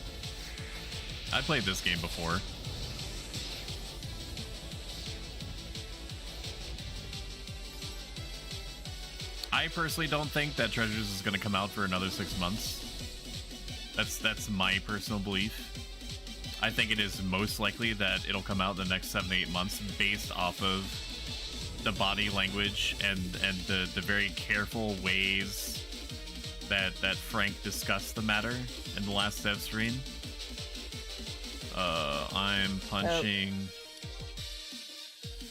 I played this game before. I personally don't think that Treasures is going to come out for another 6 months. That's my personal belief. I think it is most likely that it'll come out in the next 7 to 8 months based off of the body language and the very careful ways that Frank discussed the matter in the last dev stream. I'm punching.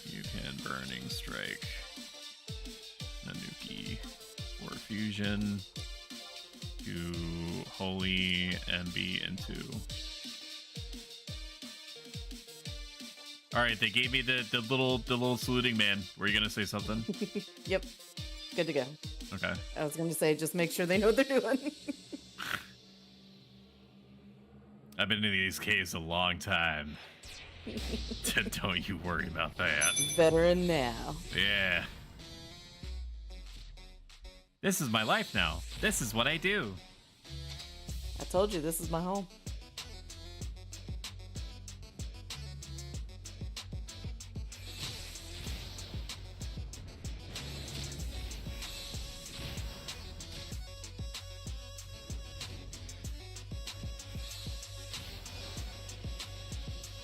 You can Burning Strike. Nanuki for fusion to Holy MB into. All right, they gave me the little saluting man. Were you gonna say something? Yep, good to go. Okay. I was gonna say just make sure they know what they're doing. I've been in these caves a long time. Don't you worry about that. Veteran now. Yeah. This is my life now. This is what I do. I told you this is my home.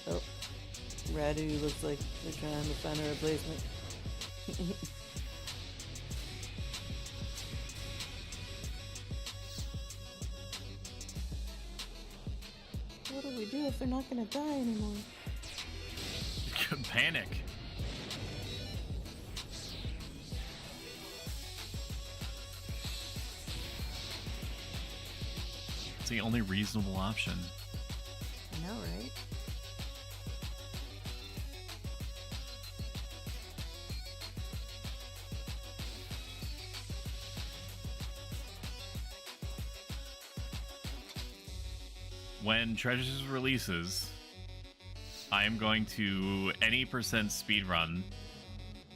Oh, Radu looks like they're trying to find a replacement. do if they're not gonna die anymore? Panic. It's the only reasonable option. I know, right? When Treasures releases, I am going to any percent speedrun,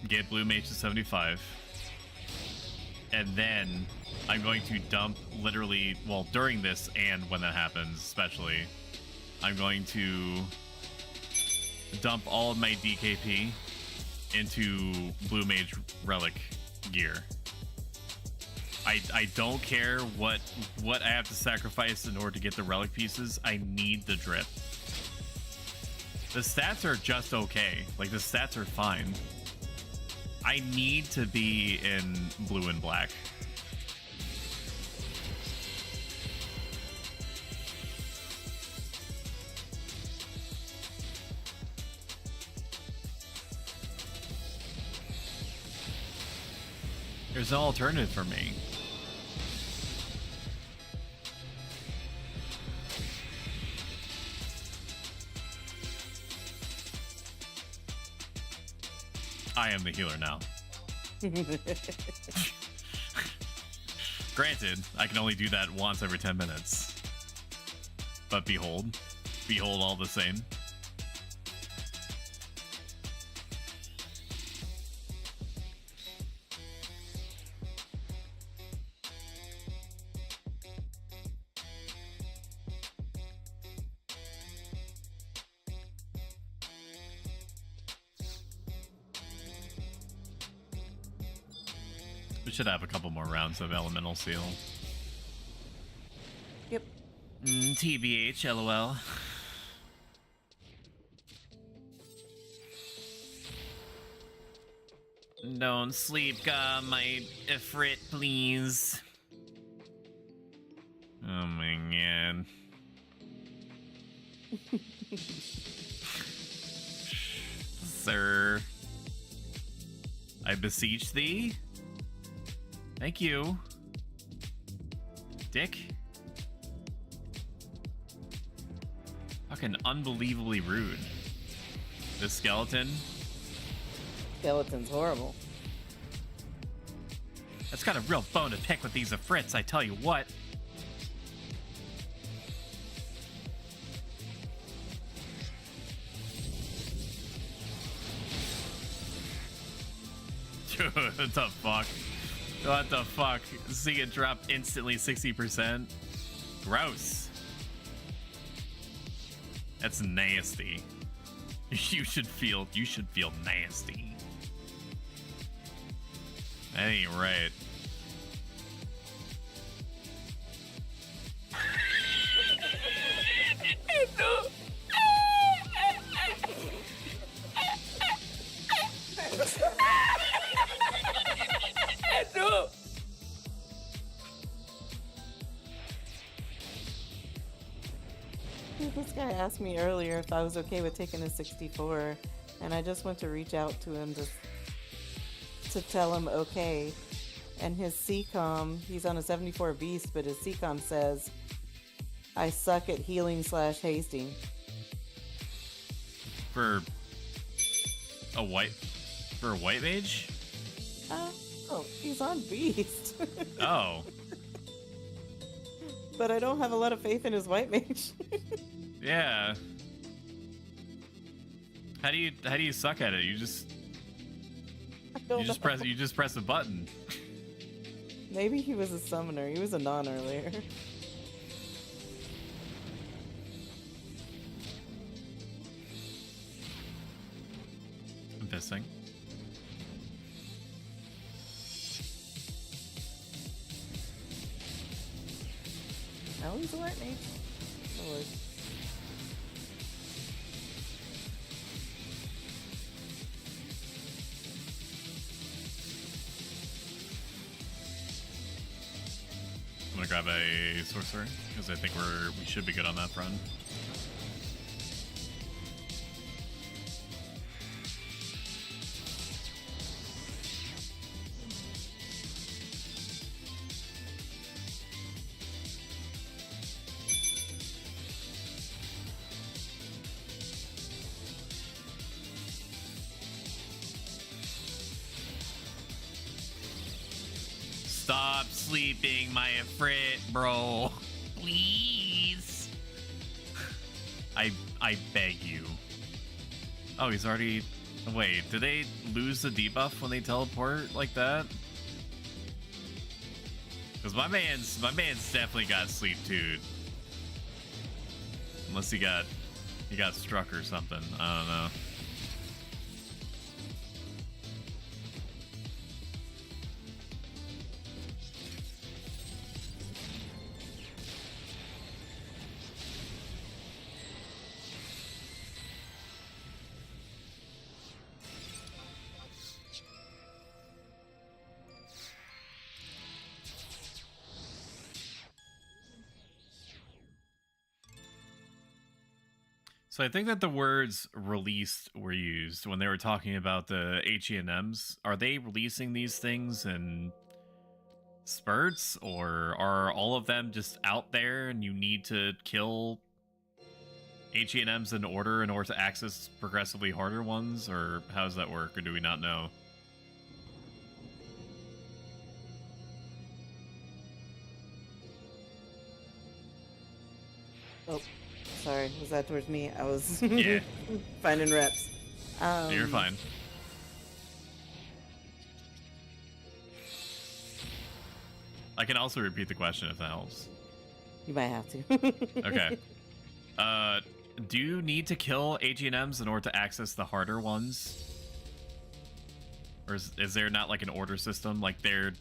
get Blue Mage to 75, and then I'm going to dump literally, well, during this and when that happens, especially, I'm going to dump all of my DKP into Blue Mage Relic gear. I don't care what I have to sacrifice in order to get the relic pieces. I need the drip. The stats are just okay. Like, the stats are fine. I need to be in blue and black. There's no alternative for me. I am the healer now. Granted, I can only do that once every 10 minutes. But behold all the same. We should have a couple more rounds of Elemental Seal. Yep. TBH, LOL. Don't sleep, God, my Ifrit, please. Oh my god. Sir, I beseech thee. Thank you. Dick. Fucking unbelievably rude. This skeleton. Skeleton's horrible. That's got a real bone to pick with these Ifrits, I tell you what. Dude, what the fuck? What the fuck? See it drop instantly 60%? Gross. That's nasty. You should feel nasty. That ain't right. This guy asked me earlier if I was okay with taking a 64, and I just went to reach out to him to tell him okay. And his CCOM, he's on a 74 beast, but his CCOM says, I suck at healing / hasting. For a white mage? Oh, he's on beast. Oh. But I don't have a lot of faith in his white mage. Yeah. How do you suck at it? You just press a button. Maybe he was a summoner. He was a non earlier. I'm pissing. No, he's a white mage. Oh, Lord. I'm gonna grab a sorcerer because I think we should be good on that front. stop sleeping, my frit, bro. Please. I beg you. Oh, he's already... Wait, do they lose the debuff when they teleport like that? Because my man's definitely got sleep, dude. Unless he got struck or something. I don't know. So I think that the words released were used when they were talking about the HENMs. Are they releasing these things in spurts, or are all of them just out there and you need to kill HENMs in order to access progressively harder ones? Or how does that work, or do we not know? Oh, sorry. Was that towards me? I was Yeah. finding reps. You're fine. I can also repeat the question if that helps. You might have to. Okay. Do you need to kill HENMs in order to access the harder ones? Or is there not like an order system? Like they're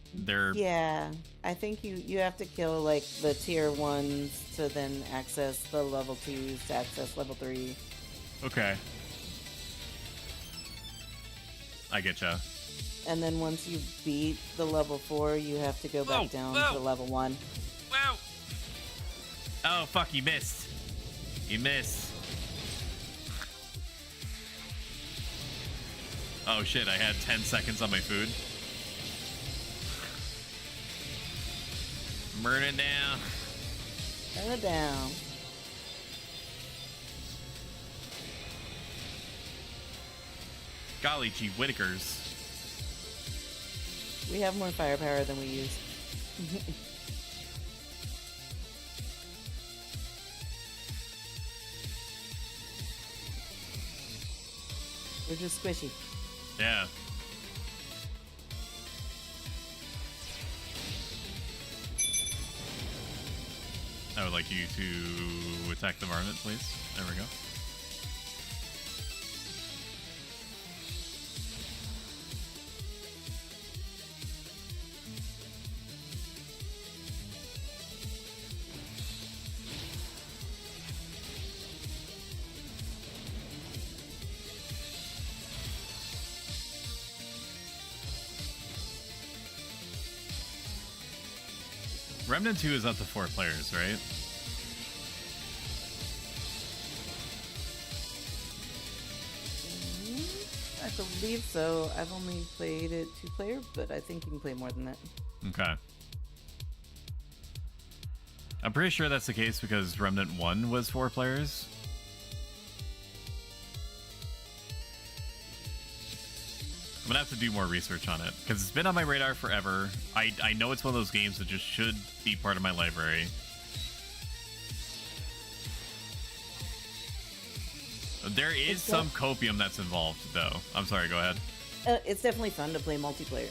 Yeah, I think you have to kill like the tier 1s to then access the level 2s to access level 3. Okay. I getcha. And then once you beat the level 4, you have to go back down to level 1. Wow. Oh fuck, you missed. You missed. Oh shit, I had 10 seconds on my food. Burn it down. Burn it down. Golly gee Whittakers. We have more firepower than we use. We're just squishy. Yeah. I would like you to attack the varmint, please. There we go. Remnant 2 is up to 4 players, right? I believe so. I've only played it 2-player, but I think you can play more than that. Okay. I'm pretty sure that's the case because Remnant 1 was 4 players. I'm gonna have to do more research on it because it's been on my radar forever. I know it's one of those games that just should be part of my library. There is some copium that's involved, though. I'm sorry, go ahead. It's definitely fun to play multiplayer.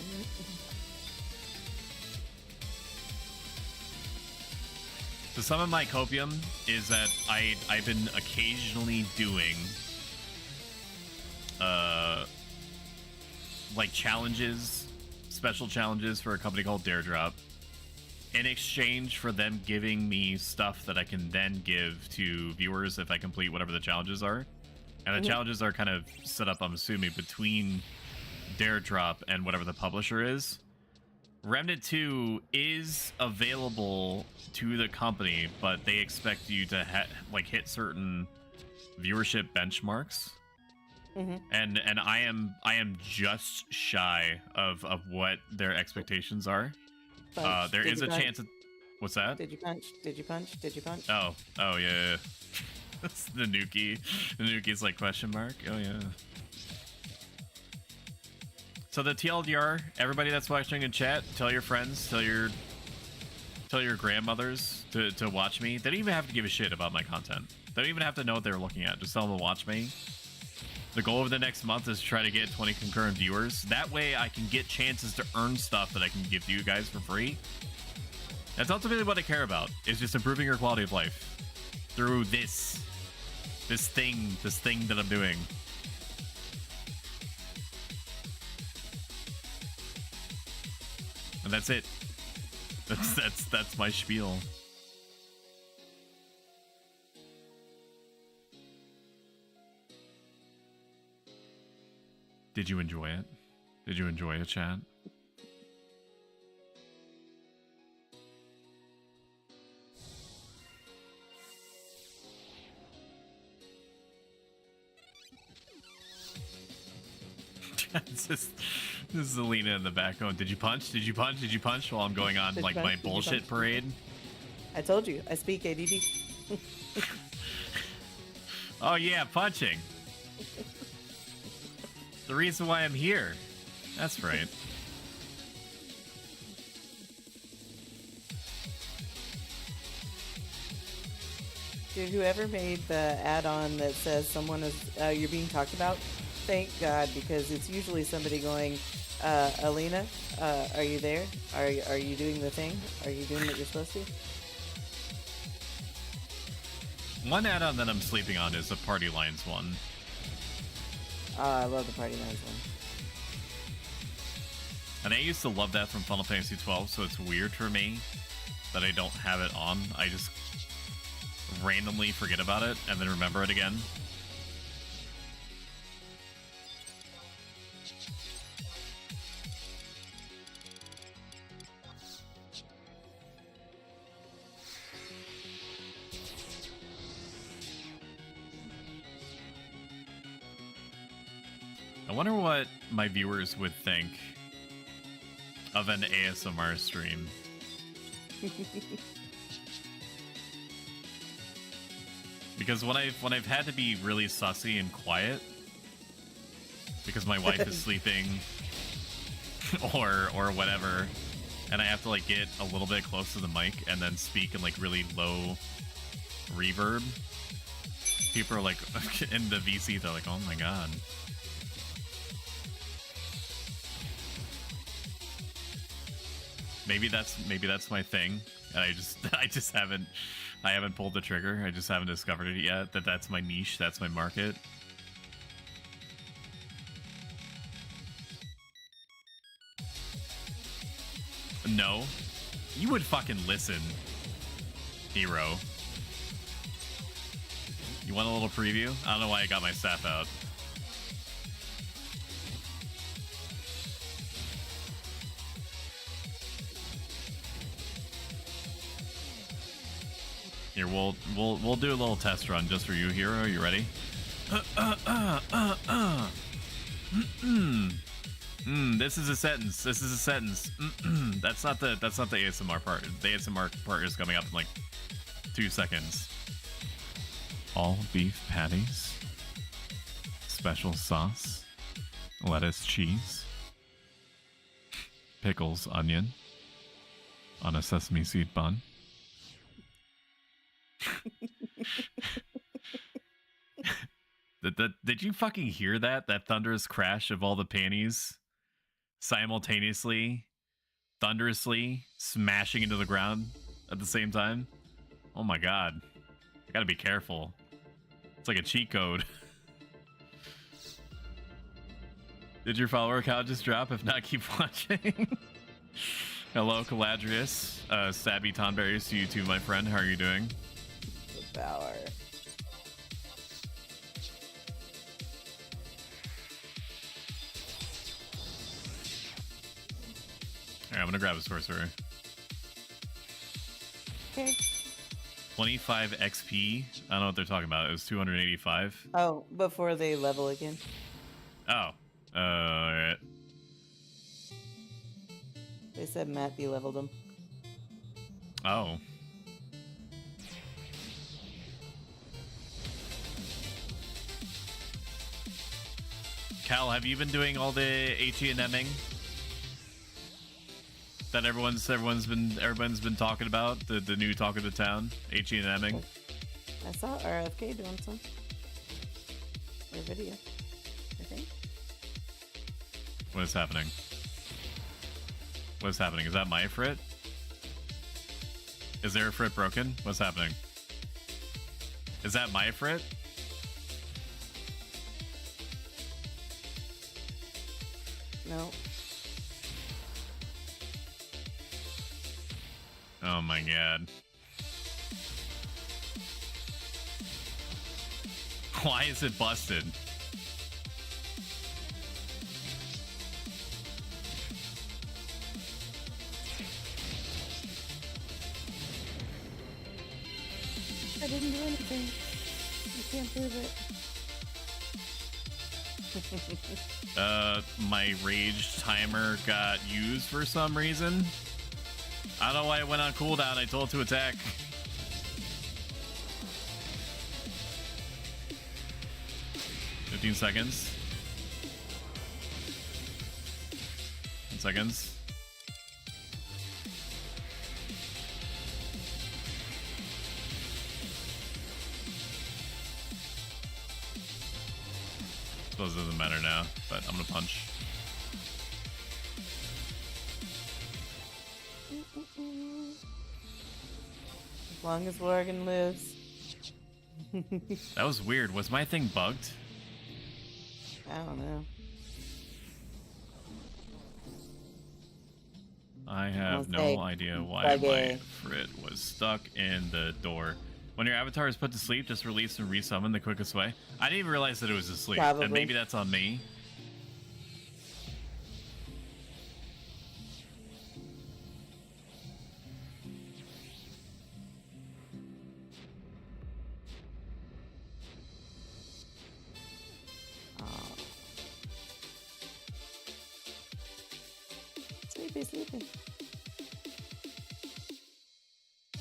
So some of my copium is that I've been occasionally doing like challenges, special challenges for a company called Daredrop, in exchange for them giving me stuff that I can then give to viewers if I complete whatever the challenges are. And the challenges are kind of set up, I'm assuming, between Daredrop and whatever the publisher is. Remnant 2 is available to the company, but they expect you to hit certain viewership benchmarks. And I am just shy of what their expectations are. There is a chance of, what's that? Did you punch? Did you punch? Did you punch? Oh yeah. That's the Nuki. The Nuki's like question mark. Oh yeah. So the TLDR, everybody that's watching in chat, tell your friends, tell your grandmothers to watch me. They don't even have to give a shit about my content. They don't even have to know what they're looking at. Just tell them to watch me. The goal over the next month is to try to get 20 concurrent viewers. That way I can get chances to earn stuff that I can give to you guys for free. That's ultimately what I care about, is just improving your quality of life through this thing that I'm doing. And that's it. That's my spiel. Did you enjoy it? Did you enjoy it, chat? This is Alina in the back going, did you punch? Did you punch? Did you punch? While I'm going on like my bullshit parade. I told you, I speak ADD. Oh yeah, punching. The reason why I'm here. That's right. Dude, whoever made the add-on that says someone is you're being talked about, thank God, because it's usually somebody going, Alina, are you there? Are you doing the thing? Are you doing what you're supposed to? One add-on that I'm sleeping on is the Party Lines one. I love the Party Lines one. And I used to love that from Final Fantasy XII, so it's weird for me that I don't have it on. I just randomly forget about it and then remember it again. I wonder what my viewers would think of an ASMR stream. Because when I've had to be really sussy and quiet because my wife is sleeping or whatever, and I have to like get a little bit close to the mic and then speak in like really low reverb, people are like in the VC, they're like, oh my god. Maybe that's my thing, and I just haven't pulled the trigger. I just haven't discovered it yet. That's my niche. That's my market. No, you would fucking listen, hero. You want a little preview? I don't know why I got my staff out. Here, we'll do a little test run just for you, hero. You ready? This is a sentence. This is a sentence. That's not the ASMR part. The ASMR part is coming up in like 2 seconds. All beef patties, special sauce, lettuce, cheese, pickles, onion on a sesame seed bun. Did you fucking hear that? That thunderous crash of all the panties simultaneously, thunderously smashing into the ground at the same time? Oh my god. I gotta be careful. It's like a cheat code. Did your follower count just drop? If not, keep watching. Hello, Caladrius. Stabby Tonberries to you too, my friend. How are you doing? Power. Alright, I'm gonna grab a sorcerer. Okay. 25 XP. I don't know what they're talking about. It was 285. Oh, before they level again. Oh. Alright. They said Matt de-leveled them. Oh. Cal, have you been doing all the HE&Ming that everyone's been talking about? The new talk of the town, HE&Ming. I saw RFK doing some. Or video, I think. What is happening? What's happening? Is that my Frit? Is there a Frit broken? What's happening? Is that my Frit? No. Oh my god. Why is it busted? I didn't do anything. You can't prove it. My rage timer got used for some reason. I don't know why it went on cooldown. I told it to attack. Seconds. 10 seconds. Suppose it doesn't matter now, but I'm gonna punch. As long as Morgan lives. That was weird. Was my thing bugged? I don't know. I have no Okay. idea why Buggy. my Frit was stuck in the door. When your avatar is put to sleep, just release and resummon the quickest way. I didn't even realize that it was asleep. Probably. And maybe that's on me. Sleepy.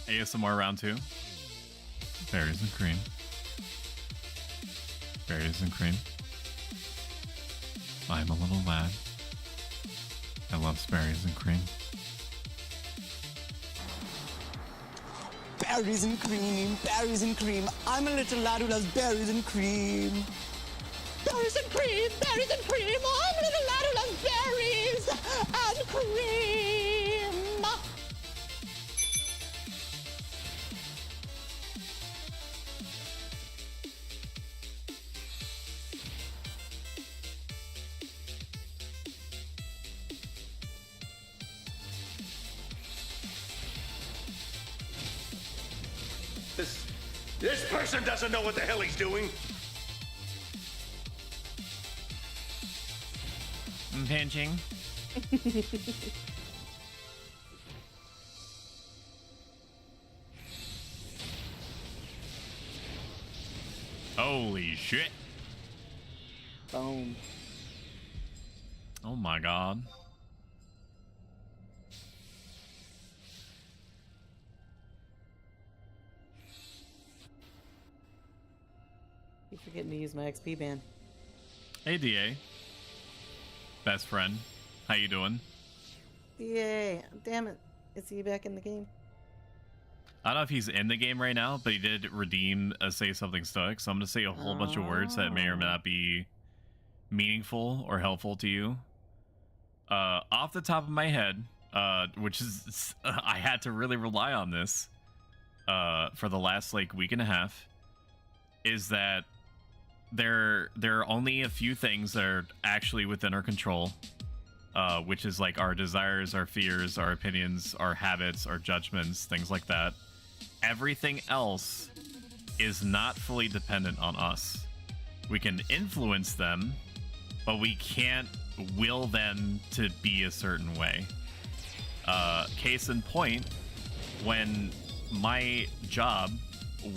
ASMR round 2. Berries and cream. Berries and cream. I'm a little lad. I love berries and cream. Berries and cream, berries and cream. I'm a little lad who loves berries and cream. Berries and cream, berries and cream. I'm a little lad who loves berries and cream. This person doesn't know what the hell he's doing. I'm pinching. Holy shit. Boom. Oh my god. Keep forgetting to use my XP band. Hey DA. Best friend. How you doing? Yay. Damn it. Is he back in the game? I don't know if he's in the game right now, but he did redeem a Say Something Stoic, so I'm going to say a whole bunch of words that may or may not be meaningful or helpful to you. Off the top of my head, which is... I had to really rely on this for the last, like, week and a half, is that there are only a few things that are actually within our control, which is, like, our desires, our fears, our opinions, our habits, our judgments, things like that. Everything else is not fully dependent on us. We can influence them, but we can't will them to be a certain way. Case in point, when my job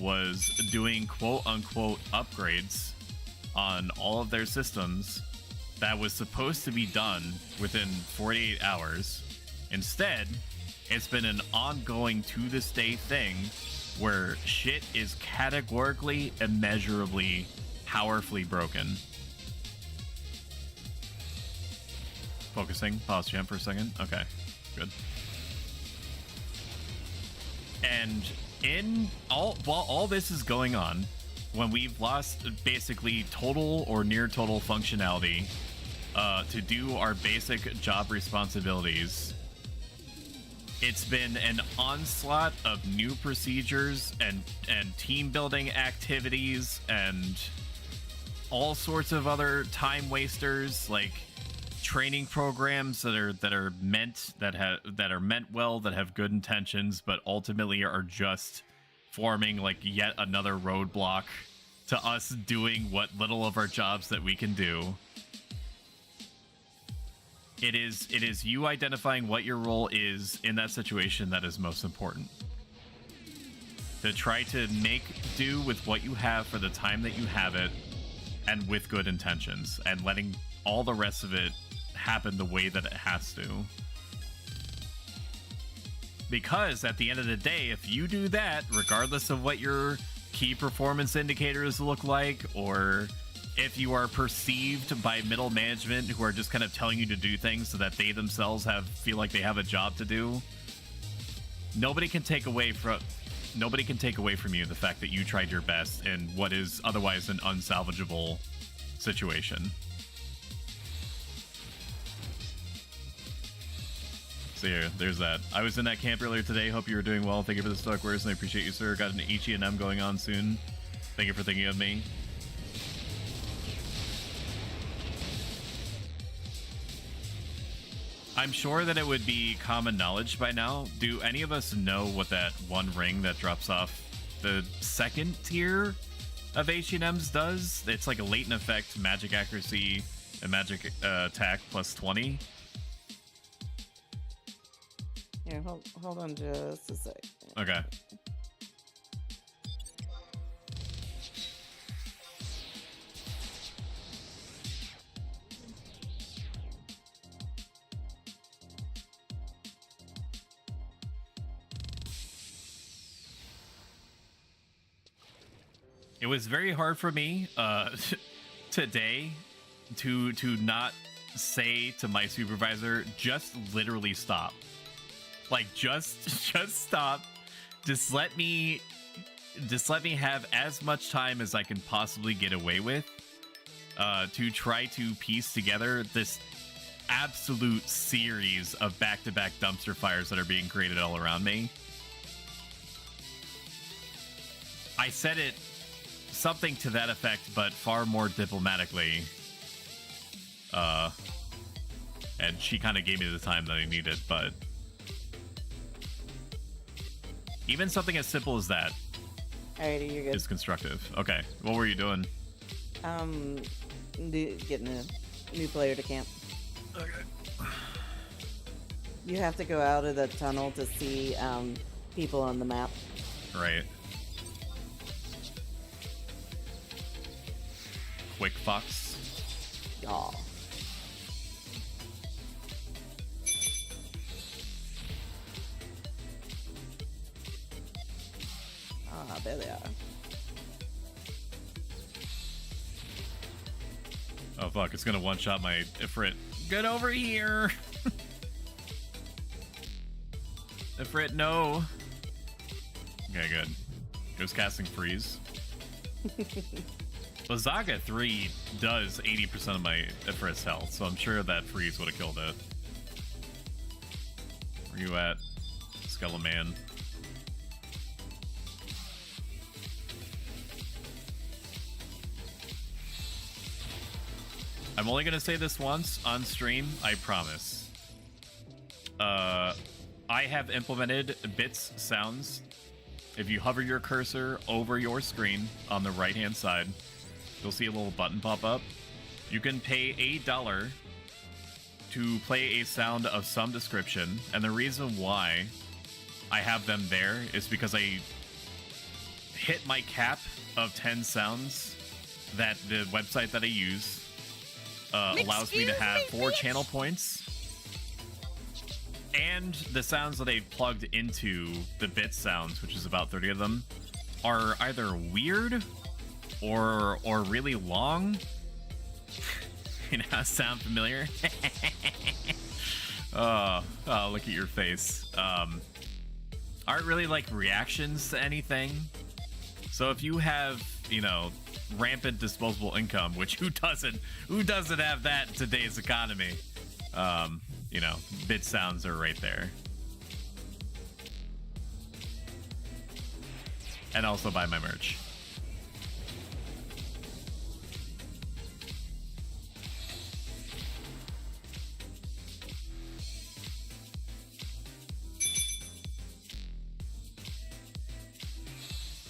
was doing quote-unquote upgrades on all of their systems that was supposed to be done within 48 hours. Instead, it's been an ongoing to this day thing where shit is categorically, immeasurably, powerfully broken. Focusing. Pause champ for a second. Okay, good. And while all this is going on, when we've lost basically total or near total functionality to do our basic job responsibilities, it's been an onslaught of new procedures and team building activities and all sorts of other time wasters, like training programs that are meant well, that have good intentions, but ultimately are just forming like yet another roadblock to us doing what little of our jobs that we can do. It is you identifying what your role is in that situation that is most important. To try to make do with what you have for the time that you have it, and with good intentions, and letting all the rest of it happen the way that it has to. Because at the end of the day, if you do that, regardless of what your key performance indicators look like, or if you are perceived by middle management who are just kind of telling you to do things so that they themselves feel like they have a job to do, nobody can take away from you the fact that you tried your best in what is otherwise an unsalvageable situation. So yeah, there's that. I was in that camp earlier today. Hope you were doing well. Thank you for the stoic words, and I appreciate you, sir. Got an H&M going on soon. Thank you for thinking of me. I'm sure that it would be common knowledge by now. Do any of us know what that one ring that drops off the second tier of H&M's does? It's like a latent effect, magic accuracy, and magic attack plus 20. Here, hold on just a sec. Okay. It was very hard for me today to not say to my supervisor, just literally stop. Like just stop. Just let me have as much time as I can possibly get away with to try to piece together this absolute series of back-to-back dumpster fires that are being created all around me. I said it something to that effect, but far more diplomatically. And she kind of gave me the time that I needed, but even something as simple as that Alrighty, you're good. is constructive. Okay, what were you doing? Getting a new player to camp. Okay. You have to go out of the tunnel to see people on the map. Right. Quick Fox. Y'all. Ah, there they are. Oh fuck, it's gonna one-shot my Ifrit. Get over here! Ifrit, no! Okay, good. It was casting Freeze. Lazaga 3 does 80% of my Ifrit's health, so I'm sure that Freeze would have killed it. Where you at, Skeleman? I'm only gonna say this once on stream, I promise. I have implemented bits sounds. If you hover your cursor over your screen on the right-hand side, you'll see a little button pop up. You can pay $1 to play a sound of some description, and the reason why I have them there is because I hit my cap of 10 sounds that the website that I use allows me to have 4 channel points, and the sounds that I've plugged into the bit sounds, which is about 30 of them, are either weird or really long. Right now, sound familiar? Oh, look at your face. Aren't really like reactions to anything. So if you have, you know, rampant disposable income, which who doesn't have that in today's economy? You know, bit sounds are right there. And also buy my merch.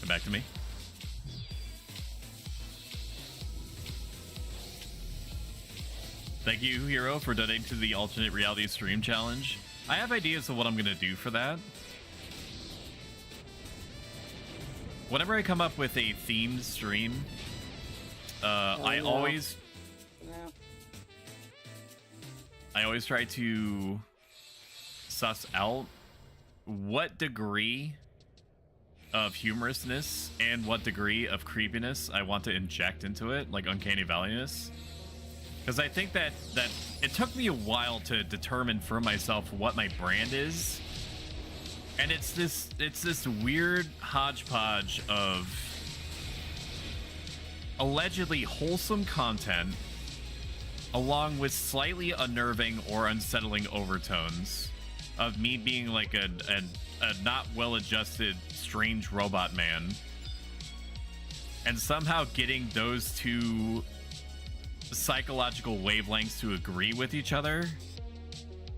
Come back to me. Thank you, Hero, for donating to the alternate reality stream challenge. I have ideas of what I'm gonna do for that. Whenever I come up with a themed stream, I always try to suss out what degree of humorousness and what degree of creepiness I want to inject into it, like uncanny valleyness. Because I think that it took me a while to determine for myself what my brand is. And it's this weird hodgepodge of allegedly wholesome content along with slightly unnerving or unsettling overtones of me being like a not well-adjusted strange robot man, and somehow getting those two psychological wavelengths to agree with each other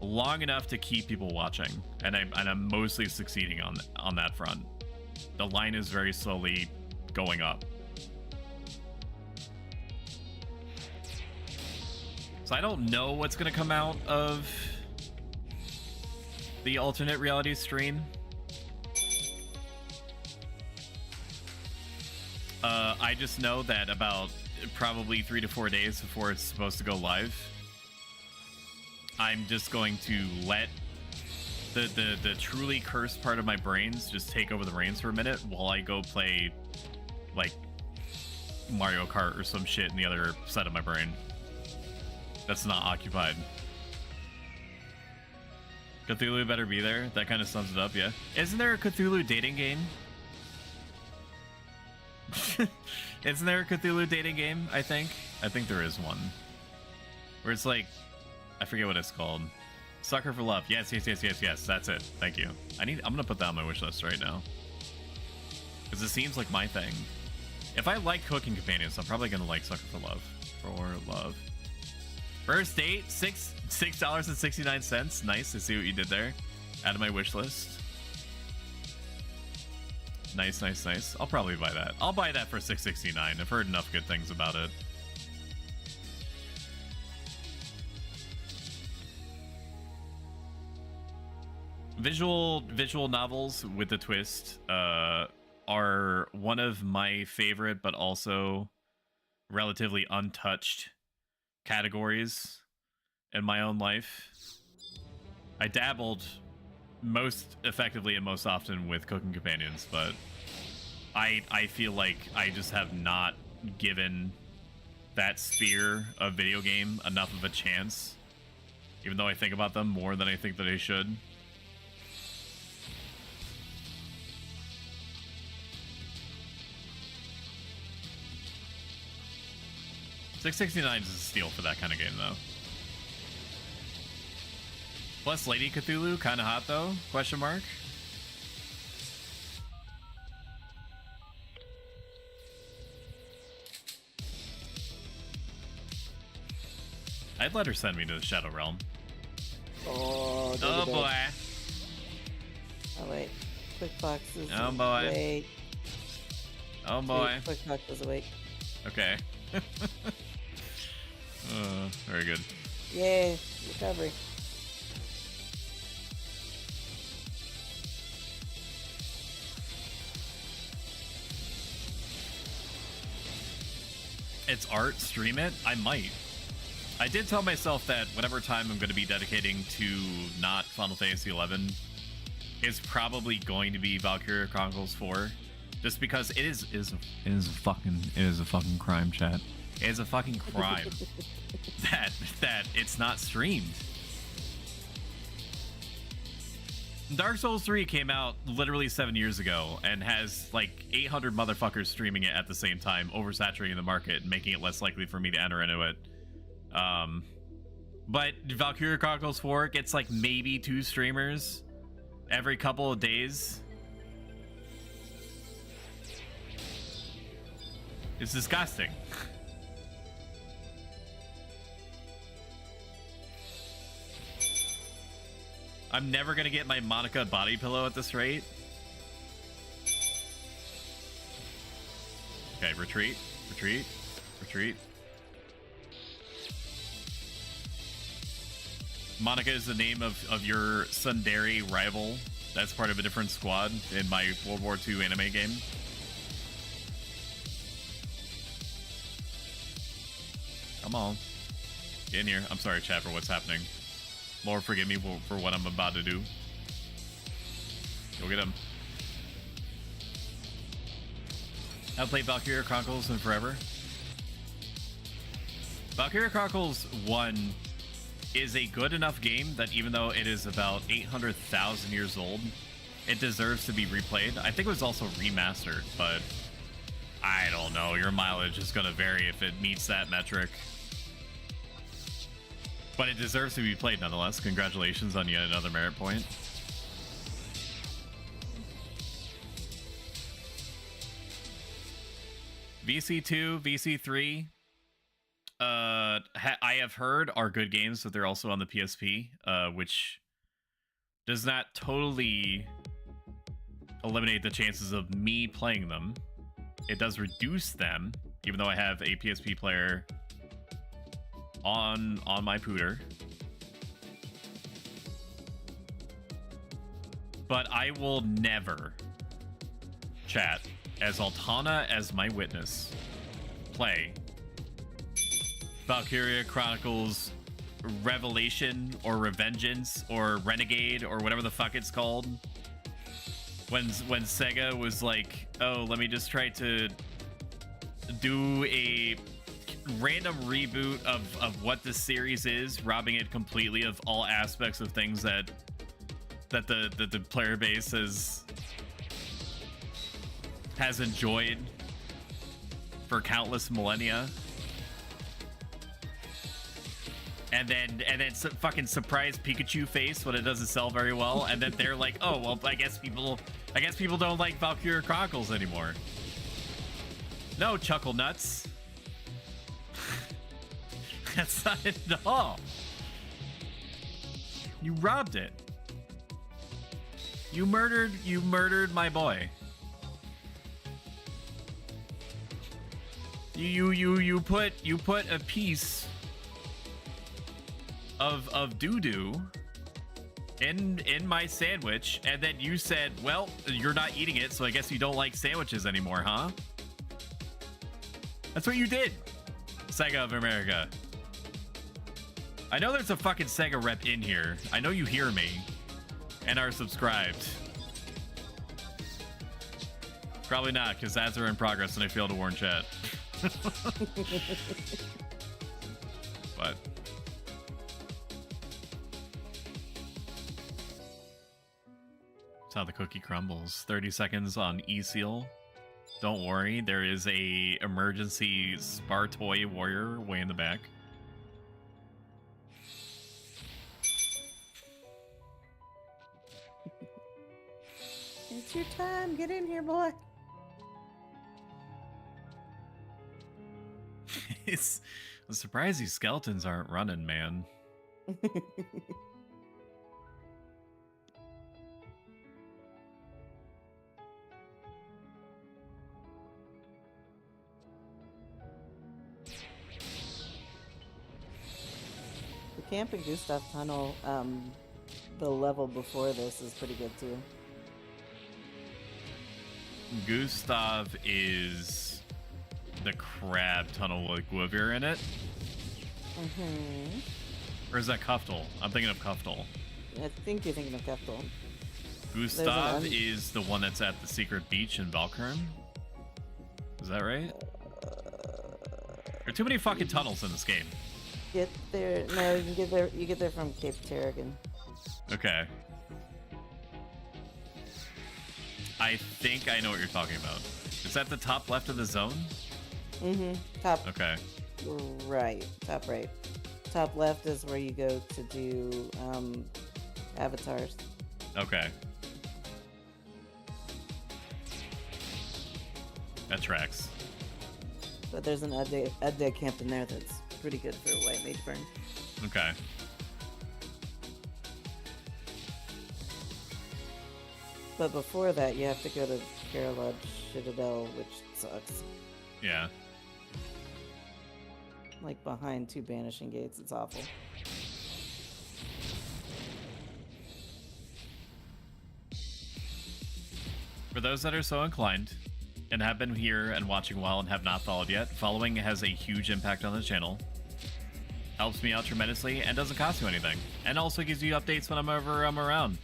long enough to keep people watching, and I'm mostly succeeding on that front. The line is very slowly going up. So I don't know what's gonna come out of the alternate reality stream. I just know that about probably 3 to 4 days before it's supposed to go live, I'm just going to let the truly cursed part of my brains just take over the reins for a minute while I go play like Mario Kart or some shit in the other side of my brain that's not occupied. Cthulhu better be there. That kind of sums it up, yeah. Isn't there a Cthulhu dating game? Isn't there a Cthulhu dating game? I think there is one where it's like, I forget what it's called. Sucker for Love. Yes. That's it. Thank you. I'm gonna put that on my wish list right now because it seems like my thing. If I like cooking companions, I'm probably gonna like Sucker for Love. For love. First date, $6.69. Nice. I see what you did there. Add to my wish list. Nice. I'll probably buy that. I'll buy that for $6.69. I've heard enough good things about it. Visual novels with a twist are one of my favorite, but also relatively untouched categories in my own life. I dabbled most effectively and most often with cooking companions, but I feel like I just have not given that sphere of video game enough of a chance, even though I think about them more than I think that I should. $6.69 is a steal for that kind of game, though. Plus, Lady Cthulhu, kind of hot, though? Question mark. I'd let her send me to the Shadow Realm. Oh, oh boy. Oh, wait. QuickBox is oh, boy. awake. Oh, boy. Wait, QuickBox is awake. Okay. Very good. Yay, recovery. It's art, stream it? I might. I did tell myself that whatever time I'm going to be dedicating to not Final Fantasy XI is probably going to be Valkyria Chronicles 4, just because it is a fucking crime, chat. It is a fucking crime that it's not streamed. Dark Souls 3 came out literally 7 years ago and has like 800 motherfuckers streaming it at the same time, oversaturating the market and making it less likely for me to enter into it. But Valkyria Chronicles 4 gets like maybe 2 streamers every couple of days. It's disgusting. I'm never gonna get my Monica body pillow at this rate. Okay, retreat, retreat, retreat. Monica is the name of your Sundari rival. That's part of a different squad in my World War II anime game. Come on. Get in here. I'm sorry, chat, for what's happening. Lord, forgive me for what I'm about to do. Go get him. I've played Valkyria Chronicles in forever. Valkyria Chronicles 1 is a good enough game that even though it is about 800,000 years old, it deserves to be replayed. I think it was also remastered, but I don't know. Your mileage is going to vary if it meets that metric. But it deserves to be played nonetheless. Congratulations on yet another merit point. VC2, VC3, I have heard are good games, but they're also on the PSP, which does not totally eliminate the chances of me playing them. It does reduce them, even though I have a PSP player on my pooter. But I will never, chat, as Altana as my witness, play Valkyria Chronicles Revelation or Revengeance or Renegade or whatever the fuck it's called. When Sega was like, oh, let me just try to do a random reboot of what the series is, robbing it completely of all aspects of things that the player base has enjoyed for countless millennia. And then fucking surprise Pikachu face when it doesn't sell very well, and then they're like, oh well, I guess people don't like Valkyria Chronicles anymore. No, Chuckle Nuts. That's not it at all. You robbed it. You murdered my boy. You put a piece of doo-doo in my sandwich, and then you said, well, you're not eating it, so I guess you don't like sandwiches anymore, huh? That's what you did, Sega of America. I know there's a fucking Sega rep in here. I know you hear me and are subscribed. Probably not, because ads are in progress and I failed to warn chat. But that's how the cookie crumbles. 30 seconds on E-Seal. Don't worry, there is a emergency Spartoy warrior way in the back. It's your time. Get in here, boy. I'm surprised these skeletons aren't running, man. The Camp and Gustav Tunnel, the level before this is pretty good too. Gustav is the crab tunnel with Guavir in it? Mm-hmm. Or is that Kuftal? I'm thinking of Kuftal. I think you're thinking of Keftel. Gustav is the one that's at the secret beach in Valkyrim? Is that right? There are too many fucking tunnels in this game. Get there. No, you can get there. You get there from Cape Terragon. Okay. I think I know what you're talking about. Is that the top left of the zone? Mm-hmm. Top. Okay. Right. Top right. Top left is where you go to do avatars. Okay. That tracks. But there's an undead camp in there that's pretty good for a white mage burn. Okay. But before that, you have to go to Carolodge Citadel, which sucks. Yeah. Like behind 2 banishing gates, it's awful. For those that are so inclined and have been here and watching a while and have not followed yet, following has a huge impact on the channel. Helps me out tremendously and doesn't cost you anything. And also gives you updates whenever I'm around.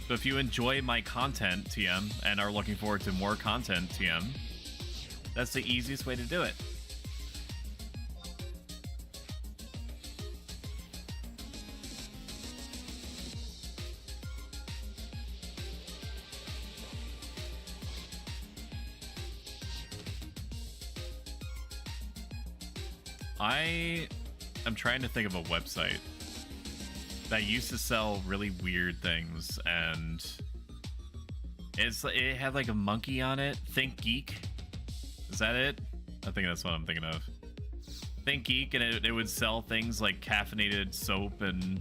So if you enjoy my content, TM, and are looking forward to more content, TM, that's the easiest way to do it. I'm trying to think of a website that used to sell really weird things, and it had like a monkey on it. Think Geek. Is that it? I think that's what I'm thinking of. Think Geek, and it would sell things like caffeinated soap and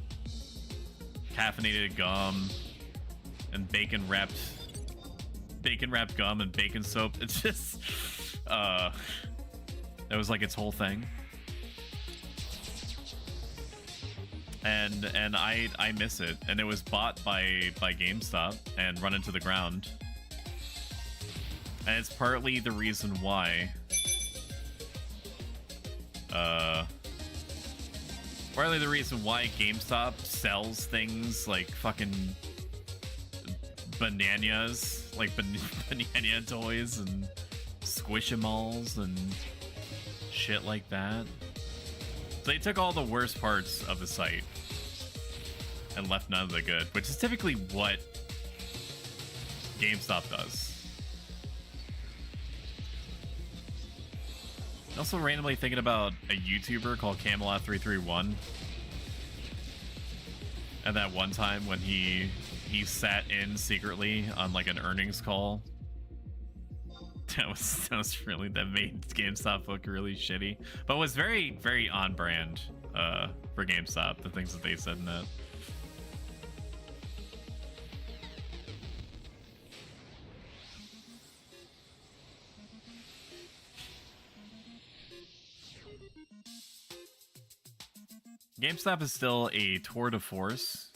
caffeinated gum and bacon wrapped gum and bacon soap. It's just that was like its whole thing. And I miss it, and it was bought by GameStop and run into the ground, and it's partly the reason why GameStop sells things like fucking bananas, like banana toys and Squishmalls and shit like that. So they took all the worst parts of the site and left none of the good, which is typically what GameStop does. Also randomly thinking about a YouTuber called Camelot331, and that one time when he sat in secretly on like an earnings call. That made GameStop look really shitty, but was very, very on brand for GameStop, the things that they said in that. GameStop is still a tour de force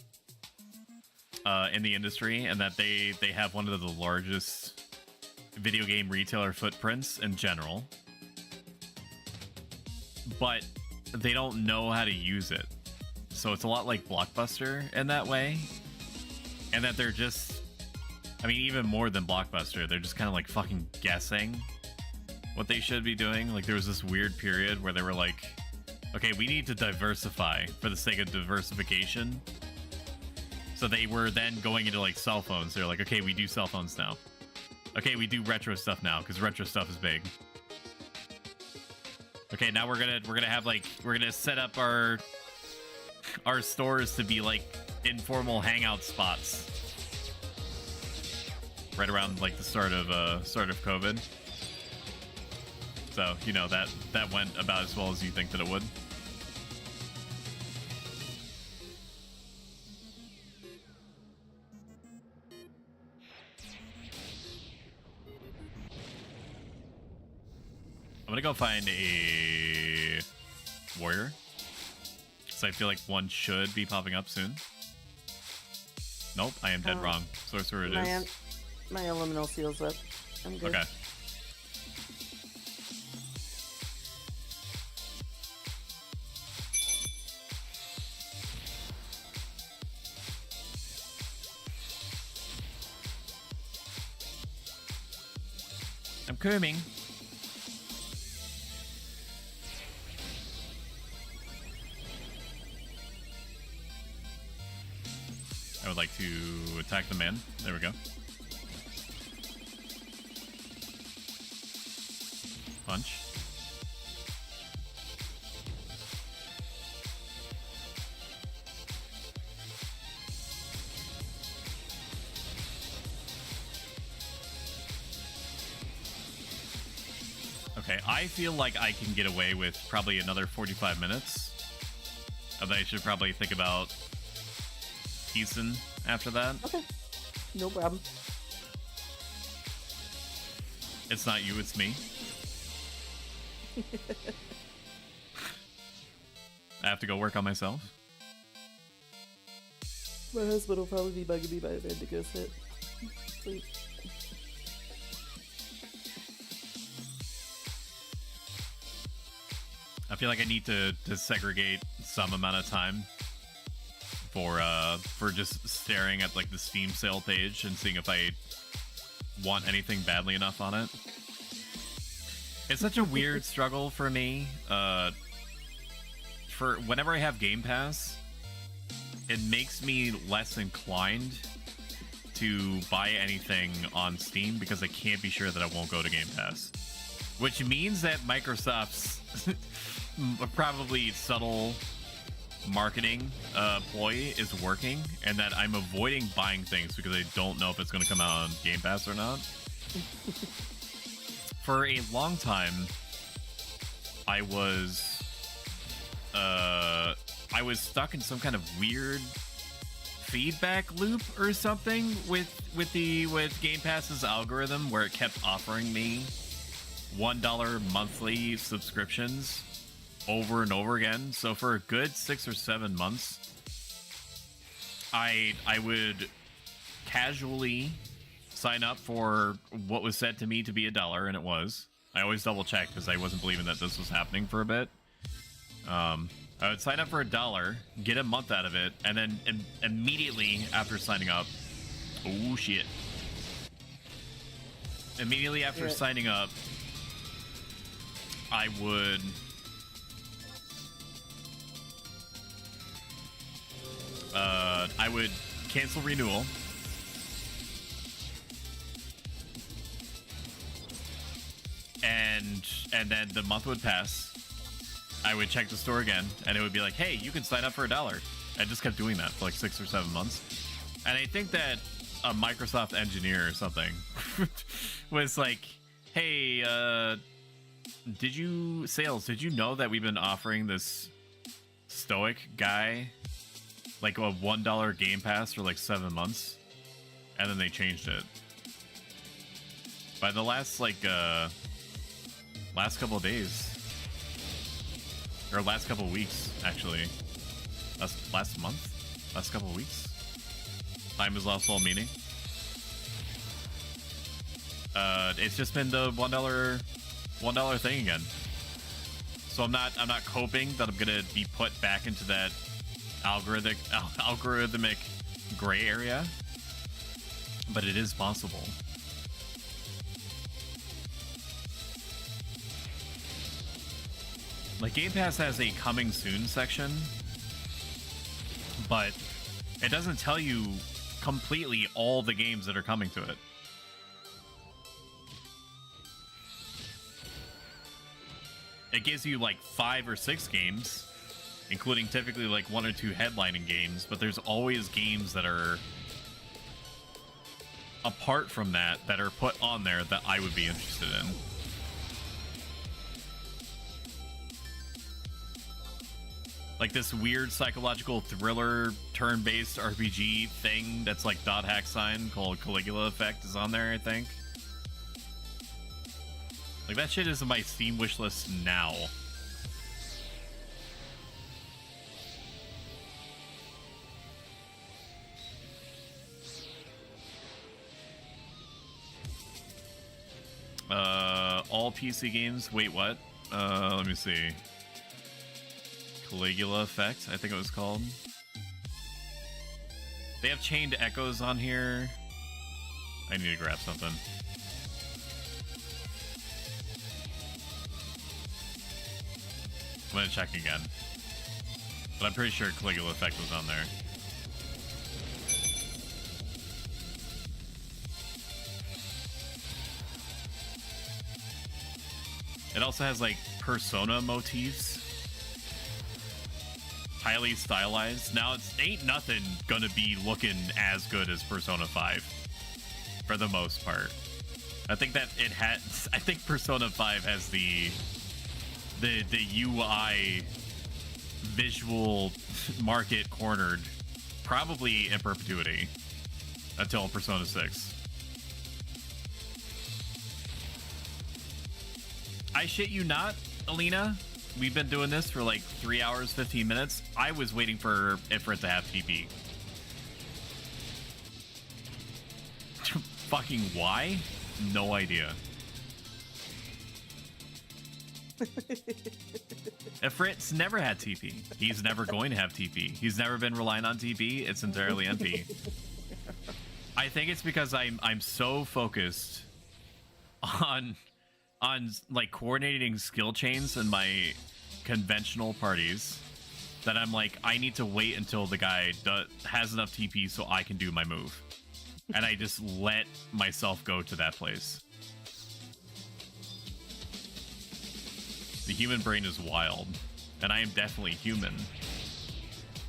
in the industry, and that they have one of the largest video game retailer footprints in general, but they don't know how to use it. So it's a lot like Blockbuster in that way, and that they're just, I mean, even more than Blockbuster, they're just kind of like fucking guessing what they should be doing. Like there was this weird period where they were like, okay, we need to diversify for the sake of diversification. So they were then going into like cell phones. They're like, okay, we do cell phones now. Okay, we do retro stuff now because retro stuff is big. Okay, now we're gonna set up our stores to be like informal hangout spots. Right around like the start of COVID. So you know that went about as well as you think that it would. I'm gonna go find a warrior, so I feel like one should be popping up soon. Nope, I am dead wrong. Sorcerer it is. My elemental seal's up. I'm good. Okay. I'm coming. attack the man. There we go. Punch. Okay, I feel like I can get away with probably another 45 minutes. And then I should probably think about piecing after that. Okay. No problem. It's not you, it's me. I have to go work on myself. My husband will probably be bugging me by the end to go sit. Sleep. I feel like I need to segregate some amount of time for just staring at like the Steam sale page and seeing if I want anything badly enough on it. It's such a weird struggle for me. For whenever I have Game Pass, it makes me less inclined to buy anything on Steam because I can't be sure that I won't go to Game Pass. Which means that Microsoft's probably subtle marketing ploy is working, and that I'm avoiding buying things because I don't know if it's going to come out on Game Pass or not. For a long time, I was stuck in some kind of weird feedback loop or something with Game Pass's algorithm, where it kept offering me $1 monthly subscriptions over and over again. So for a good 6 or 7 months, I would casually sign up for what was said to me to be $1, and it was. I always double check because I wasn't believing that this was happening for a bit. I would sign up for $1, get a month out of it, and then immediately after signing up, oh shit! Immediately after signing up, I would cancel renewal. And then the month would pass. I would check the store again, and it would be like, hey, you can sign up for $1. I just kept doing that for like 6 or 7 months. And I think that a Microsoft engineer or something was like, hey, did you know that we've been offering this stoic guy like a $1 Game Pass for like 7 months? And then they changed it. By the last couple of days, or last couple of weeks, actually, last month, last couple of weeks, time has lost all meaning. It's just been the $1 thing again. So I'm not hoping that I'm gonna be put back into that algorithmic gray area, but it is possible. Like, Game Pass has a coming soon section, but it doesn't tell you completely all the games that are coming to it. It gives you like 5 or 6 games, including typically like 1 or 2 headlining games, but there's always games that are apart from that are put on there that I would be interested in. Like this weird psychological thriller turn-based RPG thing that's like .hack sign called Caligula Effect is on there, I think. Like, that shit is in my Steam wishlist now. All PC games. Wait, what? Let me see. Caligula Effect, I think it was called. They have Chained Echoes on here. I need to grab something. I'm gonna check again. But I'm pretty sure Caligula Effect was on there. It also has like Persona motifs. Highly stylized. Now it's ain't nothing gonna be looking as good as Persona 5 for the most part. I think that it has. I think Persona 5 has the UI visual market cornered, probably in perpetuity until Persona 6. I shit you not, Alina. We've been doing this for like 3 hours, 15 minutes. I was waiting for it to have TP. Fucking why? No idea. Ifrit's never had TP. He's never going to have TP. He's never been relying on TP. It's entirely NP. I think it's because I'm so focused on like coordinating skill chains in my conventional parties that I'm like, I need to wait until the guy has enough TP so I can do my move. And I just let myself go to that place. The human brain is wild, and I am definitely human.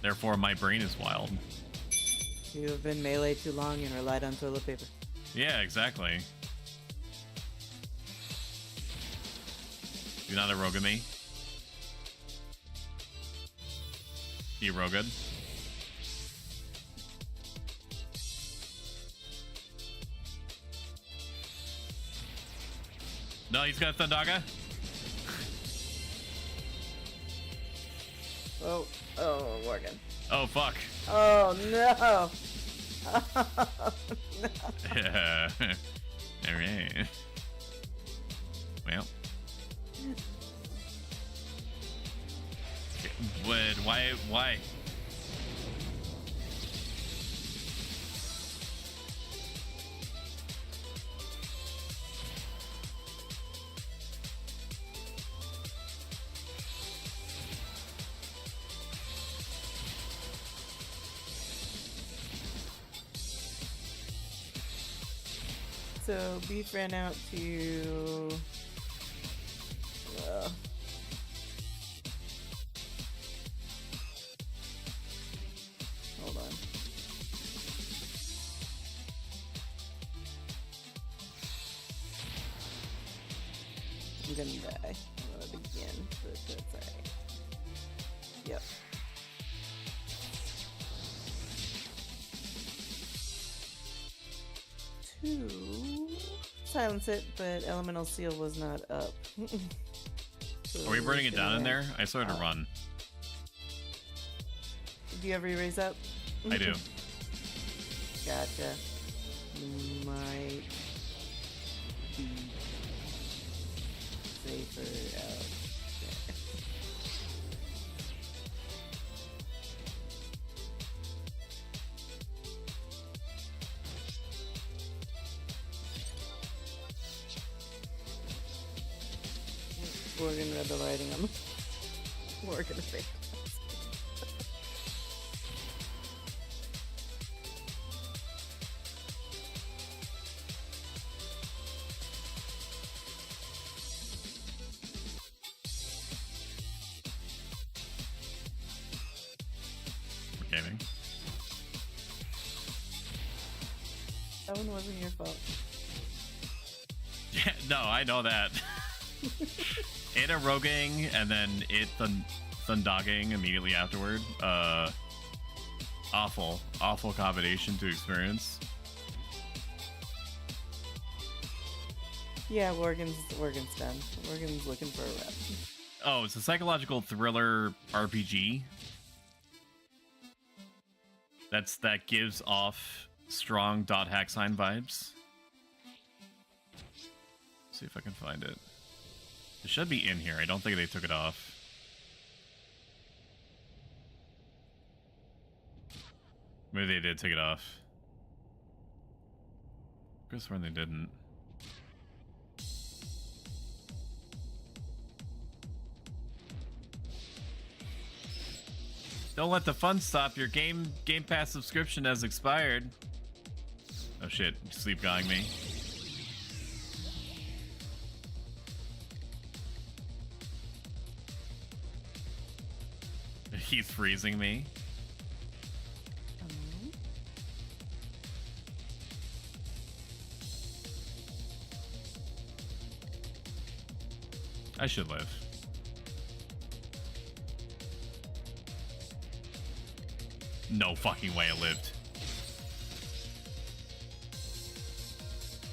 Therefore, my brain is wild. You have been melee too long and relied on toilet paper. Yeah, exactly. You're not a Rogami? You Rogad? No, he's got Thundaga. Oh, Morgan. Oh, fuck. Oh, no. Yeah. Alright. Well. What? Why? So Beef ran out to hold on. I'm gonna die. I'm gonna begin, but that's alright. Yep. Silence it, but Elemental Seal was not up. So Are we burning it down in there? I started to run. Do you ever erase up? I do. Gotcha. Might be safer out there. Morgan read the writing on the Morgan face. Gaming. That one wasn't your fault. Yeah, no, I know that. It a roguing and then it thundogging immediately afterward. Awful combination to experience. Yeah, Morgan's done. Morgan's looking for a rep. Oh, it's a psychological thriller RPG. That gives off strong dot hack sign vibes. See if I can find it. It should be in here. I don't think they took it off. Maybe they did take it off. I guess when they didn't. Don't let the fun stop. Your Game Pass subscription has expired. Oh shit, sleep guying me. He's freezing me. I should live. No fucking way I lived.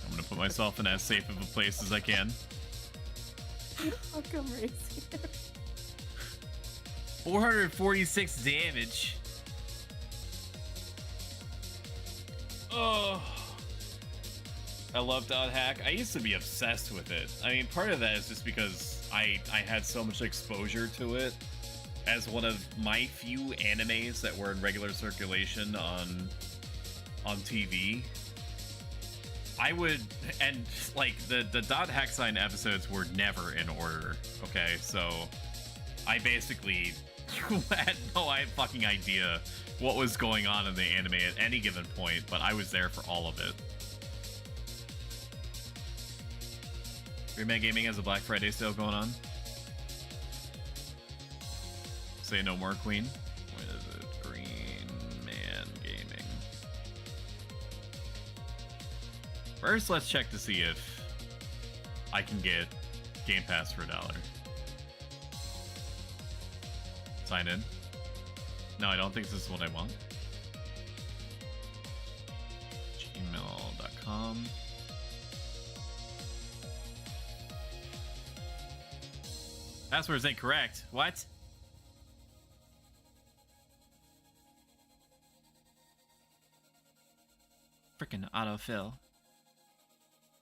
I'm gonna put myself in as safe of a place as I can. I'll come race here. 446 damage. Oh. I love dot hack. I used to be obsessed with it. I mean, part of that is just because I had so much exposure to it as one of my few animes that were in regular circulation on TV. I would, and like the dot hack sign episodes were never in order. Okay, so I basically had no fucking idea what was going on in the anime at any given point, but I was there for all of it. Green Man Gaming has a Black Friday sale going on. Say no more, Queen. What is it? Green Man Gaming. First, let's check to see if I can get Game Pass for $1. Sign in. No, I don't think this is what I want. Gmail.com. Password's incorrect. What? Frickin' autofill.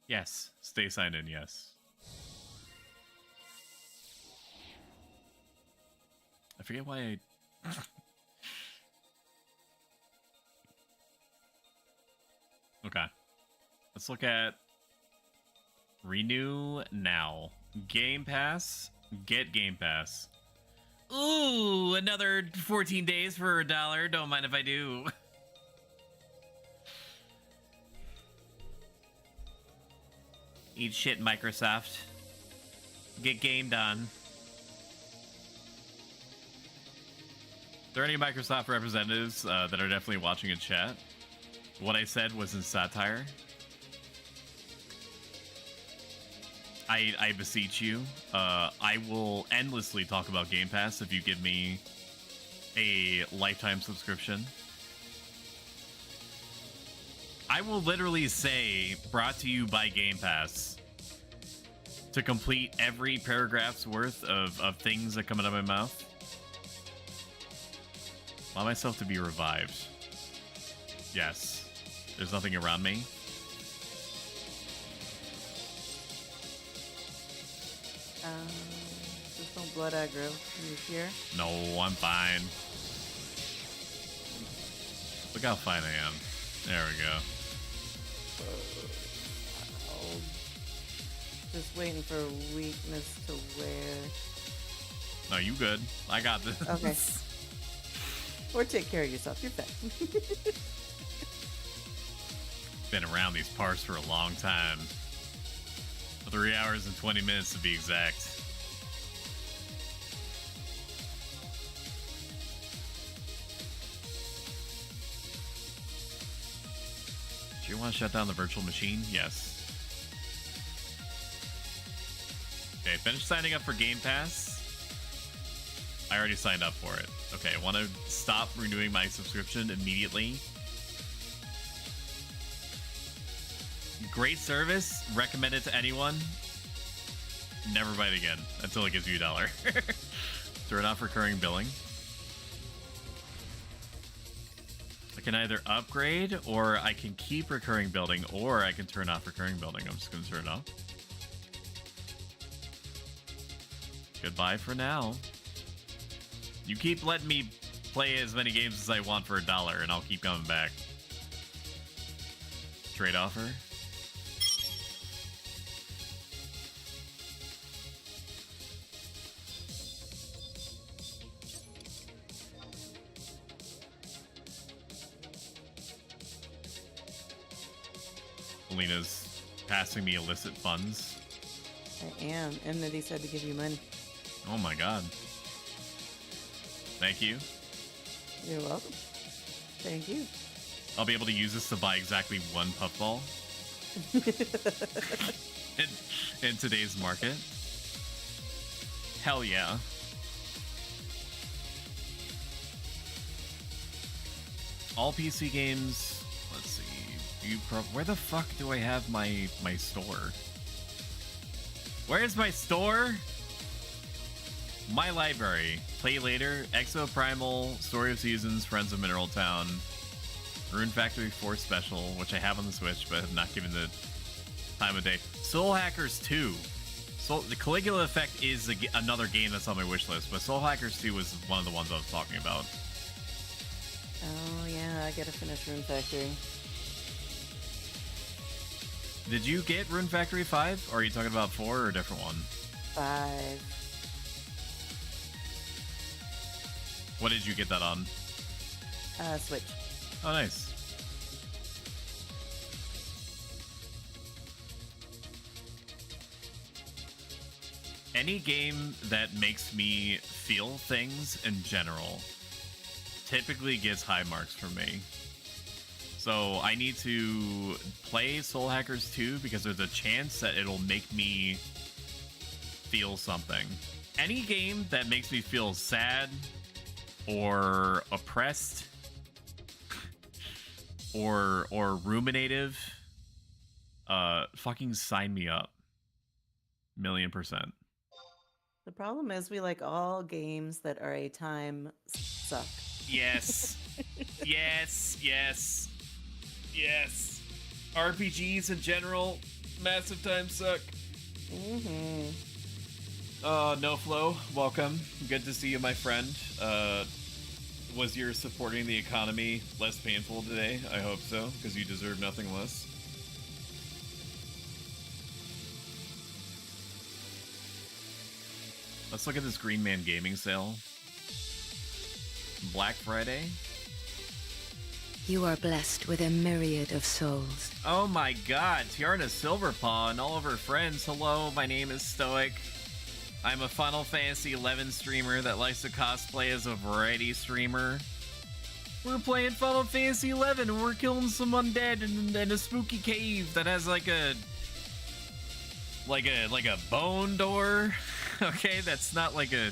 Yes. Stay signed in, yes. I forget why I... Okay. Let's look at... Renew now. Game Pass... Get Game Pass. Ooh, another 14 days for $1. Don't mind if I do. Eat shit, Microsoft. Get gamed on. There are any Microsoft representatives that are definitely watching in chat? What I said was in satire. I beseech you, I will endlessly talk about Game Pass if you give me a lifetime subscription. I will literally say, brought to you by Game Pass, to complete every paragraph's worth of things that come out of my mouth. Allow myself to be revived. Yes. There's nothing around me. There's no blood aggro. You here? No, I'm fine. Look how fine I am. There we go. Just waiting for weakness to wear. No, you good. I got this. Okay. Or take care of yourself. You're fine. Been around these parts for a long time. 3 hours and 20 minutes to be exact. Do you want to shut down the virtual machine? Yes. Okay, finish signing up for Game Pass. I already signed up for it. Okay, I want to stop renewing my subscription immediately. Great service. Recommend it to anyone. Never buy it again until it gives you $1. Turn off recurring billing. I can either upgrade or I can keep recurring billing or I can turn off recurring billing. I'm just going to turn it off. Goodbye for now. You keep letting me play as many games as I want for $1 and I'll keep coming back. Trade offer. Alina's passing me illicit funds. I am. Enmity said to give you money. Oh my god. Thank you. You're welcome. Thank you. I'll be able to use this to buy exactly one puffball in today's market. Hell yeah. All PC games. Let's see. Where the fuck do I have my store? Where's my store? My library. Play Later, Exo Primal, Story of Seasons, Friends of Mineral Town, Rune Factory 4 Special, which I have on the Switch but have not given the time of day. Soul Hackers 2. The Caligula Effect is another game that's on my wish list, but Soul Hackers 2 was one of the ones I was talking about. Oh yeah, I gotta finish Rune Factory. Did you get Rune Factory 5? Or are you talking about 4 or a different one? 5. What did you get that on? Switch. Oh, nice. Any game that makes me feel things in general typically gets high marks from me. So I need to play Soul Hackers 2 because there's a chance that it'll make me feel something. Any game that makes me feel sad or oppressed or ruminative, fucking sign me up. 1,000,000%. The problem is we like all games that are a time suck. Yes. Yes. Yes. Yes. RPGs in general, massive time suck. Mm-hmm. No Flow, welcome. Good to see you, my friend. Was your supporting the economy less painful today? I hope so, because you deserve nothing less. Let's look at this Green Man Gaming sale. Black Friday. You are blessed with a myriad of souls. Oh my god, Tiarna Silverpaw and all of her friends. Hello, my name is Stoic. I'm a Final Fantasy XI streamer that likes to cosplay as a variety streamer. We're playing Final Fantasy XI and we're killing some undead in a spooky cave that has like a bone door. Okay, that's not like a...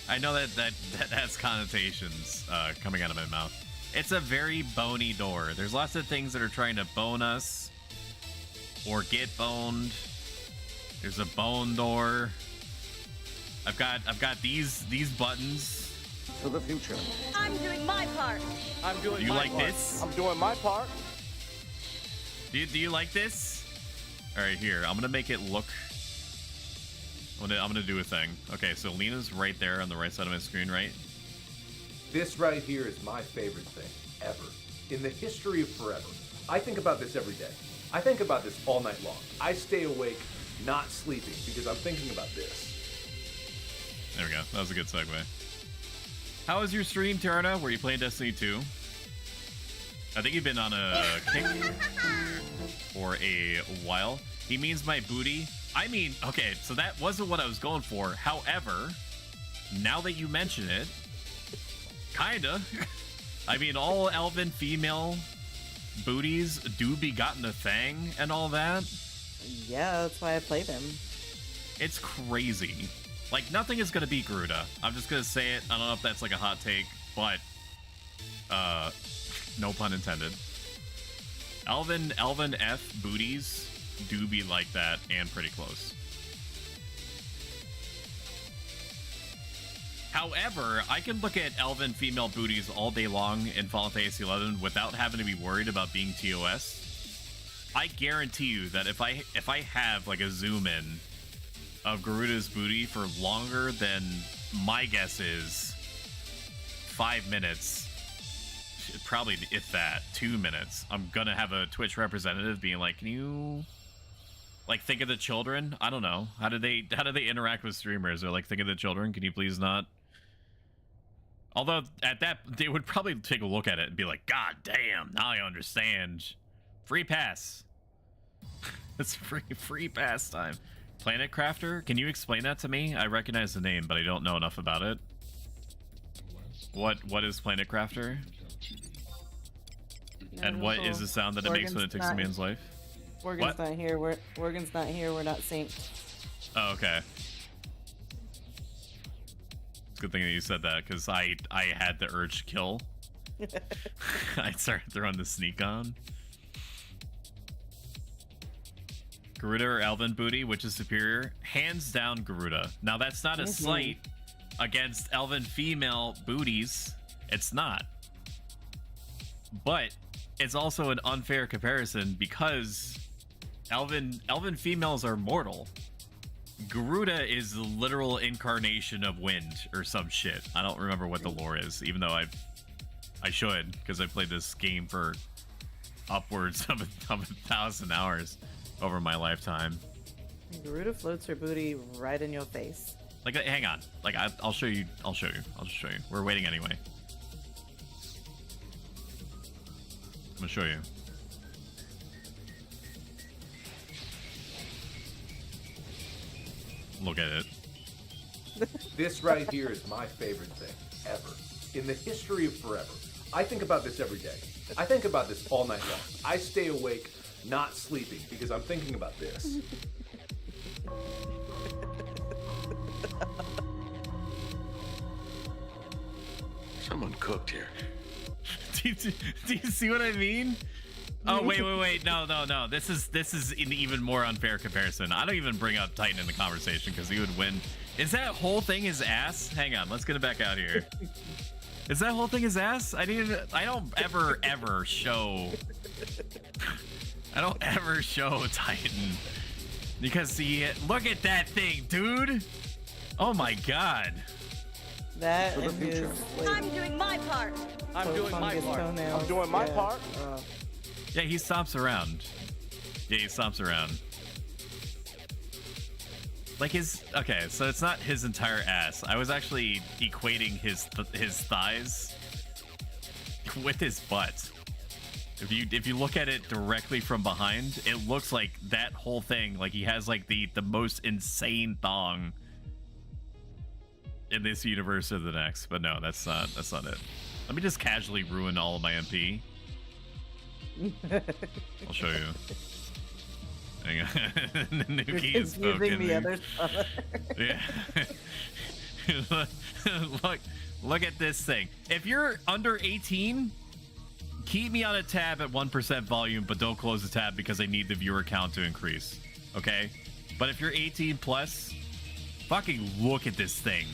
I know that has connotations coming out of my mouth. It's a very bony door. There's lots of things that are trying to bone us or get boned. There's a bone door. I've got these buttons. To the future. I'm doing my part. I'm doing Do you my like part. this? I'm doing my part. Do you like this? All right, here. I'm gonna make it look. I'm gonna do a thing. Okay, so Lena's right there on the right side of my screen, right? This right here is my favorite thing ever in the history of forever. I think about this every day. I think about this all night long. I stay awake, not sleeping, because I'm thinking about this. There we go. That was a good segue. How was your stream, Tiarna? Were you playing Destiny 2? I think you've been on a kick for a while. He means my booty. I mean, okay, so that wasn't what I was going for. However, now that you mention it, kinda. I mean, all elven female booties do be gotten a thing and all that. Yeah, that's why I played him. It's crazy. Like, nothing is gonna beat Garuda. I'm just gonna say it. I don't know if that's like a hot take, but no pun intended. Elven F booties do be like that and pretty close. However, I can look at elven female booties all day long in Final Fantasy XI without having to be worried about being TOS. I guarantee you that if I have like a zoom in of Garuda's booty for longer than my guess is 5 minutes, probably if that 2 minutes, I'm gonna have a Twitch representative being like, can you like think of the children? I don't know. How do they interact with streamers? They're like, think of the children, can you please not? Although at that they would probably take a look at it and be like, god damn, now I understand. Free pass. It's free pass time. Planet Crafter, can you explain that to me? I recognize the name, but I don't know enough about it. What is Planet Crafter? And what is the sound that it makes when it takes a man's life? Morgan's not here. Morgan's not here. We're not synced. Oh, okay. It's a good thing that you said that, because I had the urge to kill. I started throwing the sneak on. Garuda or Elven booty, which is superior? Hands down, Garuda. Now, that's not a slight against Elven female booties. It's not. But it's also an unfair comparison because Elven females are mortal. Garuda is the literal incarnation of wind or some shit. I don't remember what the lore is, even though I should, because I played this game for upwards of 1,000 hours over my lifetime. Garuda floats her booty right in your face. Like, hang on. Like, I'll show you. I'll just show you. We're waiting anyway. I'm gonna show you. Look at it. This right here is my favorite thing ever. In the history of forever. I think about this every day. I think about this all night long. I stay awake, not sleeping, because I'm thinking about this. Someone cooked here. Do you see what I mean? Oh, wait. No. This is an even more unfair comparison. I don't even bring up Titan in the conversation because he would win. Is that whole thing his ass? Hang on, let's get it back out here. Is that whole thing his ass? I don't ever show Titan because look at that thing, dude. Oh my god. That and his, like, I'm doing my part. I'm doing my part. Toenails. I'm doing my part. Yeah, he stomps around. Like okay, so it's not his entire ass. I was actually equating his thighs with his butt. If you look at it directly from behind, it looks like that whole thing. Like he has like the most insane thong in this universe or the next. But no, that's not it. Let me just casually ruin all of my MP. I'll show you. Hang on. Nuki is spoken. The other Yeah. look at this thing. If you're under 18, keep me on a tab at 1% volume, but don't close the tab because I need the viewer count to increase. Okay? But if you're 18 plus, fucking look at this thing.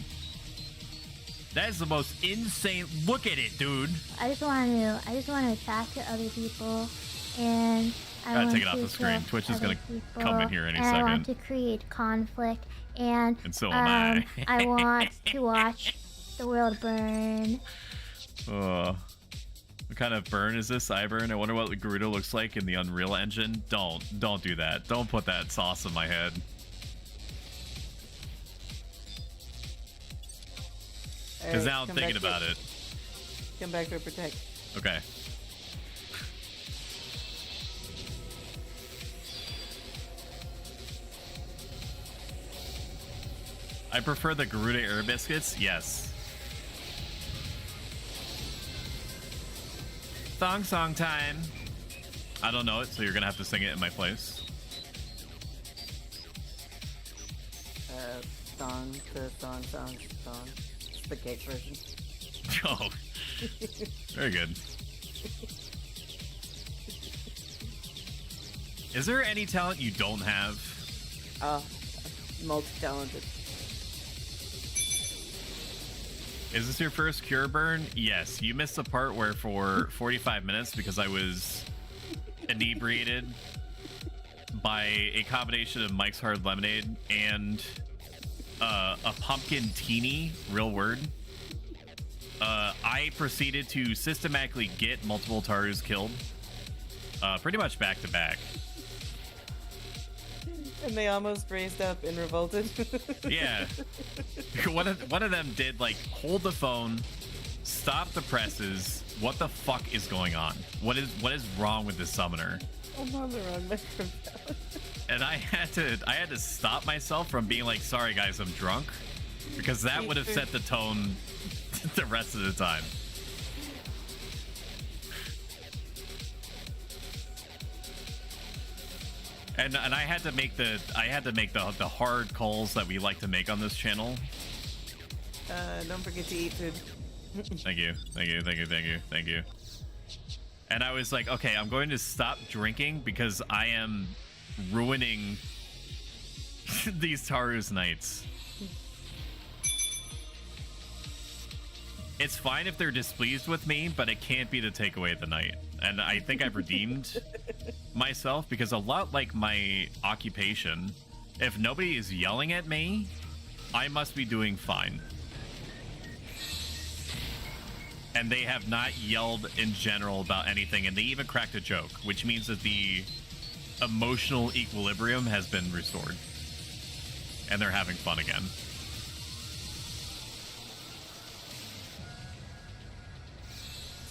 That is the most insane. Look at it, dude. I just want to attack other people, and I gotta want take it off to the screen. kill Twitch is other gonna people, come in here any and second. I want to create conflict, and so am I. I want to watch the world burn. What kind of burn is this? Burn? I wonder what the Garuda looks like in the Unreal Engine. Don't do that. Don't put that sauce in my head. Because now I'm thinking about it. Come back to protect. Okay. I prefer the Garuda Air Biscuits. Yes. Thong song time. I don't know it, so you're gonna have to sing it in my place. Song. It's the cake version. Oh. Very good. Is there any talent you don't have? Multi-talented. Is this your first cure burn? Yes. You missed the part where for 45 minutes, because I was inebriated by a combination of Mike's Hard Lemonade and a pumpkin teeny, real word. I proceeded to systematically get multiple Tarus killed, pretty much back to back. And they almost raised up and revolted. Yeah. One of them did like hold the phone, stop the presses. What the fuck is going on? What is wrong with this summoner? I'm on the wrong microphone. And I had to stop myself from being like, sorry guys, I'm drunk, because that would have set the tone the rest of the time. And I had to make the hard calls that we like to make on this channel. Don't forget to eat food. Thank you. And I was like, okay, I'm going to stop drinking because I am ruining these Taru's nights. It's fine if they're displeased with me, but it can't be the takeaway of the night. And I think I've redeemed myself, because a lot like my occupation, if nobody is yelling at me, I must be doing fine. And they have not yelled in general about anything, and they even cracked a joke, which means that the emotional equilibrium has been restored. And they're having fun again.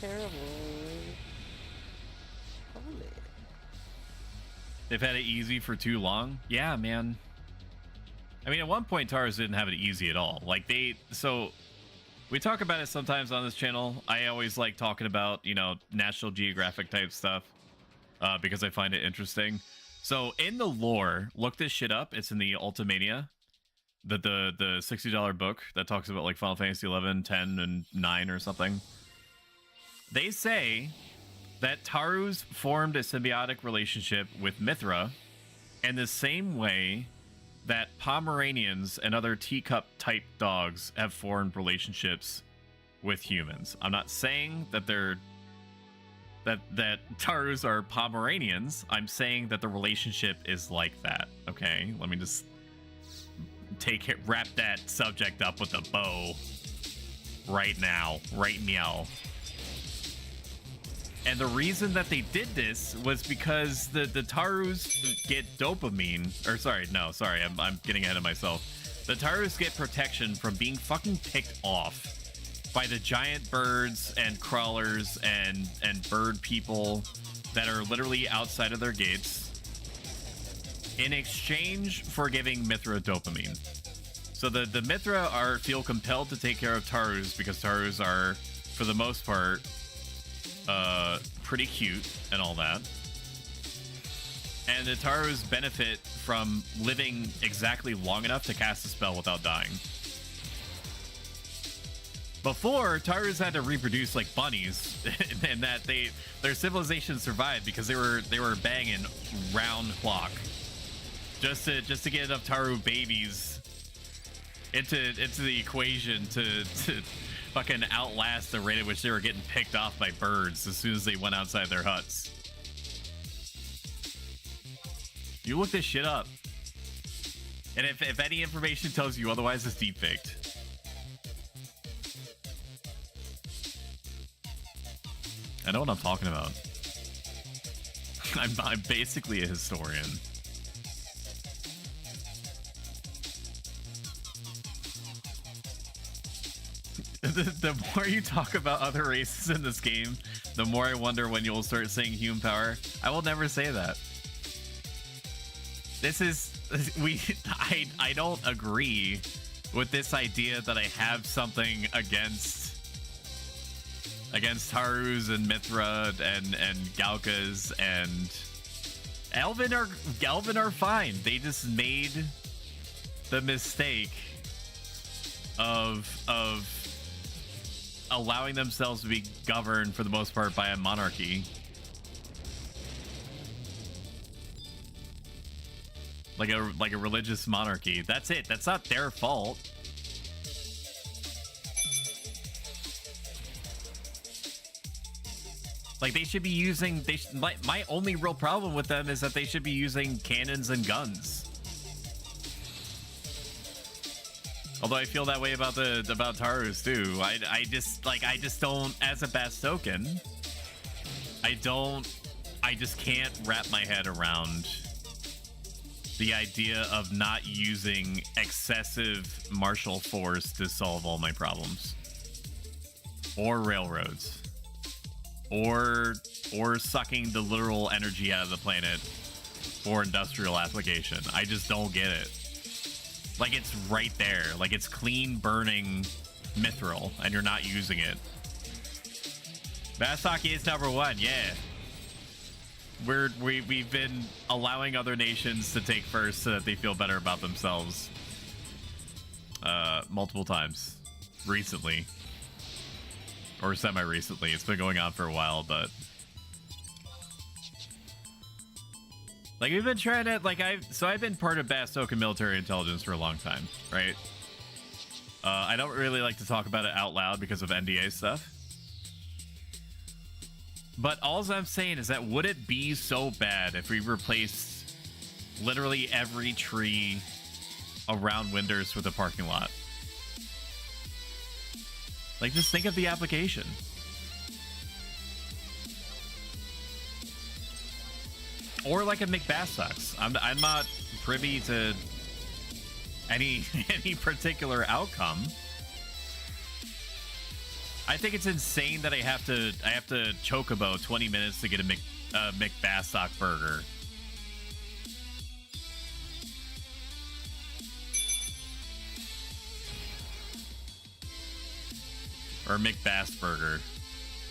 Terrible. Holy. They've had it easy for too long. Yeah, man. I mean, at one point, Taurus didn't have it easy at all. Like, so we talk about it sometimes on this channel. I always like talking about, you know, National Geographic type stuff because I find it interesting. So in the lore, look this shit up. It's in the Ultimania, the $60 book that talks about like Final Fantasy 11, 10, and 9 or something. They say that Taurus formed a symbiotic relationship with Mithra in the same way that Pomeranians and other teacup-type dogs have formed relationships with humans. I'm not saying that that Taurus are Pomeranians. I'm saying that the relationship is like that. Okay, let me just wrap that subject up with a bow right now, right meow. And the reason that they did this was because the Taurus get dopamine. Or sorry, I'm getting ahead of myself. The Taurus get protection from being fucking picked off by the giant birds and crawlers and bird people that are literally outside of their gates in exchange for giving Mithra dopamine. So the Mithra feel compelled to take care of Taurus because Taurus are, for the most part, pretty cute and all that. And the Taurus benefit from living exactly long enough to cast a spell without dying. Before, Taurus had to reproduce like bunnies, and that their civilization survived because they were banging round clock just to get enough Tauru babies into the equation to fucking outlast the rate at which they were getting picked off by birds as soon as they went outside their huts. You look this shit up. And if any information tells you otherwise, it's deep faked. I know what I'm talking about. I'm basically a historian. The more you talk about other races in this game, the more I wonder when you'll start saying human power. I will never say that. I don't agree with this idea that I have something against Taurus and Mithra and Galkas and Elven are fine. They just made the mistake of allowing themselves to be governed for the most part by a monarchy. Like a religious monarchy. That's it. That's not their fault. Like, they should be using... my only real problem with them is that they should be using cannons and guns. Although I feel that way about Taurus too. I just don't, as a Bastoken, I just can't wrap my head around the idea of not using excessive martial force to solve all my problems. Or railroads. Or sucking the literal energy out of the planet for industrial application. I just don't get it. Like, it's right there. Like, it's clean burning mithril and you're not using it. Basaki is number 1, yeah. We've been allowing other nations to take first so that they feel better about themselves. Multiple times. Recently. Or semi-recently. It's been going on for a while, but... Like, we've been trying to, like, I've been part of Bastoka military intelligence for a long time, right? I don't really like to talk about it out loud because of NDA stuff. But all I'm saying is that would it be so bad if we replaced literally every tree around Winders with a parking lot? Like, just think of the application. Or like a McBastox. I'm not privy to any particular outcome. I think it's insane that I have to chocobo 20 minutes to get a McBastock burger. Or a McBass burger.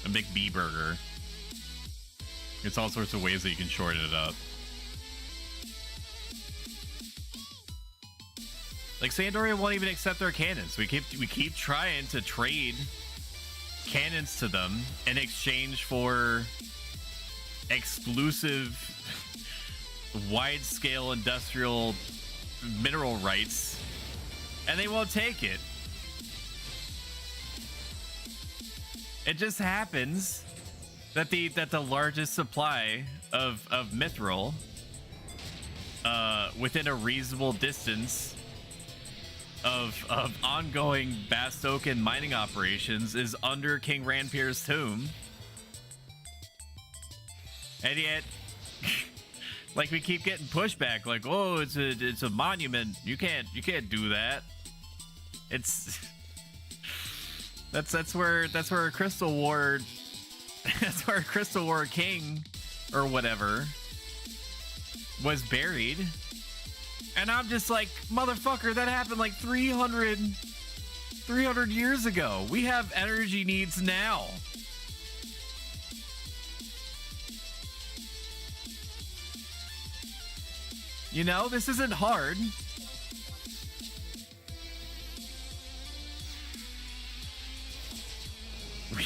A McB burger. It's all sorts of ways that you can shorten it up. Like, Sandoria won't even accept their cannons. We keep trying to trade cannons to them in exchange for exclusive wide-scale industrial mineral rights, and they won't take it. It just happens that the largest supply of mithril within a reasonable distance of ongoing Bastokan mining operations is under King Ranpir's tomb. And yet like, we keep getting pushback, like, oh, it's a monument. You can't do that. It's that's where a Crystal Ward that's where a Crystal War King or whatever was buried. And I'm just like, motherfucker, that happened like 300 years ago. We have energy needs now. You know, this isn't hard.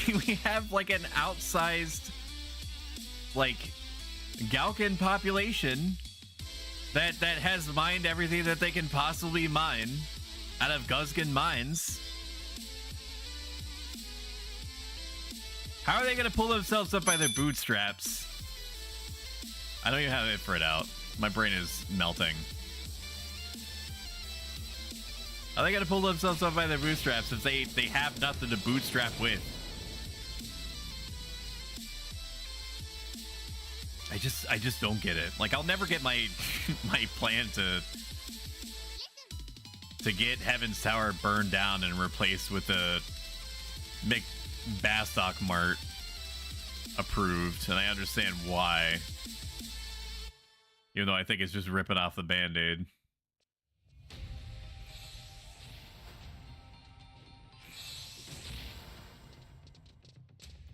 We have like an outsized, like, Galkan population that has mined everything that they can possibly mine out of Guzgan mines. How are they going to pull themselves up by their bootstraps? I don't even have it for it out. My brain is melting. How are they going to pull themselves up by their bootstraps if they have nothing to bootstrap with? I just don't get it. Like, I'll never get my my plan to get Heaven's Tower burned down and replaced with a McBastock Mart approved, and I understand why. Even though I think it's just ripping off the Band-Aid.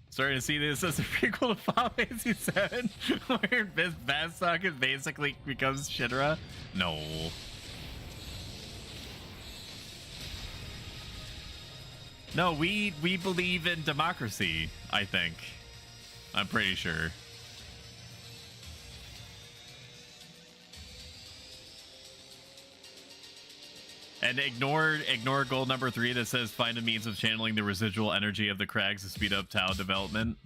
Starting to see this as a prequel to Final Fantasy VII, where Bastock basically becomes Shinra. No. No, we believe in democracy, I think. I'm pretty sure. And ignore goal number 3 that says find a means of channeling the residual energy of the crags to speed up Tau development.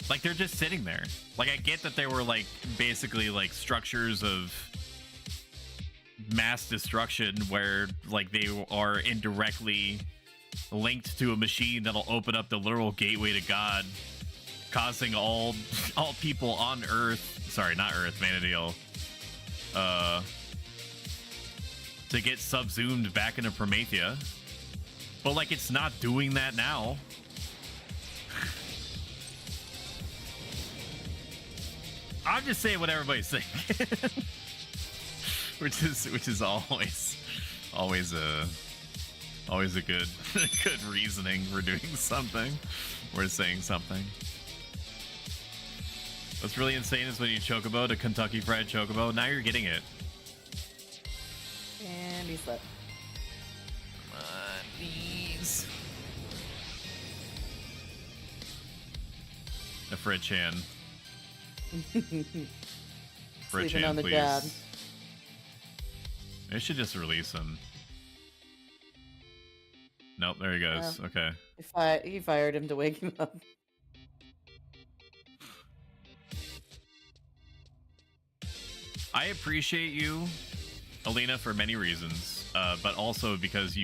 Like, they're just sitting there. Like, I get that they were, like, basically, like, structures of mass destruction where, like, they are indirectly linked to a machine that'll open up the literal gateway to God, causing all people on Earth, sorry, not Earth, Vanadil, to get subsumed back into Promethea. But, like, it's not doing that now. I'm just saying what everybody's saying. which is always Always a good good reasoning for doing something or saying something. What's really insane is when you chocobo to Kentucky Fried Chocobo. Now you're getting it. And he slept. Come on, please. The Fritchan. Sleeping Fritchan, on the please. job. They should just release him. Nope, there he goes. Okay. He fired him to wake him up. I appreciate you, Alina, for many reasons, but also because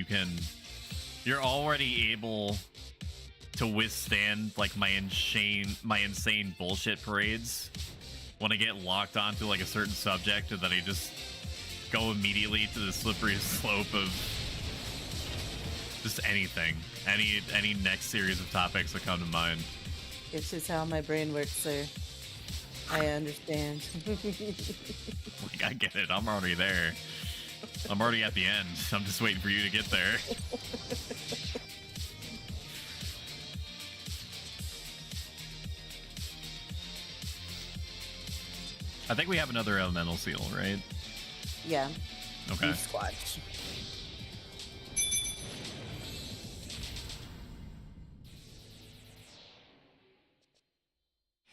you're already able to withstand like my insane bullshit parades when I get locked onto like a certain subject, and then I just go immediately to the slippery slope of just anything, any next series of topics that come to mind. It's just how my brain works, sir. I understand. Like, I get it. I'm already there. I'm already at the end. I'm just waiting for you to get there. I think we have another elemental seal, right? Yeah. Okay. Squatch.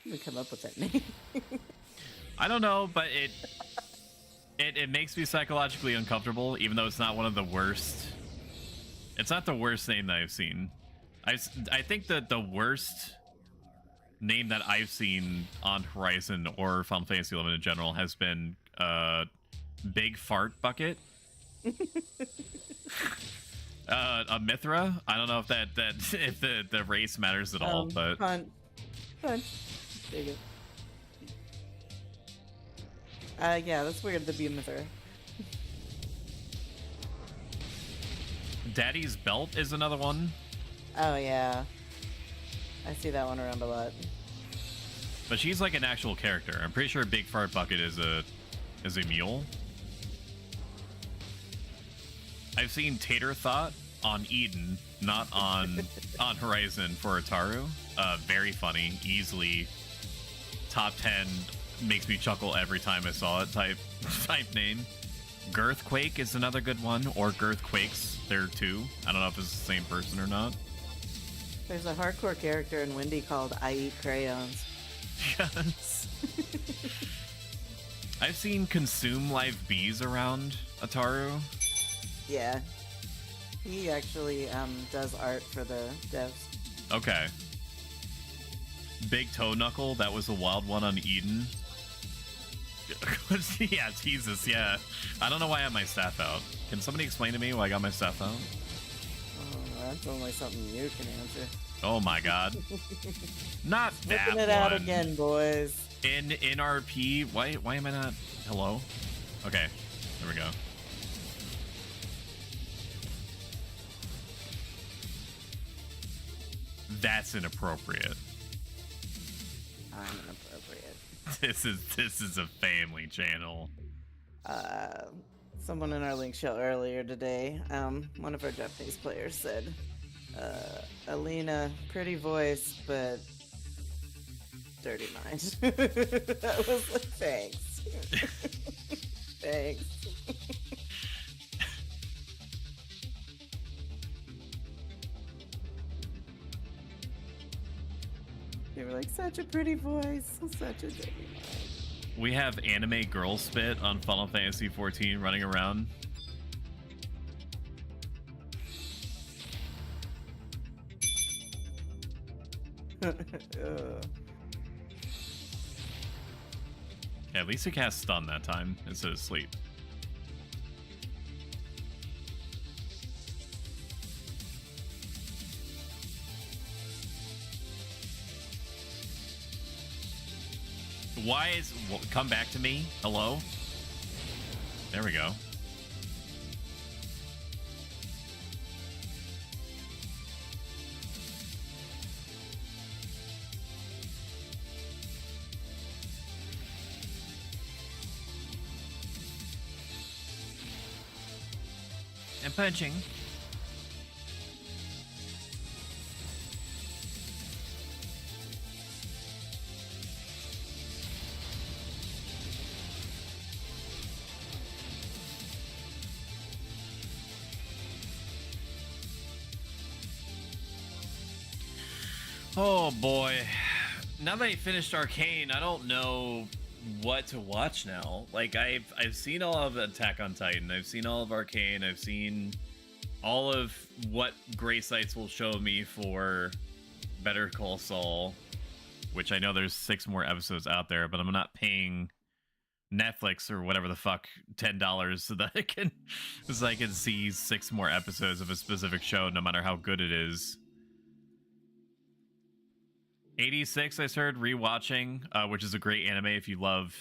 We come up with that name. I don't know, but it makes me psychologically uncomfortable, even though it's not one of the worst. It's not the worst name that I've seen. I think that the worst name that I've seen on Horizon or Final Fantasy XI in general has been Big Fart Bucket. A Mithra. I don't know if that if the race matters at all, but Punch. There you go. Yeah, that's weird to be a Mithra. Daddy's Belt is another one. Oh yeah. I see that one around a lot. But she's like an actual character. I'm pretty sure Big Fart Bucket is a mule. I've seen Tater Thought on Eden, not on Horizon for Ataru. Very funny, easily top 10, makes me chuckle every time I saw it type name. Girthquake is another good one, or Girthquakes, there too. I don't know if it's the same person or not. There's a hardcore character in Wendy called I Eat Crayons. Yes. I've seen Consume Live Bees around Ataru. Yeah. He actually does art for the devs. Okay. Big Toe Knuckle, that was a wild one on Eden. Yeah, Jesus, yeah. I don't know why I have my staff out. Can somebody explain to me why I got my staff out? Oh, that's only something you can answer. Oh my god. Not that Whipping it one. out again, boys. In RP, why am I not... Hello? Okay, there we go. That's inappropriate. I'm inappropriate. This is a family channel. Someone in our link show earlier today, one of our Japanese players said, Alina, pretty voice, but dirty mind. I was like, thanks. Thanks. They were like, such a pretty voice, such a dirty mind. We have anime girl spit on Final Fantasy XIV running around. Yeah, at least it cast stun that time instead of sleep. Why is... Come back to me? Hello? There we go. And punching. Oh boy. Now that I finished Arcane, I don't know what to watch now. Like I've seen all of Attack on Titan, I've seen all of Arcane, I've seen all of what gray sites will show me for Better Call Saul, which I know there's 6 more episodes out there, but I'm not paying Netflix or whatever the fuck $10 so that I can see 6 more episodes of a specific show, no matter how good it is. 86 I started rewatching, which is a great anime if you love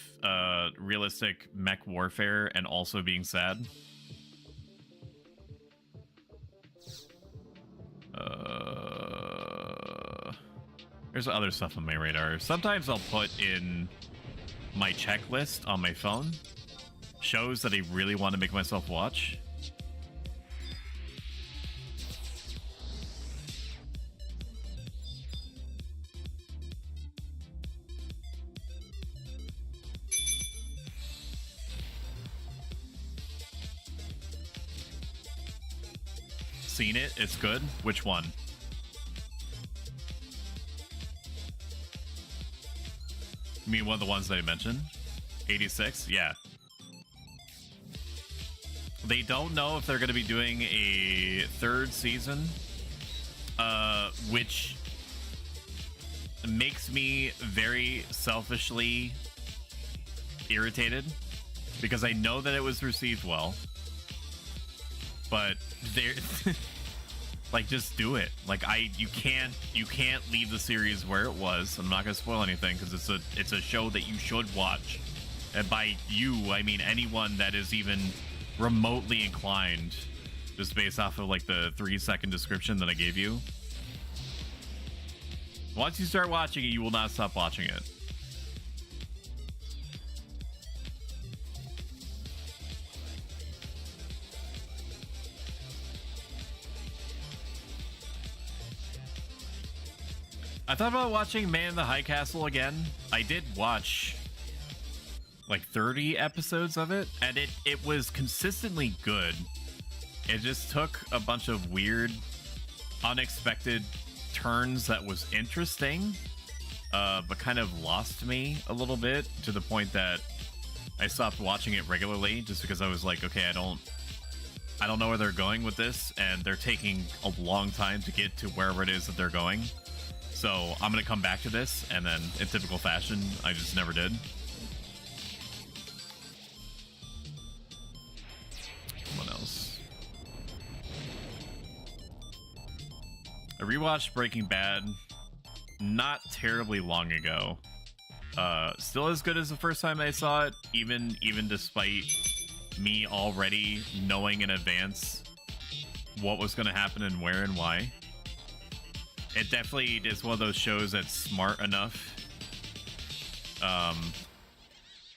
realistic mech warfare and also being sad. There's other stuff on my radar. Sometimes I'll put in my checklist on my phone shows that I really want to make myself watch. Seen it? It's good? Which one? You mean one of the ones that I mentioned? 86? Yeah. They don't know if they're going to be doing a 3rd season, which makes me very selfishly irritated because I know that it was received well, but they're like, just do it. Like, you can't leave the series where it was. I'm not gonna spoil anything because it's a show that you should watch, and by you I mean anyone that is even remotely inclined, just based off of like the 3-second description that I gave you. Once you start watching it, you will not stop watching it. I thought about watching Man in the High Castle again. I did watch like 30 episodes of it, and it was consistently good. It just took a bunch of weird, unexpected turns that was interesting, but kind of lost me a little bit, to the point that I stopped watching it regularly just because I was like, okay, I don't know where they're going with this, and they're taking a long time to get to wherever it is that they're going. So I'm gonna come back to this, and then in typical fashion, I just never did. What else? I rewatched Breaking Bad not terribly long ago. Still as good as the first time I saw it, even despite me already knowing in advance what was gonna happen and where and why. It definitely is one of those shows that's smart enough.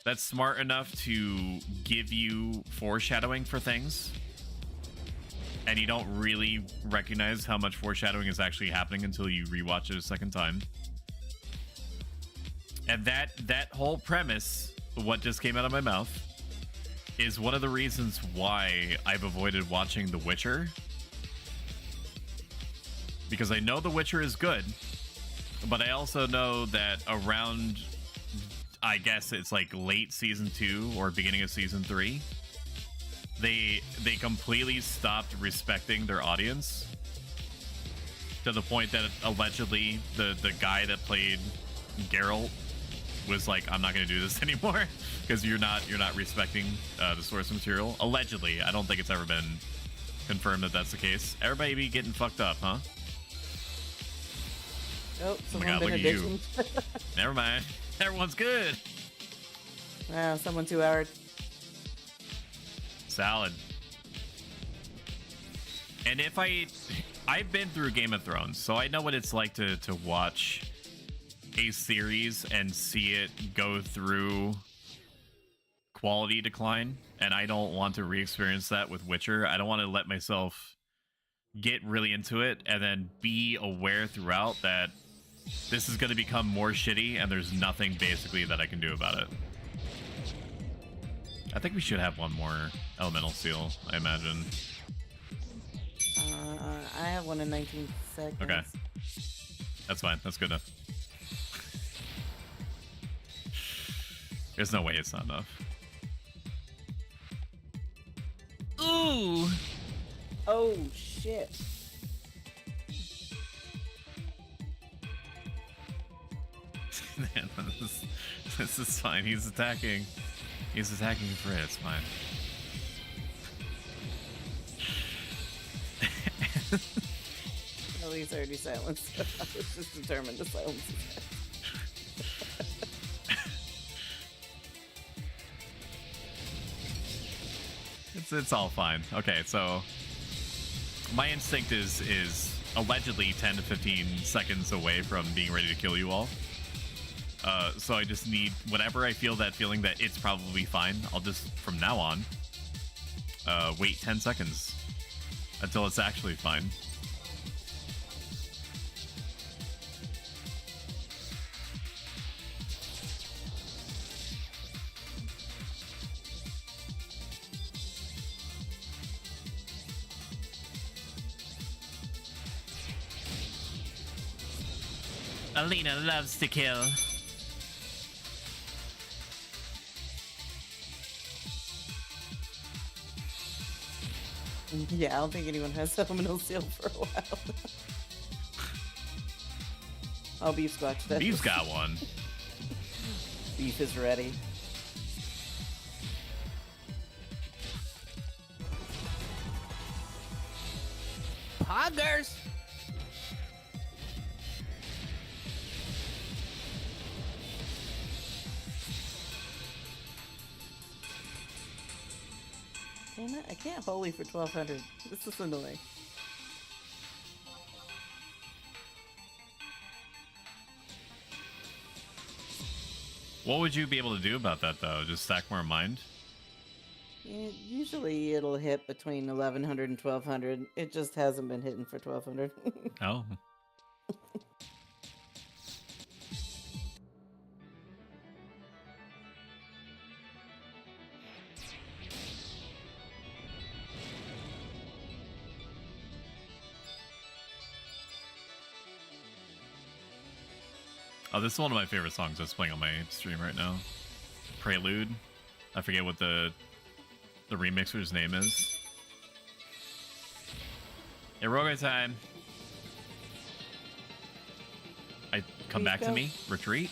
That's smart enough to give you foreshadowing for things, and you don't really recognize how much foreshadowing is actually happening until you rewatch it a second time. And that whole premise, what just came out of my mouth, is one of the reasons why I've avoided watching The Witcher. Because I know The Witcher is good, but I also know that around, I guess it's like late season 2 or beginning of season 3, they completely stopped respecting their audience, to the point that allegedly the guy that played Geralt was like, I'm not going to do this anymore because you're not respecting the source material. Allegedly. I don't think it's ever been confirmed that that's the case. Everybody be getting fucked up, huh? Oh, Oh my god, look at you. Never mind. Everyone's good. Wow, someone 2-houred. Salad. And if I've been through Game of Thrones, so I know what it's like to watch a series and see it go through quality decline, and I don't want to re-experience that with Witcher. I don't want to let myself get really into it and then be aware throughout that this is going to become more shitty and there's nothing basically that I can do about it. I think we should have one more elemental seal, I imagine. I have one in 19 seconds. Okay. That's fine. That's good enough. There's no way it's not enough. Ooh! Oh, shit. Man, this is fine. He's attacking. He's attacking for it. It's fine. At least I already silenced. I was just determined to silence it. It's all fine. Okay, so my instinct is allegedly 10 to 15 seconds away from being ready to kill you all. So I just need whenever I feel that feeling that it's probably fine, I'll just from now on wait 10 seconds until it's actually fine. Alina loves to kill. Yeah, I don't think anyone has Elemental Seal for a while. Oh, Beef's got that. Beef's got one. Beef is ready. Poggers! Damn it, I can't holy for 1200. This is annoying. What would you be able to do about that, though? Just stack more mind? Yeah, usually it'll hit between 1100 and 1200. It just hasn't been hitting for 1200. Oh. Oh, this is one of my favorite songs that's playing on my stream right now. Prelude. I forget what the remixer's name is. Eroga time. Come Please back go. to me. Retreat.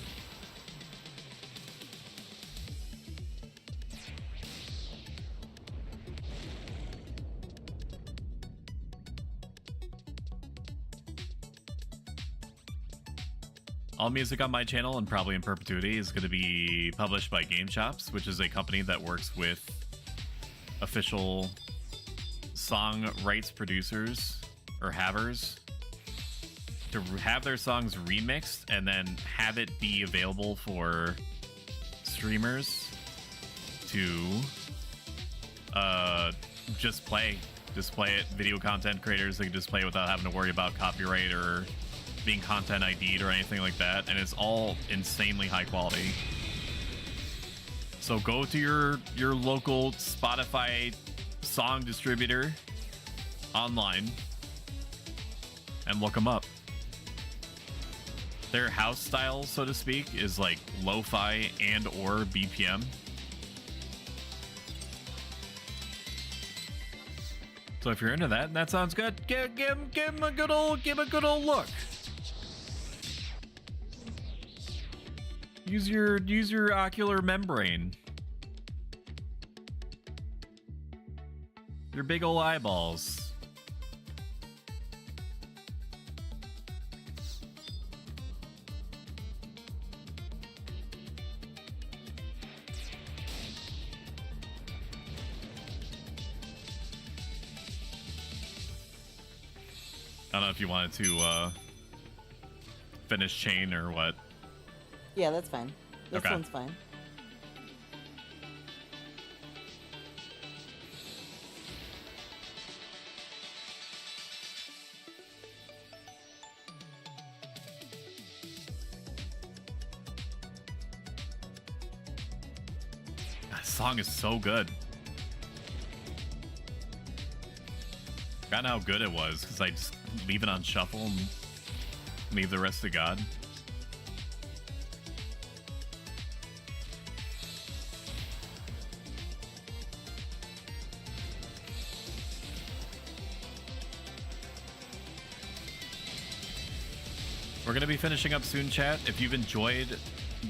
All music on my channel and probably in perpetuity is going to be published by Game Shops, which is a company that works with official song rights producers or havers to have their songs remixed and then have it be available for streamers to just play it. Video content creators, they can just play without having to worry about copyright or being content ID'd or anything like that, and it's all insanely high quality. So go to your local Spotify song distributor online and look them up. Their house style, so to speak, is like lo-fi and or BPM. So if you're into that and that sounds good, give him a good old look. Use your ocular membrane. Your big ol' eyeballs. I don't know if you wanted to finish chain or what. Yeah, that's fine. This Okay. one's fine. That song is so good. Forgot how good it was because I just leave it on shuffle and Leave the rest to God. We're gonna be finishing up soon, chat. If you've enjoyed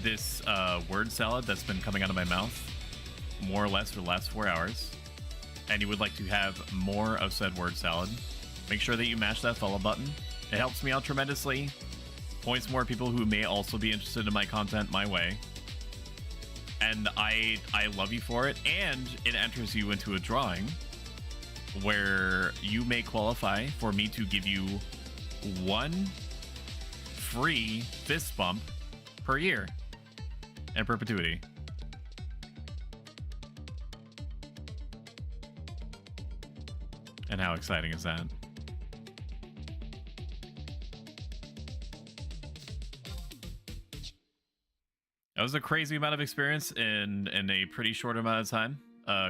this word salad that's been coming out of my mouth more or less for the last 4 hours, and you would like to have more of said word salad, make sure that you mash that follow button. It helps me out tremendously, points more people who may also be interested in my content my way, and I love you for it, and it enters you into a drawing where you may qualify for me to give you 1 free fist bump per year in perpetuity. And how exciting is that? That was a crazy amount of experience in a pretty short amount of time.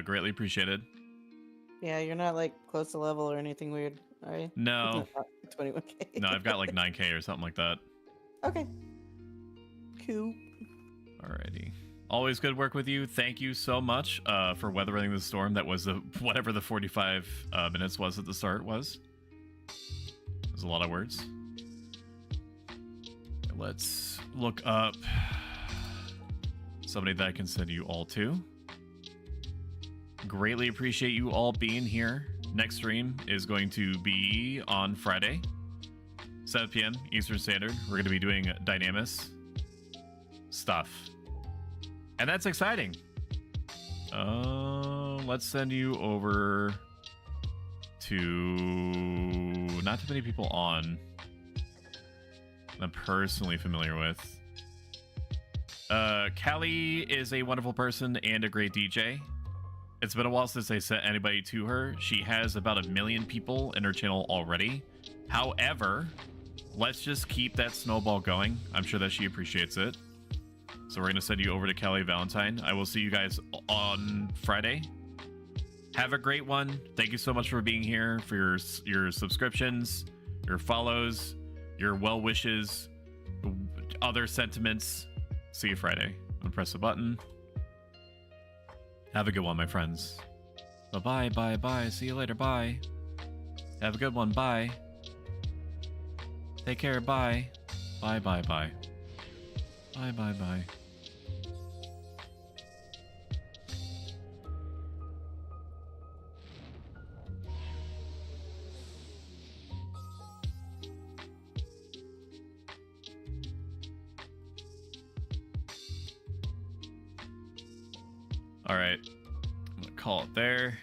Greatly appreciated. Yeah, you're not like close to level or anything weird, are you? No. 21k. No, I've got like 9k or something like that. Okay. Cool. Alrighty. Always good work with you. Thank you so much for weathering the storm that was whatever the 45 minutes was at the start was. There's a lot of words. Let's look up somebody that I can send you all to. Greatly appreciate you all being here. Next stream is going to be on Friday, 7 p.m. Eastern Standard. We're going to be doing Dynamis stuff. And that's exciting. Let's send you over to not too many people on I'm personally familiar with. Callie is a wonderful person and a great DJ. It's been a while since I sent anybody to her. She has about 1 million people in her channel already. However, let's just keep that snowball going. I'm sure that she appreciates it. So we're going to send you over to Kelly Valentine. I will see you guys on Friday. Have a great one. Thank you so much for being here, for your subscriptions, your follows, your well wishes, other sentiments. See you Friday. I'm going to press the button. Have a good one, my friends. Bye-bye, bye-bye. See you later, bye. Have a good one, bye. Take care, bye. Bye-bye-bye. Bye-bye-bye. All right, I'm gonna call it there.